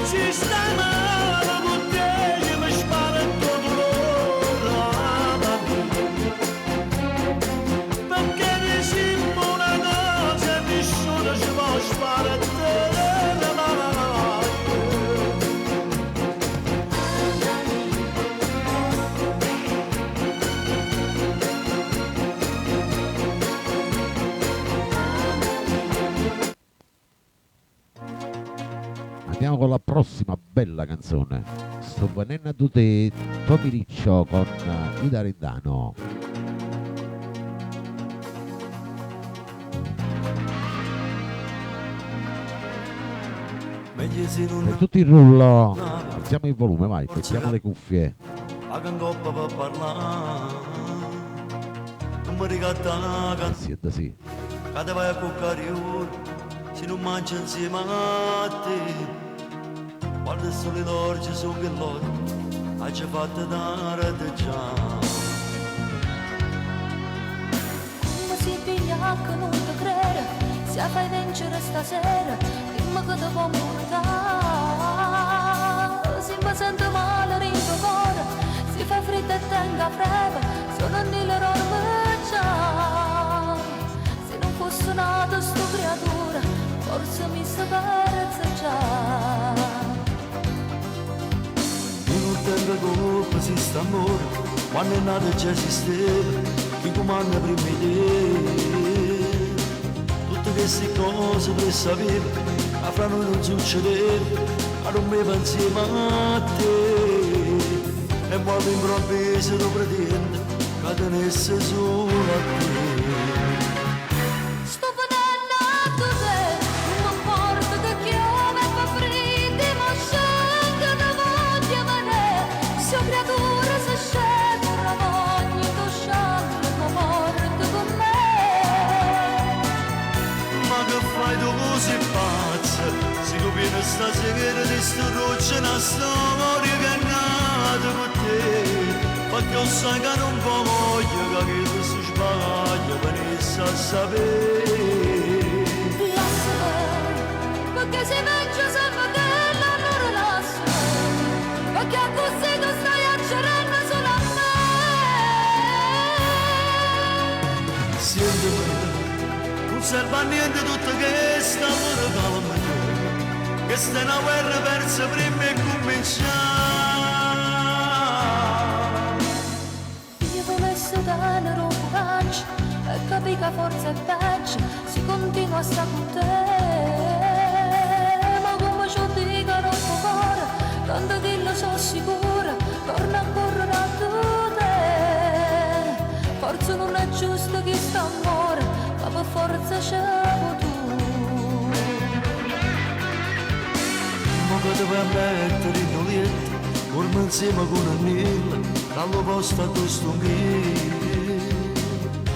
Sistema con te, mi spara tutto l'ora. Perché ne siamo una cosa e nessuno ci può sparare mai. Andiamo con la prossima bella canzone. Sto venendo a tutti Tomiriccio con Ida Rendano. Per tutti il rullo, alziamo il volume, vai, mettiamo le cuffie. A che coppa per parlare, non mi ricatta Sì, sì. che te vai a cuccare ora, se non mangi insieme a te. Quando sono le orge su che loro, hai già fatto dare te già. Come si piglia che non ti crede, se fai vincere stasera, dimmi che ti può portare. Se mi sento male in tuo cuore, si fa freddo e tenga freddo, sono nelle robe già. Se non fosse nata sto creatura, forse mi saperezza già. Io non tengo colpa se sta amore, quando è nato già esisteva, chi comanda prima di te. Tutte queste cose per sapere, ma fra noi non succedeva, ma non mi pensi a te. E poi improvviso tu pretendi che tenesse solo a te. Sto venendo a te, non mi importa che chiove fa freddo, ma scende da voglia venire. Se creatura si scende, la voglia tu scende, ma morte con me. Ma che fai tu così pazza? Se tu vieni stasera di sto roccia una storia che è nata con te. Perché io sai che non voglio che tu si sbaglia venisse a sapere. Lasciami, perché se mangia sempre che non rilascio. Perché così tu stai accedendo solo a me. Senti me, non serve a niente tutto che sta amore calma. Che sta una guerra persa prima e cominciare. Io volessi dare un coraggio e capì che forza è peggio si continua a stare con te. Ma come ci dicono il tuo cuore, tanto che lo so sicura, torna a correre a te. Forse non è giusto che sta amore, ma per forza c'è tu. Ma che ti vai a mettere in olietta, ormai insieme con un nero, dallo posto a questo mio.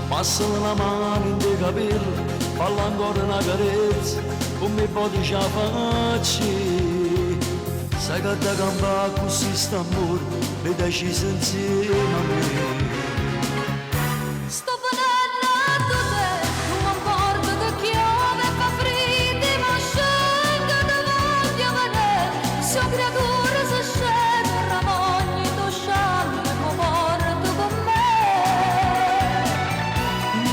Passano la mano in dei capelli, falla ancora una carezza, come poi ce la facci. Sai che da campare così sta amore, le decisi insieme a me. Sto venendo a te, non mi importa che chiove fa freddo, ma scende da voglia venire. Se un creatura si scende, ramogni tu scende, ma morto con me.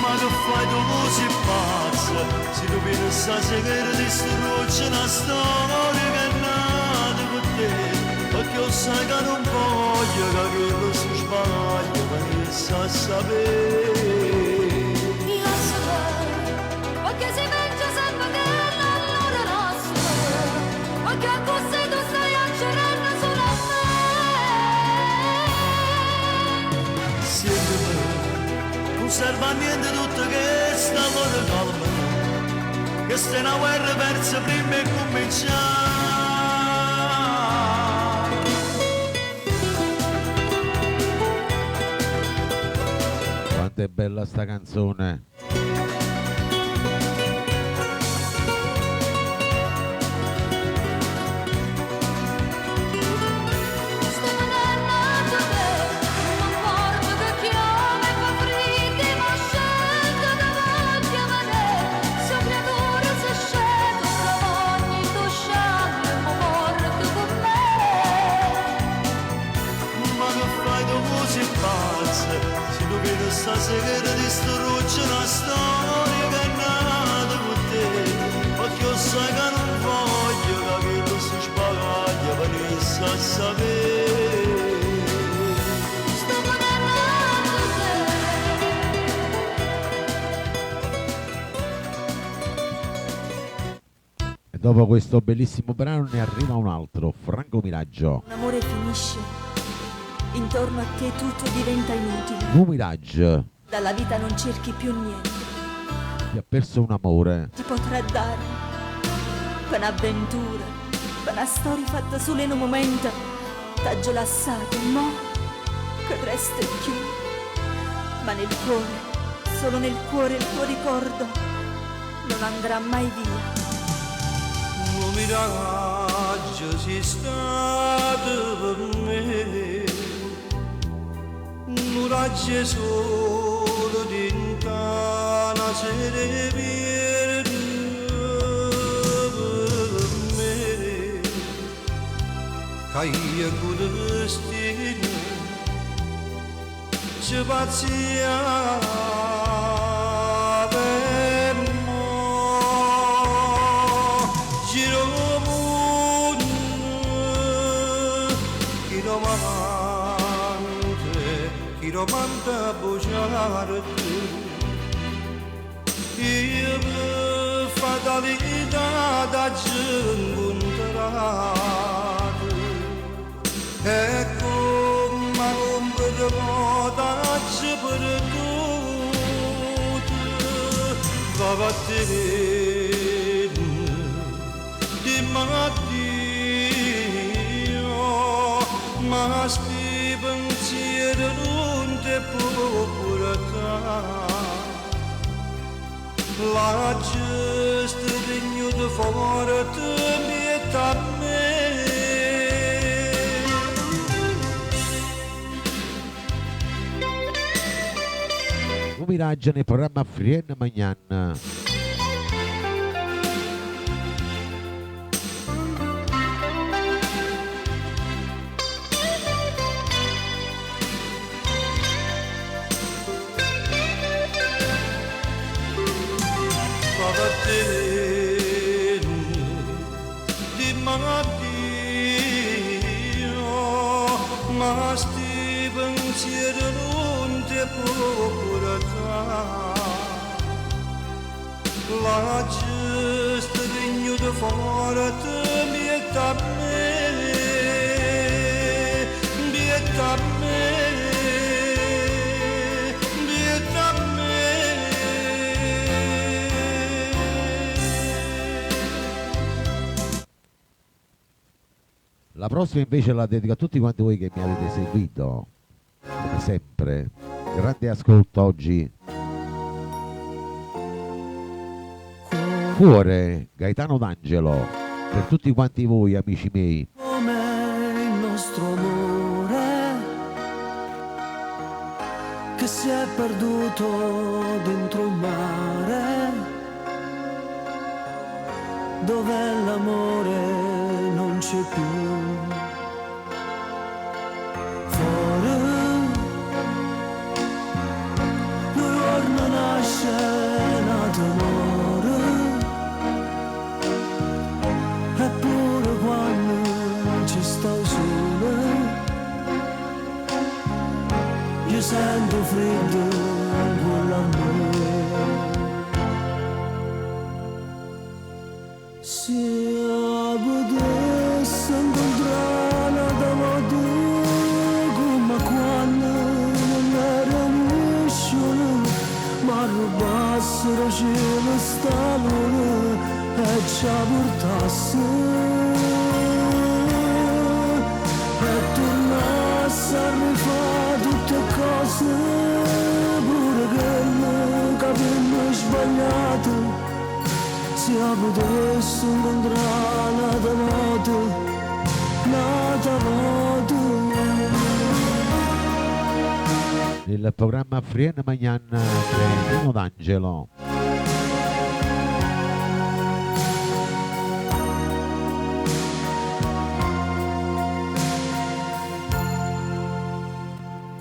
Ma che fai tu così pazza? Se tu vieni stasera di sto roccia una storia che è nata con te. Perché io sai che non voglio che quello si sbaglia venire sa sapere. Io so, perché si pensa sempre che l'amore nostro, perché così tu stai accendendo solo a me. Siete non serve a niente tutto che sta amore calma, che sta una guerra persa prima e cominciare. Quanto è bella sta canzone. Stasera ti struccia una storia che è nata con te, perché io sai che non voglio che tu si sbaglia per essa a sapere. Sto guardando te. E dopo questo bellissimo brano ne arriva un altro, Franco Miraggio. L'amore finisce, intorno a te tutto diventa inutile. Miraggio, Dalla vita non cerchi più niente. ti ha perso un amore. Ti potrà dare per un'avventura, per una storia fatta solo in un momento. T'ha gelassato, no? Che resta è più. Ma nel cuore, solo nel cuore il tuo ricordo non andrà mai via. Un miraggio sei stato per me, un miraggio solo di una sera per me, che io con destino ci pazzia per me, giro mondo, chi romanta bugiarti, io per fatalità da incontrarti, e come rompe di moda per tutti, va a te di mattino, ma sti pensieri non ti può portare. La giusta regno di forte mieta a me. Un miraggio nel programma Frienne Magnan. Di mattino, ma sti pensieri non ti può portare. La giusta regno di forte mieta a me, mieta a me, mieta a me. La prossima invece la dedico a tutti quanti voi che mi avete seguito, come sempre. Grande ascolto oggi. Cuore, Gaetano D'Angelo, per tutti quanti voi amici miei. Come il nostro amore che si è perduto dentro un mare dove l'amore non c'è più. Fuori un giorno nasce nato amore, eppure quando ci sto solo io sento Se potesse incontrare da modo come quando non era nessuno, ma rubassero cielo sta luna e ci portasse e tornasse a rifare tutte cose pure che non capimmo sbagliato. Se potessi incontrare nata moto Il programma Frienne Magnan di Nino D'Angelo.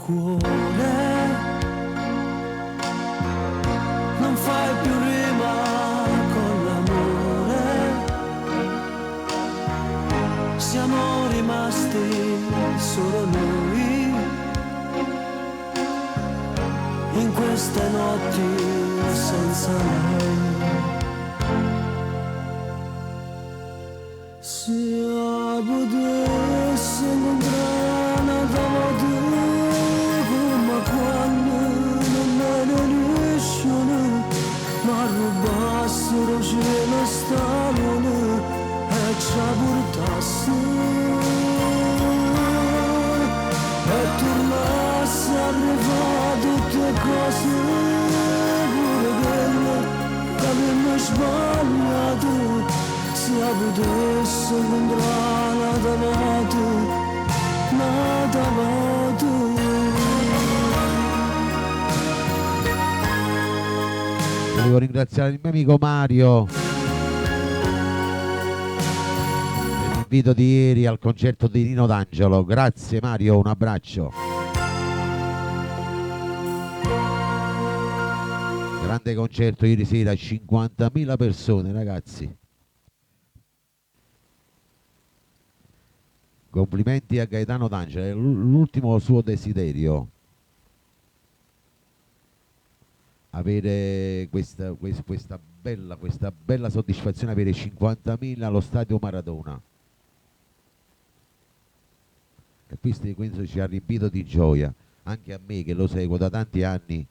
cuore, non fai più rima con l'amore, siamo rimasti solo noi in queste notti senza lei. Se potessi incontrare una volta come quando non me ne riescono, ma rubassero cielo stavano e ci portasse e tornasse a rifare tutte cose pure quelle che abbiamo sbagliato. Se potessi incontrare nata moto. Volevo ringraziare il mio amico Mario per l'invito di ieri al concerto di Nino D'Angelo. Grazie Mario, un abbraccio. Grande concerto ieri sera, 50.000 persone, ragazzi. Complimenti a Gaetano D'Angelo, è l'ultimo suo desiderio avere questa bella soddisfazione, avere 50.000 allo stadio Maradona. E questo ci ha riempito di gioia, anche a me che lo seguo da tanti anni.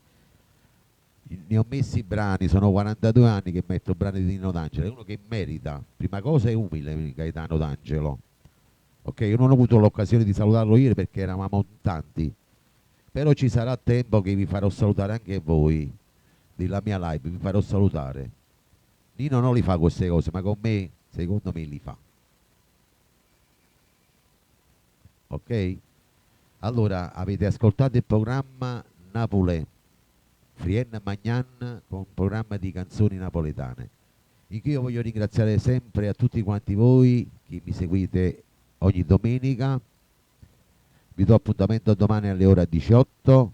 Ne ho messi brani, sono 42 anni che metto brani di Nino D'Angelo, è uno che merita. Prima cosa è umile Gaetano D'Angelo. Ok, io non ho avuto l'occasione di salutarlo ieri perché eravamo tanti, però ci sarà tempo che vi farò salutare anche voi della mia live, vi farò salutare. Nino non li fa queste cose, ma con me, secondo me, li fa. Ok? Allora, avete ascoltato il programma Napolè, Frienne Magnan, con un programma di canzoni napoletane, in cui io voglio ringraziare sempre a tutti quanti voi che mi seguite ogni domenica. Vi do appuntamento domani alle ore 18.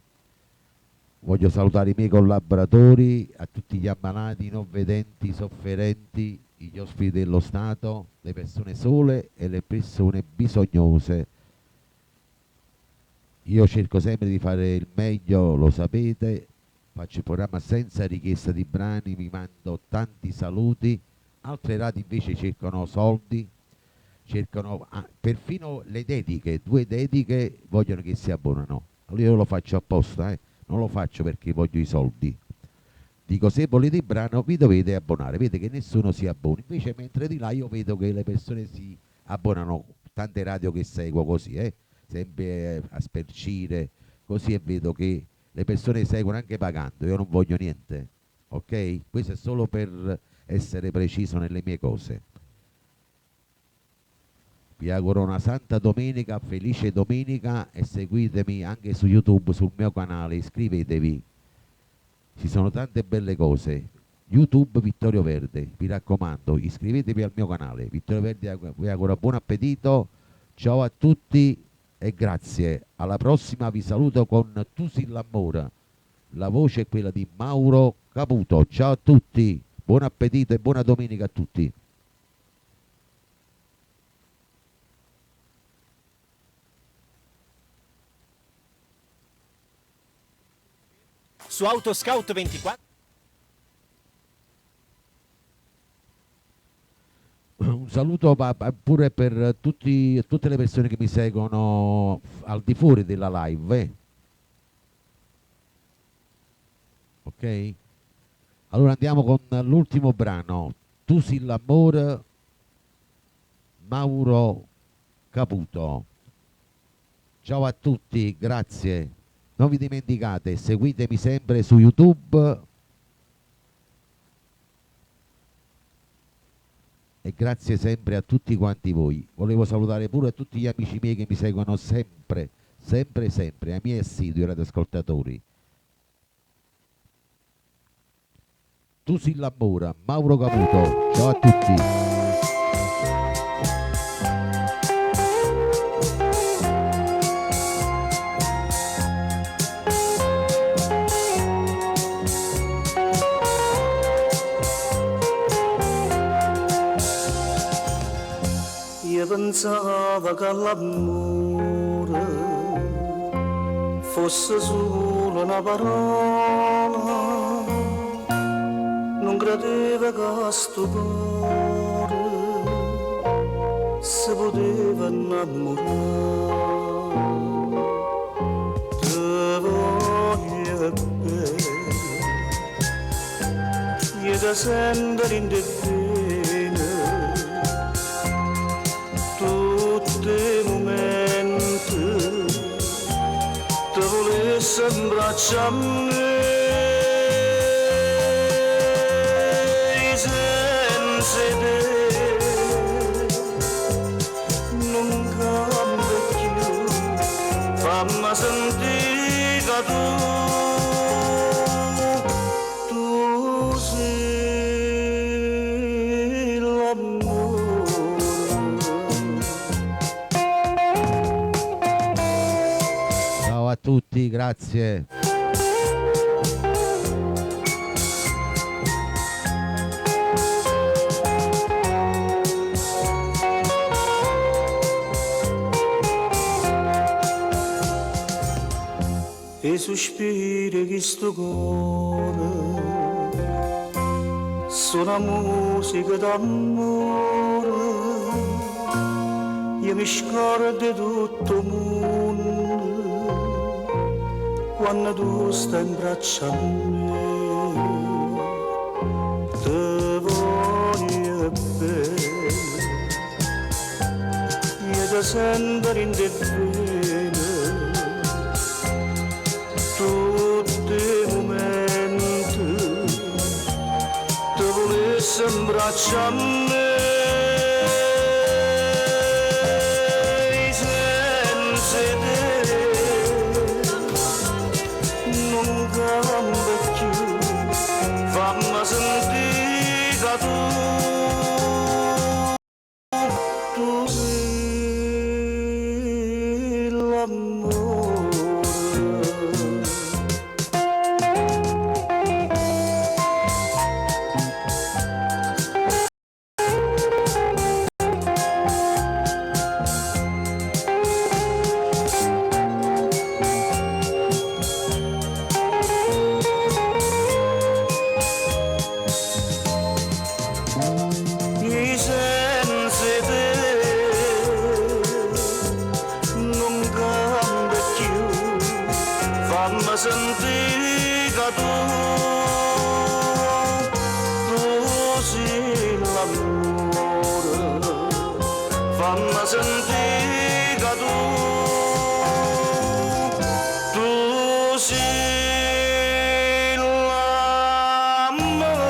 Voglio salutare i miei collaboratori, a tutti gli ammalati, i non vedenti, i sofferenti, gli ospiti dello Stato, le persone sole e le persone bisognose. Io cerco sempre di fare il meglio, lo sapete, faccio il programma senza richiesta di brani, mi mando tanti saluti. Altre radio invece cercano soldi, cercano perfino le dediche, 2 dediche vogliono che si abbonano. Allora io lo faccio apposta, non lo faccio perché voglio i soldi. Dico, se volete il brano vi dovete abbonare, vedete che nessuno si abbona. Invece mentre di là io vedo che le persone si abbonano, tante radio che seguo così, sempre a spercire così, e vedo che le persone seguono anche pagando. Io non voglio niente, ok? Questo è solo per essere preciso nelle mie cose. Vi auguro una santa domenica, felice domenica, e seguitemi anche su YouTube, sul mio canale, iscrivetevi, ci sono tante belle cose. YouTube Vittorio Verde, vi raccomando, iscrivetevi al mio canale. Vittorio Verde vi auguro buon appetito, ciao a tutti e grazie. Alla prossima, vi saluto con Tu sei l'amore, la voce è quella di Mauro Caputo. Ciao a tutti, buon appetito e buona domenica a tutti. Su Autoscout 24 un saluto pure per tutte le persone che mi seguono al di fuori della live. Ok? Allora andiamo con l'ultimo brano, Tu sei l'amore, Mauro Caputo. Ciao a tutti, grazie. Non vi dimenticate, seguitemi sempre su YouTube e grazie sempre a tutti quanti voi. Volevo salutare pure tutti gli amici miei che mi seguono sempre, ai miei assidui radioascoltatori. Tu sei l'amore, Mauro Caputo. Ciao a tutti. Io pensavo che l'amore fosse solo una parola, non credevo che sto cuore si poteva innamorare. Te voglio bene, io ti sento in te bene, tutti i momenti ti volessi abbracciare. Senza te non cambia più, fammi sentire che tu sei l'amore. Ciao a tutti, grazie. E sospiri che sto cuore sono musica d'amore, io mi scordo di tutto il mondo quando tu stai in braccio a me. Te voglio bene, io ti sento in te bene, tutti i momenti ti volessi abbracciare a me. Senza te non cambia più, fammi sentire che tu sei l'amore. Sentire che tu sei l'amore, fammi sentire che tu sei l'amore.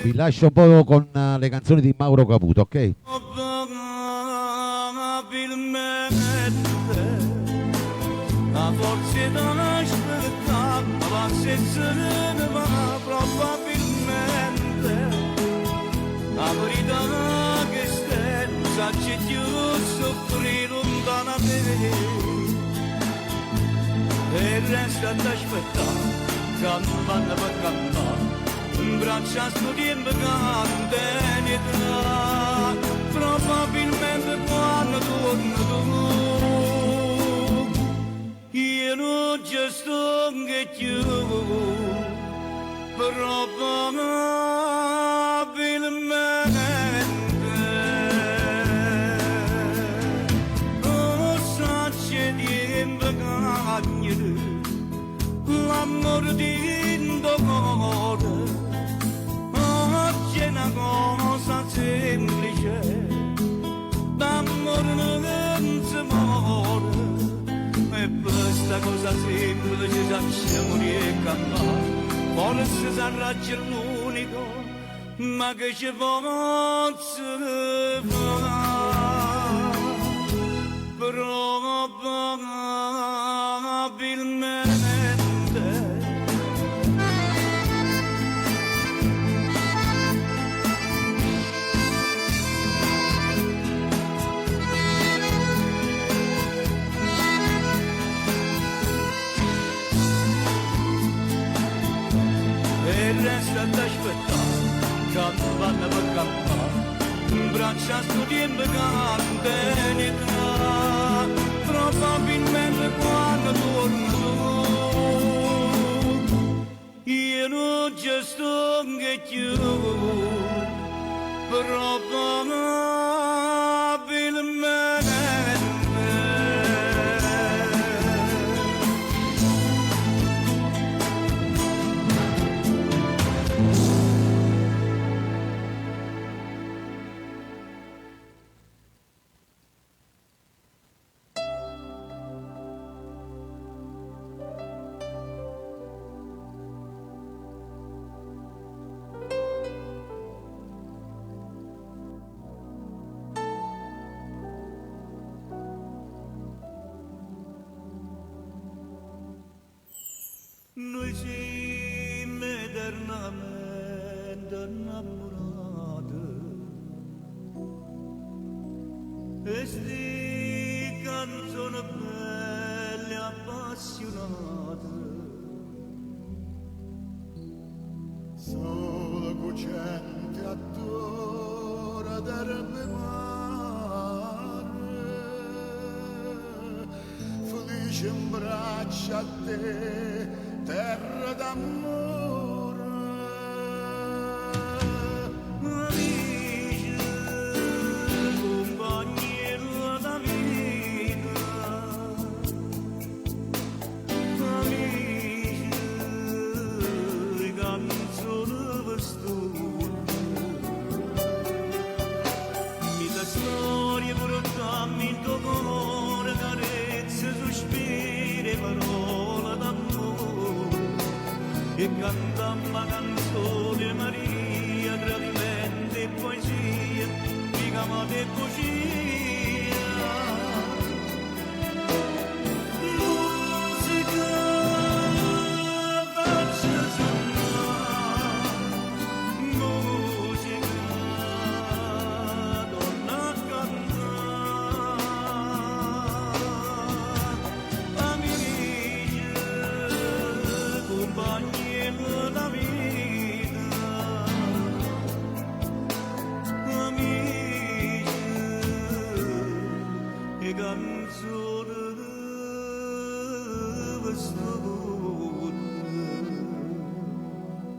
Vi lascio un po' con le canzoni di Mauro Caputo, ok? A forse da un'aspettata, ma senza va probabilmente. La verità che stai, sa c'è più soffrire lontana da te. E resta ad aspettare, cantando per cantare, in braccia sto tempo candidata. Probabilmente quando torno tu, io non ci sto che più, L'amor di dolore oggi è una cosa semplice, d'amore non si muore, e questa cosa semplice sappiamo di cantare, forse sarà l'unico, ma che ci posso fare, probabilmente. E resta ad aspettare, campana per campana, braccia sto tempo candidità, probabilmente quando torno io non ci sto che più, probabilmente. Noi siamo eternamente innamorati e sti canzoni belle appassionate solo cucente adora d'erbe mare felice in braccia a te terra d'amore, amici, compagni da vita, amici, canzoni per studio, mille storie portammi in tuo cuore, carezze, sospiri, parole d'amore. E cantamma canzone Maria, tradimento e poesia, ricamata e poesia. Musica faccia suonare, musica donna a cantare, amici, compagni la vita, amici, e canzoni per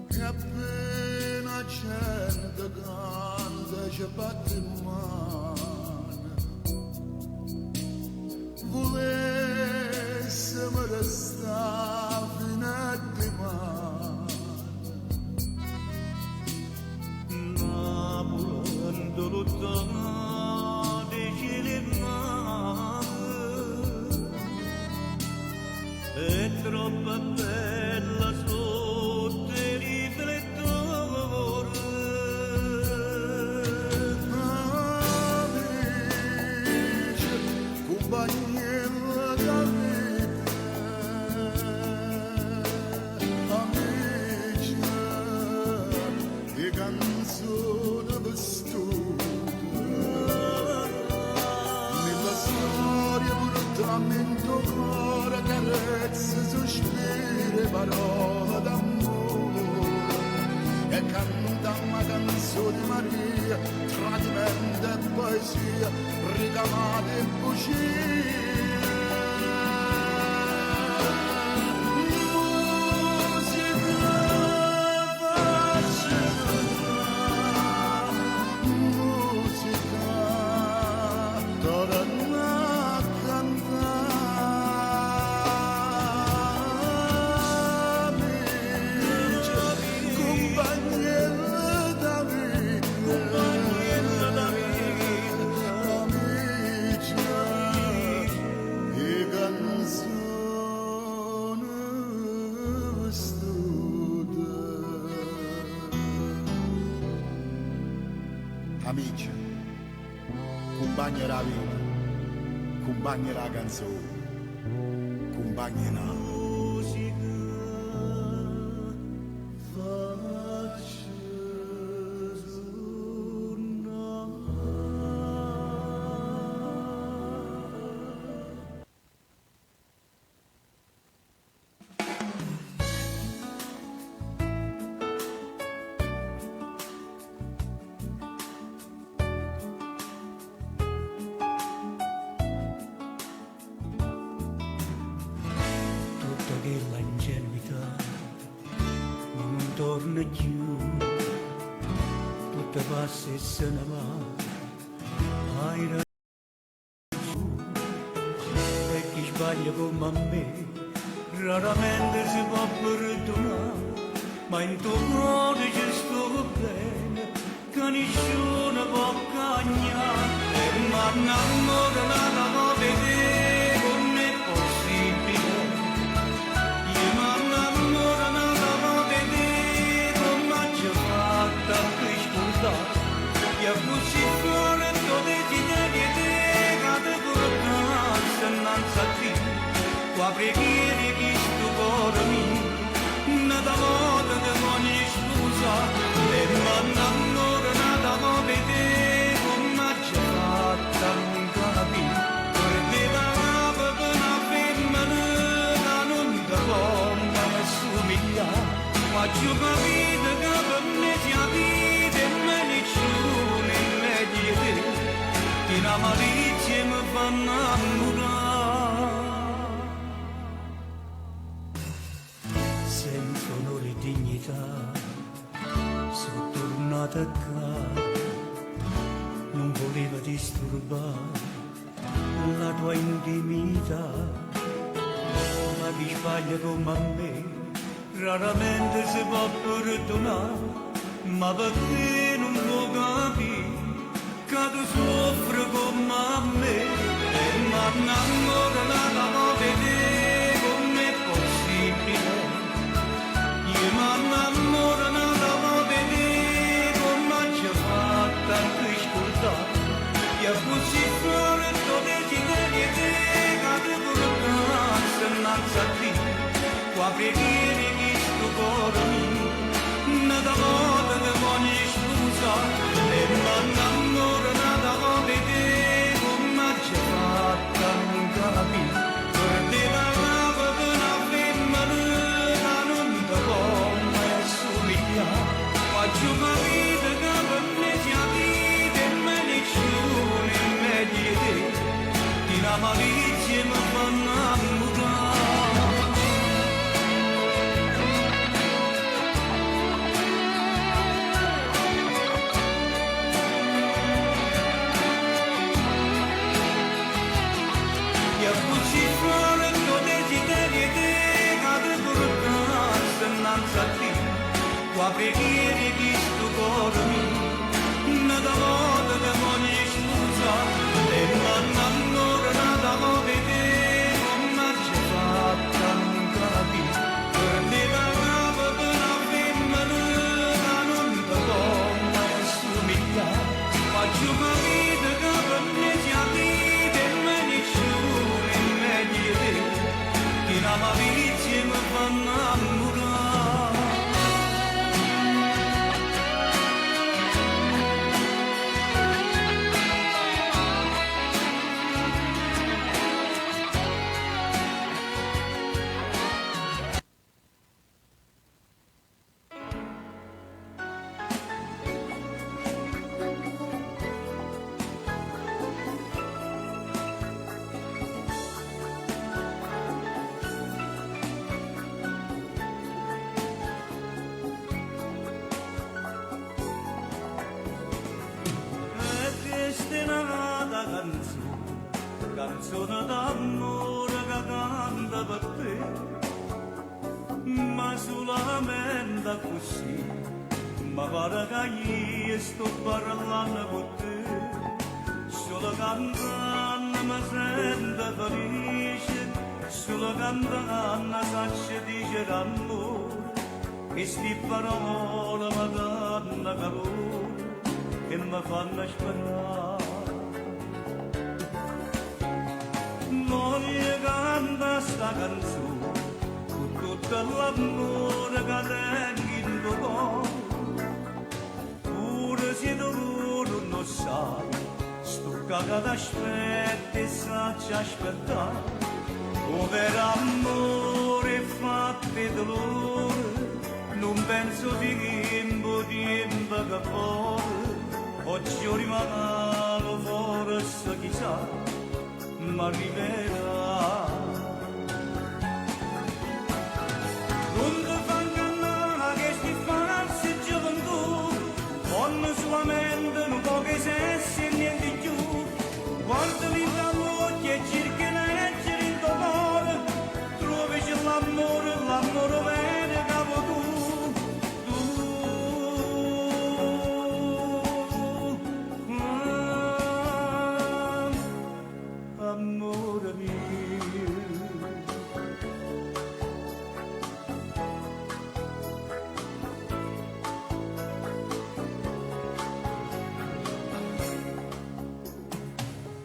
che appena gente canta ci batte in mano, volessimo restare fino a dimani, Napoli lontano dei cieli e mare, è troppo bella sotto i riflettori. amici, compagni da vita, amici, di canzoni per studio, nella storia portammo in tuo cuore carezze, sospiri, parole d'amore, e cantammo canzoni Maria, tradimento e poesia, ricamate e bugie. Musica amici, compagni della vita, compagni della canzone, compagni della tutta quella ingenuità ma non torna più, tutta passa e se ne va, hai ragione, e chi sbaglia come me raramente si può perdonare, ma in tuo cuore ci sto bene, che nessuno può cagnare, e mi innamoro nella vedere come è possibile, io mi innamoro nella vedere come ci fatta per scordare, e così fuori tutte desiderio te, cade portanza innanzi a te, qua preghiere che sto cuore mio, nada modo di ogni scusa, e mi innamoro nada modo di te, come ci fatta non capire, perdeva per una femmina, non ti può mai assomigliare, ma ci ho capito che per me sia vita e me nessuno in meglio di te, che la malizia mi fa innamorare. Senza onore e dignità sono tornata a casa, non voleva disturbare la tua intimità, ma chi sbaglia come a me raramente si può perdonare, ma perché non può capire che tu soffri come a me, e mi innamoro nella vedere come è possibile, io mi innamoro nella vedere come ci fatta per scordare, e così fuori tutte desiderio te, cade portanza innanzi a te, qua preghiere che sto cuore mio, nada modo di ogni scusa, e mi innamoro nella vedere come ci fatta non capire, perdeva per una femmina, non ti può mai assomigliare, ma ci ho capito che per me sia vita e me nessuno in meglio di te, che la malizia mi fa innamorare. E così fuori tuo desiderio te, cade portanza innanzi a te, qua preghiere che sto cuore mio, nada modo di ogni scusa, e mi innamoro nada modo di te, come ci fatta non capire, perdeva per una femmina, non ti può mai assomigliare, ma ci ho capito che per me sia vita e me nessuno in meglio di te, che la malizia mi fa innamorare. Canzone d'amore che canta per te, ma solamente così, ma pare che io sto parlando con te, solo cantando mi sento felice, solo cantando saccio dice l'amore, e sti parole mi danno calore, che mi fanno sperare. Voglio cantare sta canzone con tutto l'amore che tengo in tuo cuore. Pure se tu non sai, sto cagato aspetta e sacci aspettare. Un vero amore fatto di dolore, non penso tempo che fuori. Oggi io rimango forse chissà, ma arriverà. Non ti fa ingannare che sti falsi gioventù, con solamente un po' che sessi e niente più. Guardami la moglie e cerchi di leggere il tuo cuore, trovi l'amore, l'amore vero capo tu. Amore mio,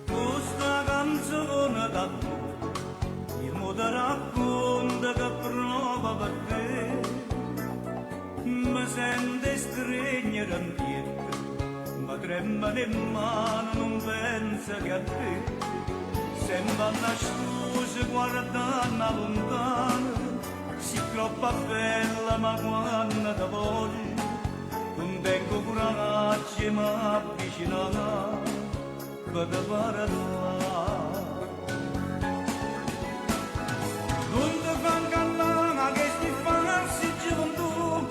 questa canzone d'amore io mi ti racconto che prova per te, mi sente stringere in piedi, mi trema le mani, non pensa che a te. Sembra una scusa guardando lontano, si troppo bella ma quando ti voglio, non tengo coraggio e mi avvicino per te parlare. Non ti fa ingannare che sti falsi gioventù,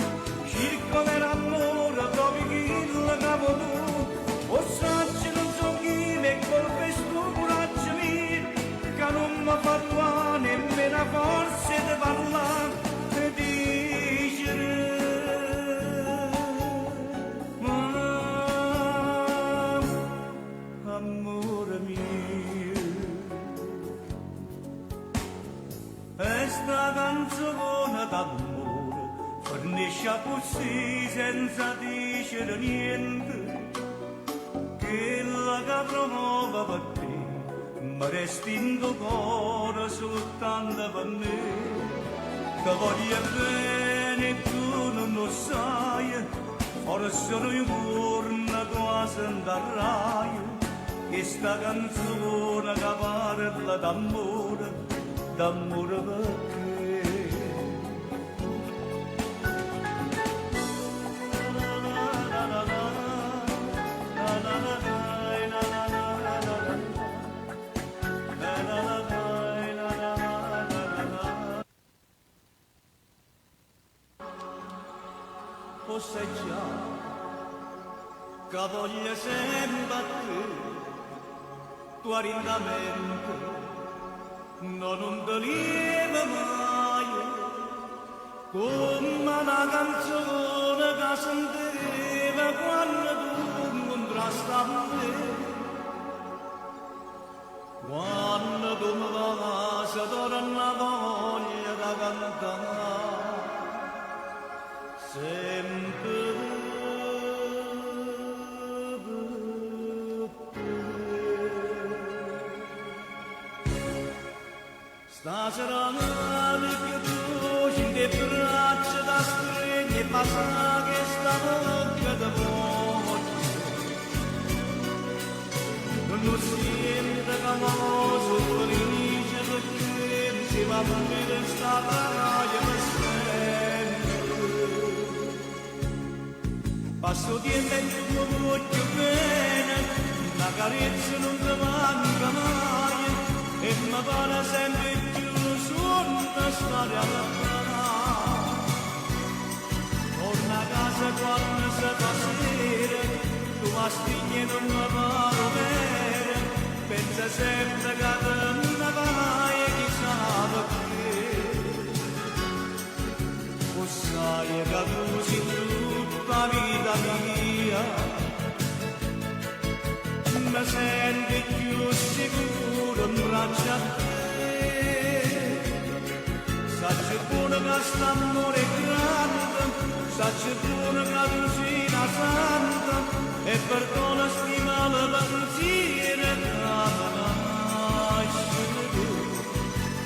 cerco l'amore proprio chi lo capo tu, o saggi non so chi ne colpe sto coraggio mio, che non mi fa parlare nemmeno forse di parlare e dicere amore mio. E sta canzone d'amore fornisce così senza dicere niente, che la che promuove per te ma resti in tuo cuore soltanto per me, che voglio bene e tu non lo sai, forse un giorno quasi andrai, che sta canzone che parla d'amore, d'amore per te. Sai già che voglio sempre a te, tua rindamente non ti lieve mai, come una canzone che sentiva quando tu contrastavi a me, quando tu mi vai se torna voglia da cantare. Sempre stasera che tu ci le braccia da stringere e passa che sta bocca da voce non sente che moso felice perché si va a vedere sta raia per passo tempo in tuo voglio bene, la carezza non ti manca mai e mi pare sempre più suona stare alla strada. Torna a casa quando si fa sera, tu a stigni non mi pare bene, pensa sempre che te ne vai e chissà perché. O sai che tu sei la vita mia mi senti più sicuro in braccia a te, sacci buono che st'amore è grande, sacci buono che tu sei una santa, e perdona stima la pensiero che nasce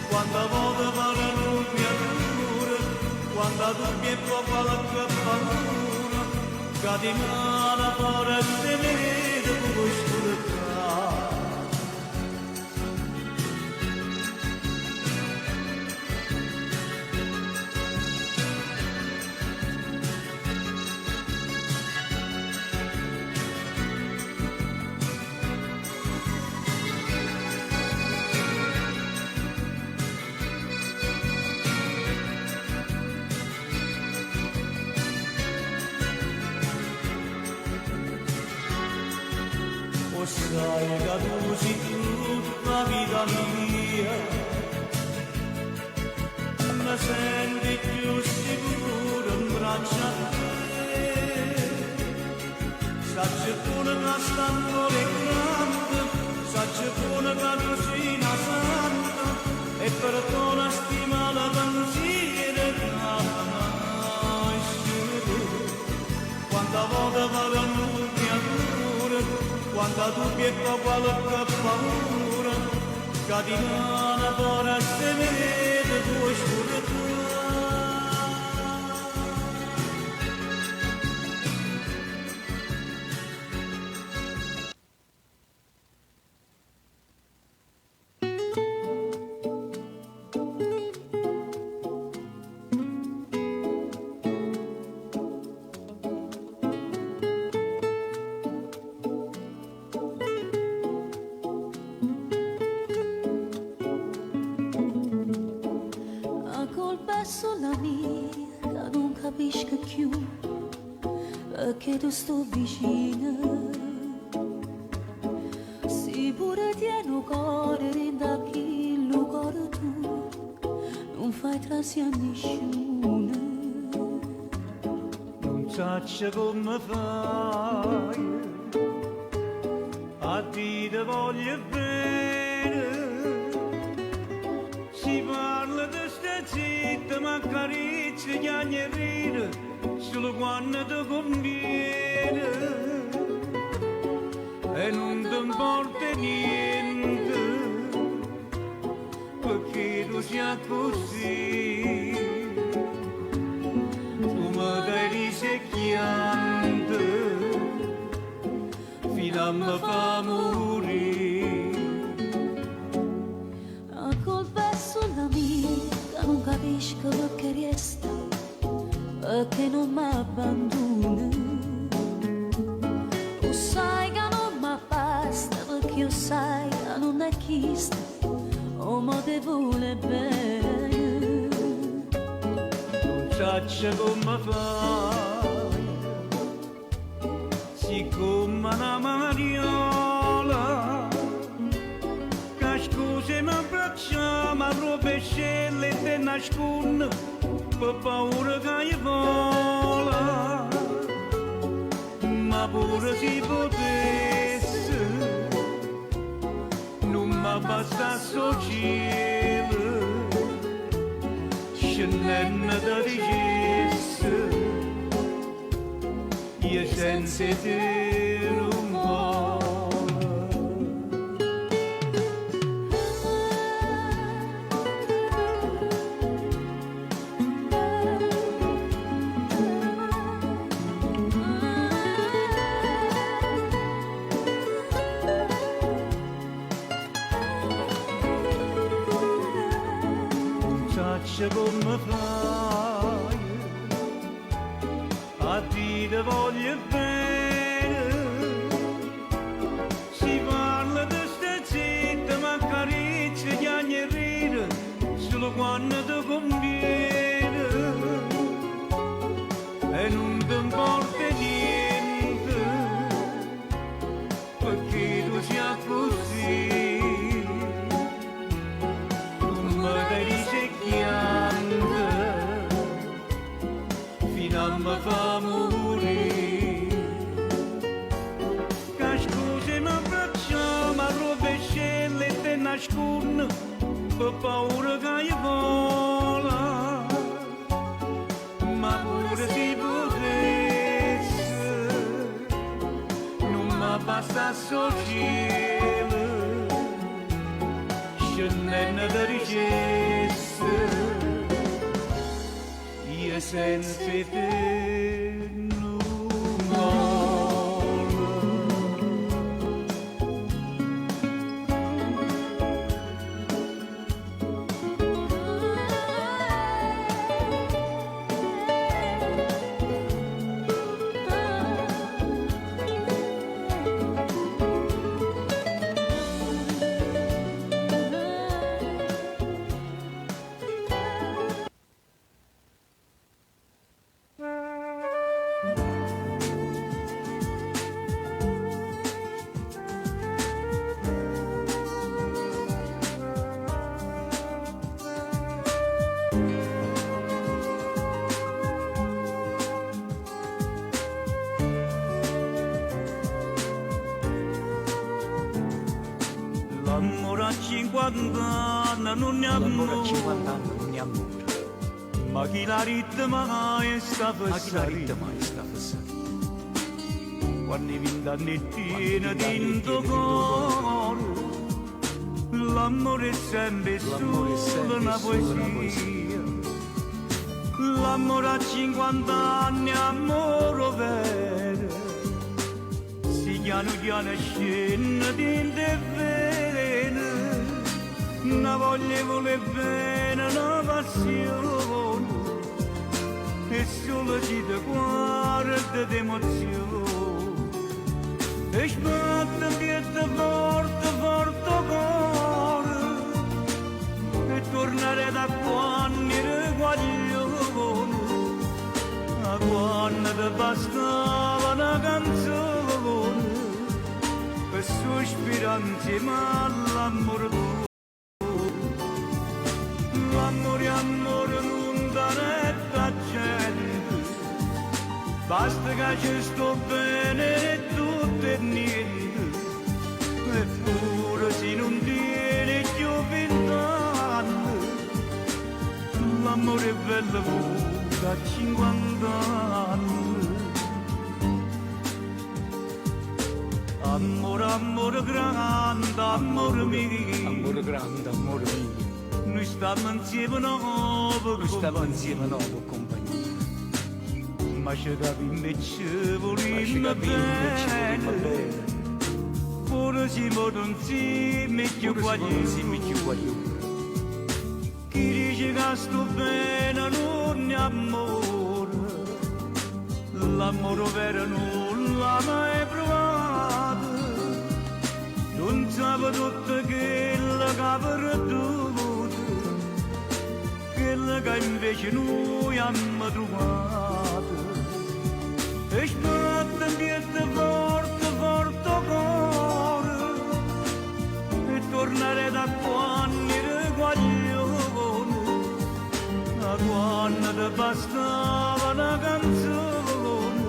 quando volta vale non mi ancora quando tu mi può qualche paura che di mano forse vede come oscurità. Sai che tu sei tutta la vita mia, mi senti più sicuro in braccio a te. Sacci pure che st'amore grande, sacci pure che tu sei una santa, e perdona stima la pensiero che nasce. Quanta volta vado a mia cura, quando tu pietto qualche paura, che di mano forse vede tua oscurità. Che tu sto vicina, si pure tieni cuore da chi lo cuore tu, non fai trasi a nessuno. Non sacci come fai, a dire voglio bene, si parla di sta zitta ma carizia chiagnerina, solo quando ti conviene e non ti importa niente perché tu sia così, tu mi dai risecchiante fino a me fa morire. A colpa la mia che non capisco perché resta, perché non mi abbandona. Tu sai che non mi basta, perché io sai che non è chista, o mo te vuole bene. Non sacci come fai, siccome una mariola, che scusi mi abbracciamo a rovescelle e te nasconde, per paura che vola, ma pure si potesse, non mi basta sto cielo, scendendo da dicesse, io senza te non voglio. Come fai a dire voglio bene, si parla di sta zitta ma carizia chiagnerina solo quando ti conviene e non ti importa niente perché tu sia così, tu mi dai risecchiando fino a me fa morire. Che scusi mi abbracciamo a rovescelle e te nasconde per paura che io vola, ma pure si potesse, passa sul cielo, scendendo da ricesse, io senza te non voglio. L'amore a 50 anni non ne ammora, ma chi la ritma è sta passare, quando i 20 anni tiene dentro cuore, l'amore è sempre solo una poesia, l'amore a 50 anni amore vero, si piano piano scende dentro e vene, una voglia vuole bene, una passione, e solo ci ti guarda d'emozione, e sbatte piede forte, forte cuore, e tornare da quando ero guaglione, a quando ti bastava una canzone, per sospirare insieme all'amore tuo. L'amore, amore non dà retta gente, basta che ci sto bene e tutto è niente, eppure se non tiene più 20 anni, l'amore è bello pure a 50 anni. Amore, amore grande, amore mio, noi stiamo insieme nuova compagnia, ma ci capiamo e ci vogliamo bene, pure siamo insieme più guaglioni, chi dice che sto bene non è amore, l'amore vero non l'ha mai provato, non sape tutto quello che ha perduto, quello che invece noi abbiamo trovato, e sbatte in piede forte, forte cuore, e tornare da quando ero guaglione, a quando ti bastava una canzone,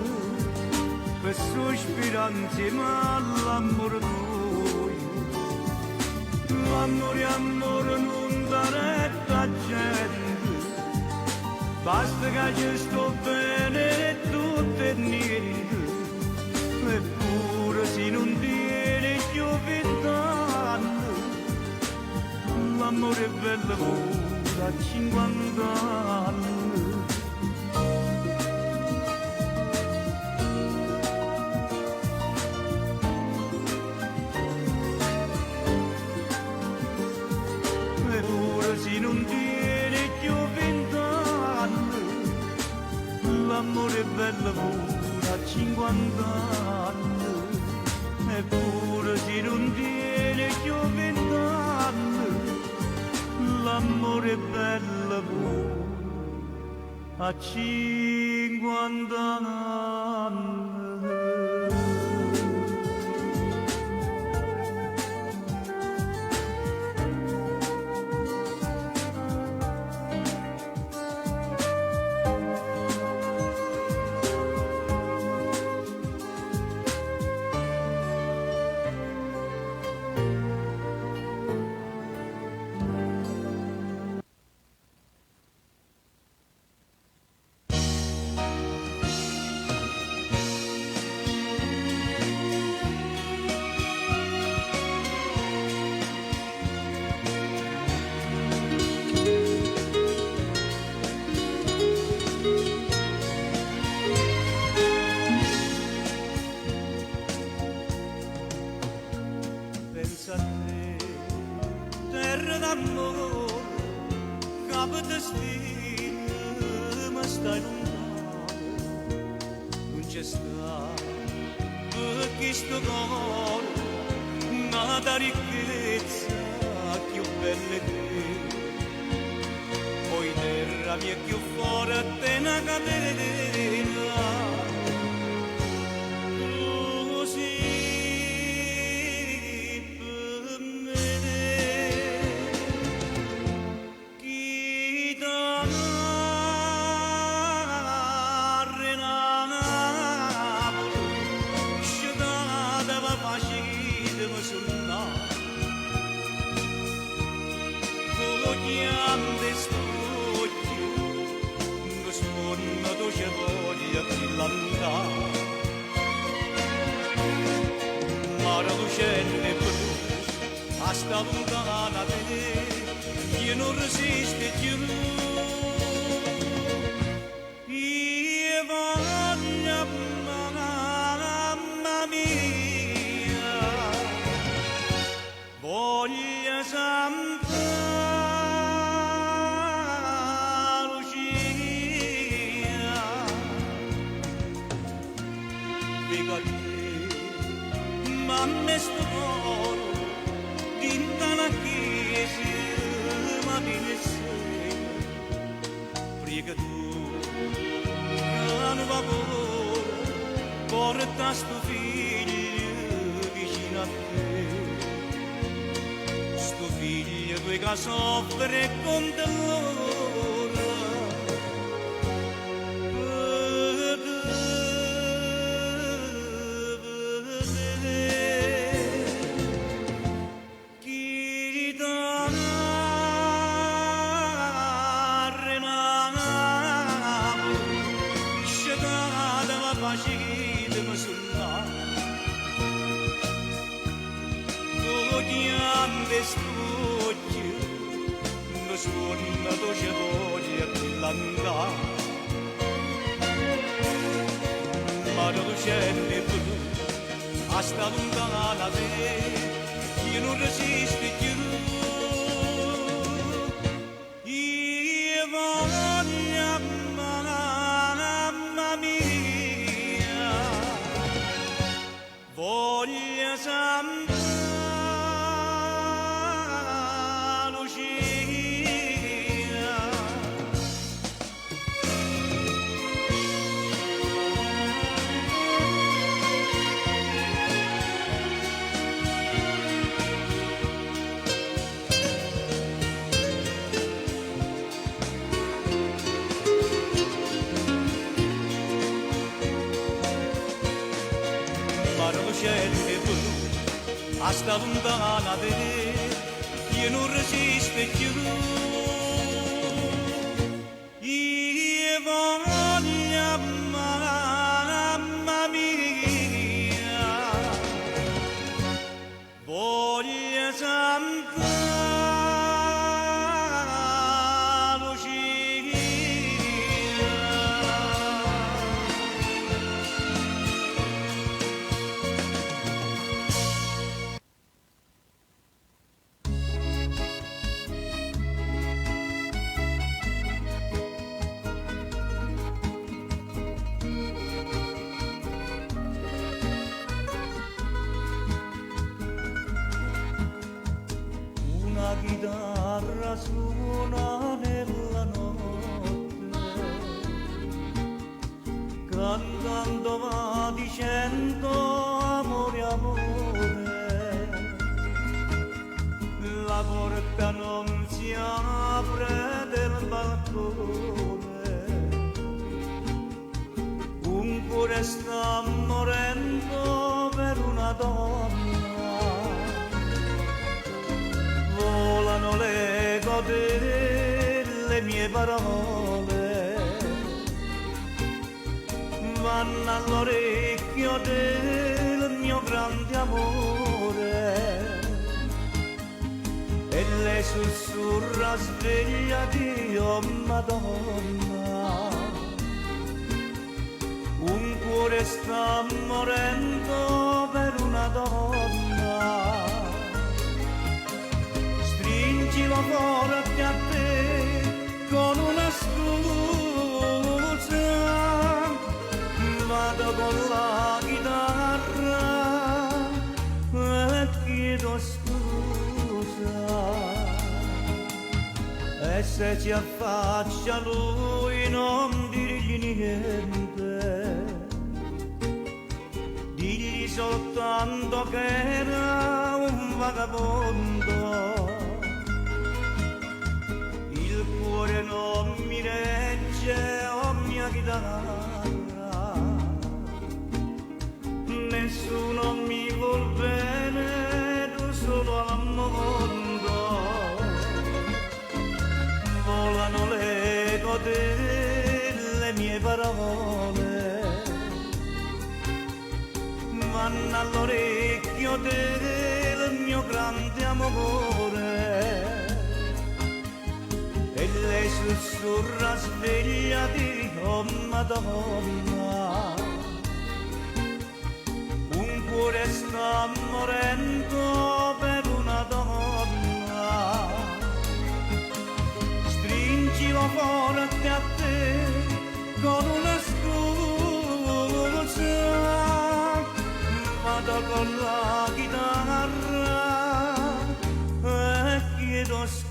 per sospirare insieme all'amore tuo. L'amore, amore non dà retta gente, basta che ci sto bene e tutto è niente, eppure se non tiene più 20 anni, l'amore è bello pure a 50 anni. Se non tiene più 20 anni, l'amore è bello pure a 50 anni, eppure se non tiene più 20 anni, l'amore è bello pure a 50 anni. c'è sta per questo cuore nata ricchezza più bella che poi terra mia più forte una catena così per me chi danare Napoli sciatata va facile ma suonare Vogliande stocchi, mi suona dolce voglia di l'andare. Mare lucente blu, a sta lontana te, che non resiste più. Io voglio, mamma mia, voglio sempre ma me sto cuore dinta la chiesa ma di nessuno prega tu cano vapore porta sto figlio vicino a te sto figlio che soffre con dolore Stocchio, mi suona dolce voglia di l'andare. Mare lucente blu, a sta lontana te, che non resiste più. Io voglio, mamma mia, voglio sempre lucente blu, a sta lontana te, che non resiste più. Io voglio, mamma mia, voglio sempre chitarra suona nella notte, cantando va dicendo amore, amore, la porta non si apre del balcone, un cuore sta morendo per una donna. Volano l'eco delle mie parole, vanno all'orecchio del mio grande amore e lei sussurra svegliati, oh Madonna, un cuore sta morendo per una donna. Stringilo forte a te con una scusa, ma vado con la chitarra e chiedo scusa. E se ci affaccia lui non dirgli niente, digli soltanto che era un vagabondo. Il cuore non mi regge, oh mia chitarra, nessuno mi vuol bene, tu solo al mondo. Volano l'eco delle mie parole, vanno all'orecchio del mio grande amore, e lei sussurra svegliati, oh Madonna, un cuore sta morendo per una donna. Stringilo forte a te con una scusa, vado con la chitarra e chiedo scusa.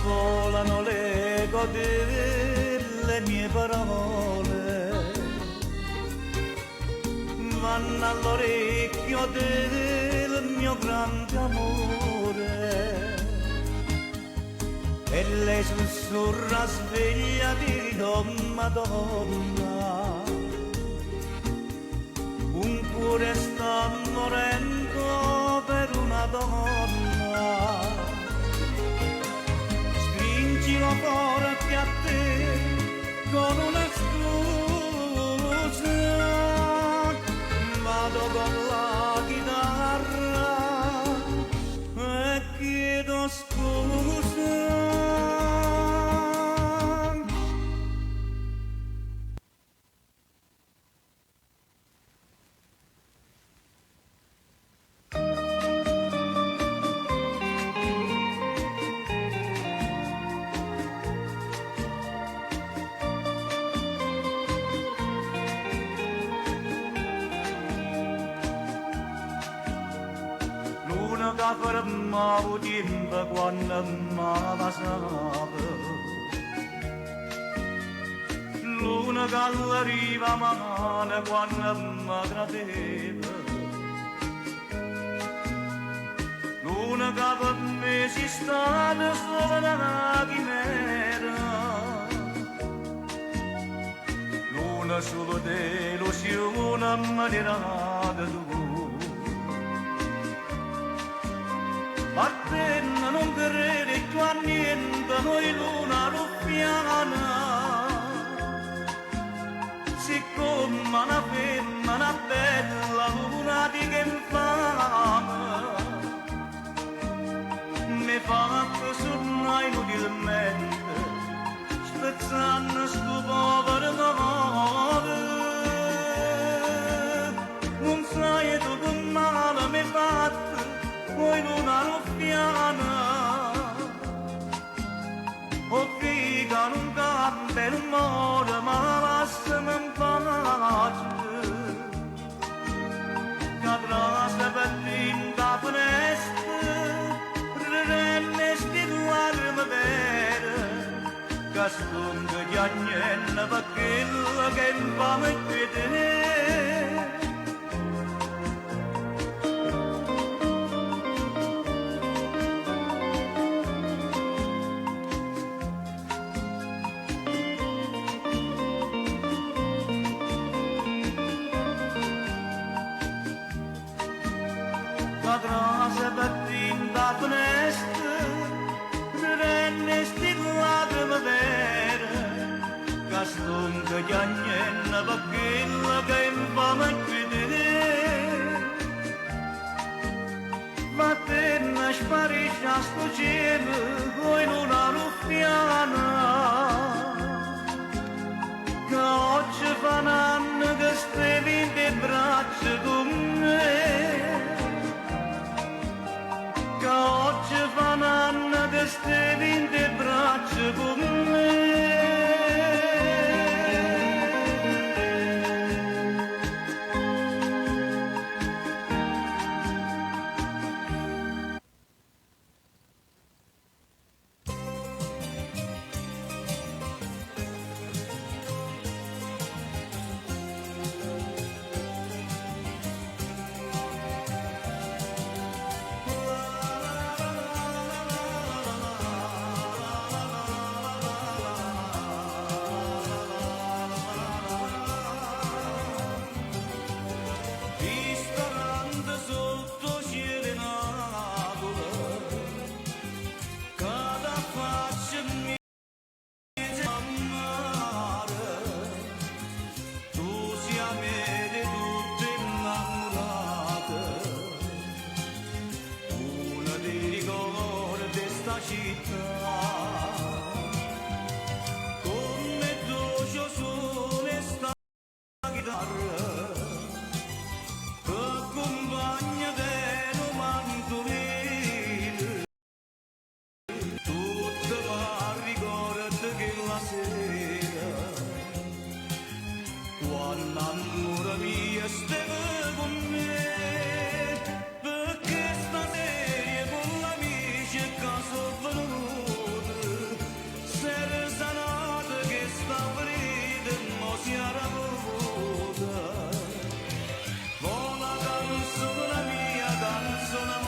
Volano l'eco delle mie parole, vanno all'orecchio del mio grande amore, e lei sussurra svegliati, oh Madonna, un cuore sta morendo per una donna. Stringilo forte a te con una scusa, vado con la chitarra e chiedo scusa. Luna che fermavo tempo quando mi passava, luna che arriva mano quando mi gradeva, luna che per me si stata solo una chimera, luna solo delusione ammanerata tu. Martenna non credere più a niente, noi luna ruffiana, siccome una femmina bella luna di che infame, mi fa sonnare inutilmente, spezzando sto povero amore. Non sai tu che male mi fa, poi luna ruffiana, o figa non canta in un modo, ma lasciami in pace, che trasta per tinta finestra, rende sti guardi vere, che stunga di agnella per quello che infame vedere. Atrás battinda finestra, renne sti lacrime vere, che stunga gianna bakkilla che infama chiudere Vattene sparisce a sto cielo, in una ruffiana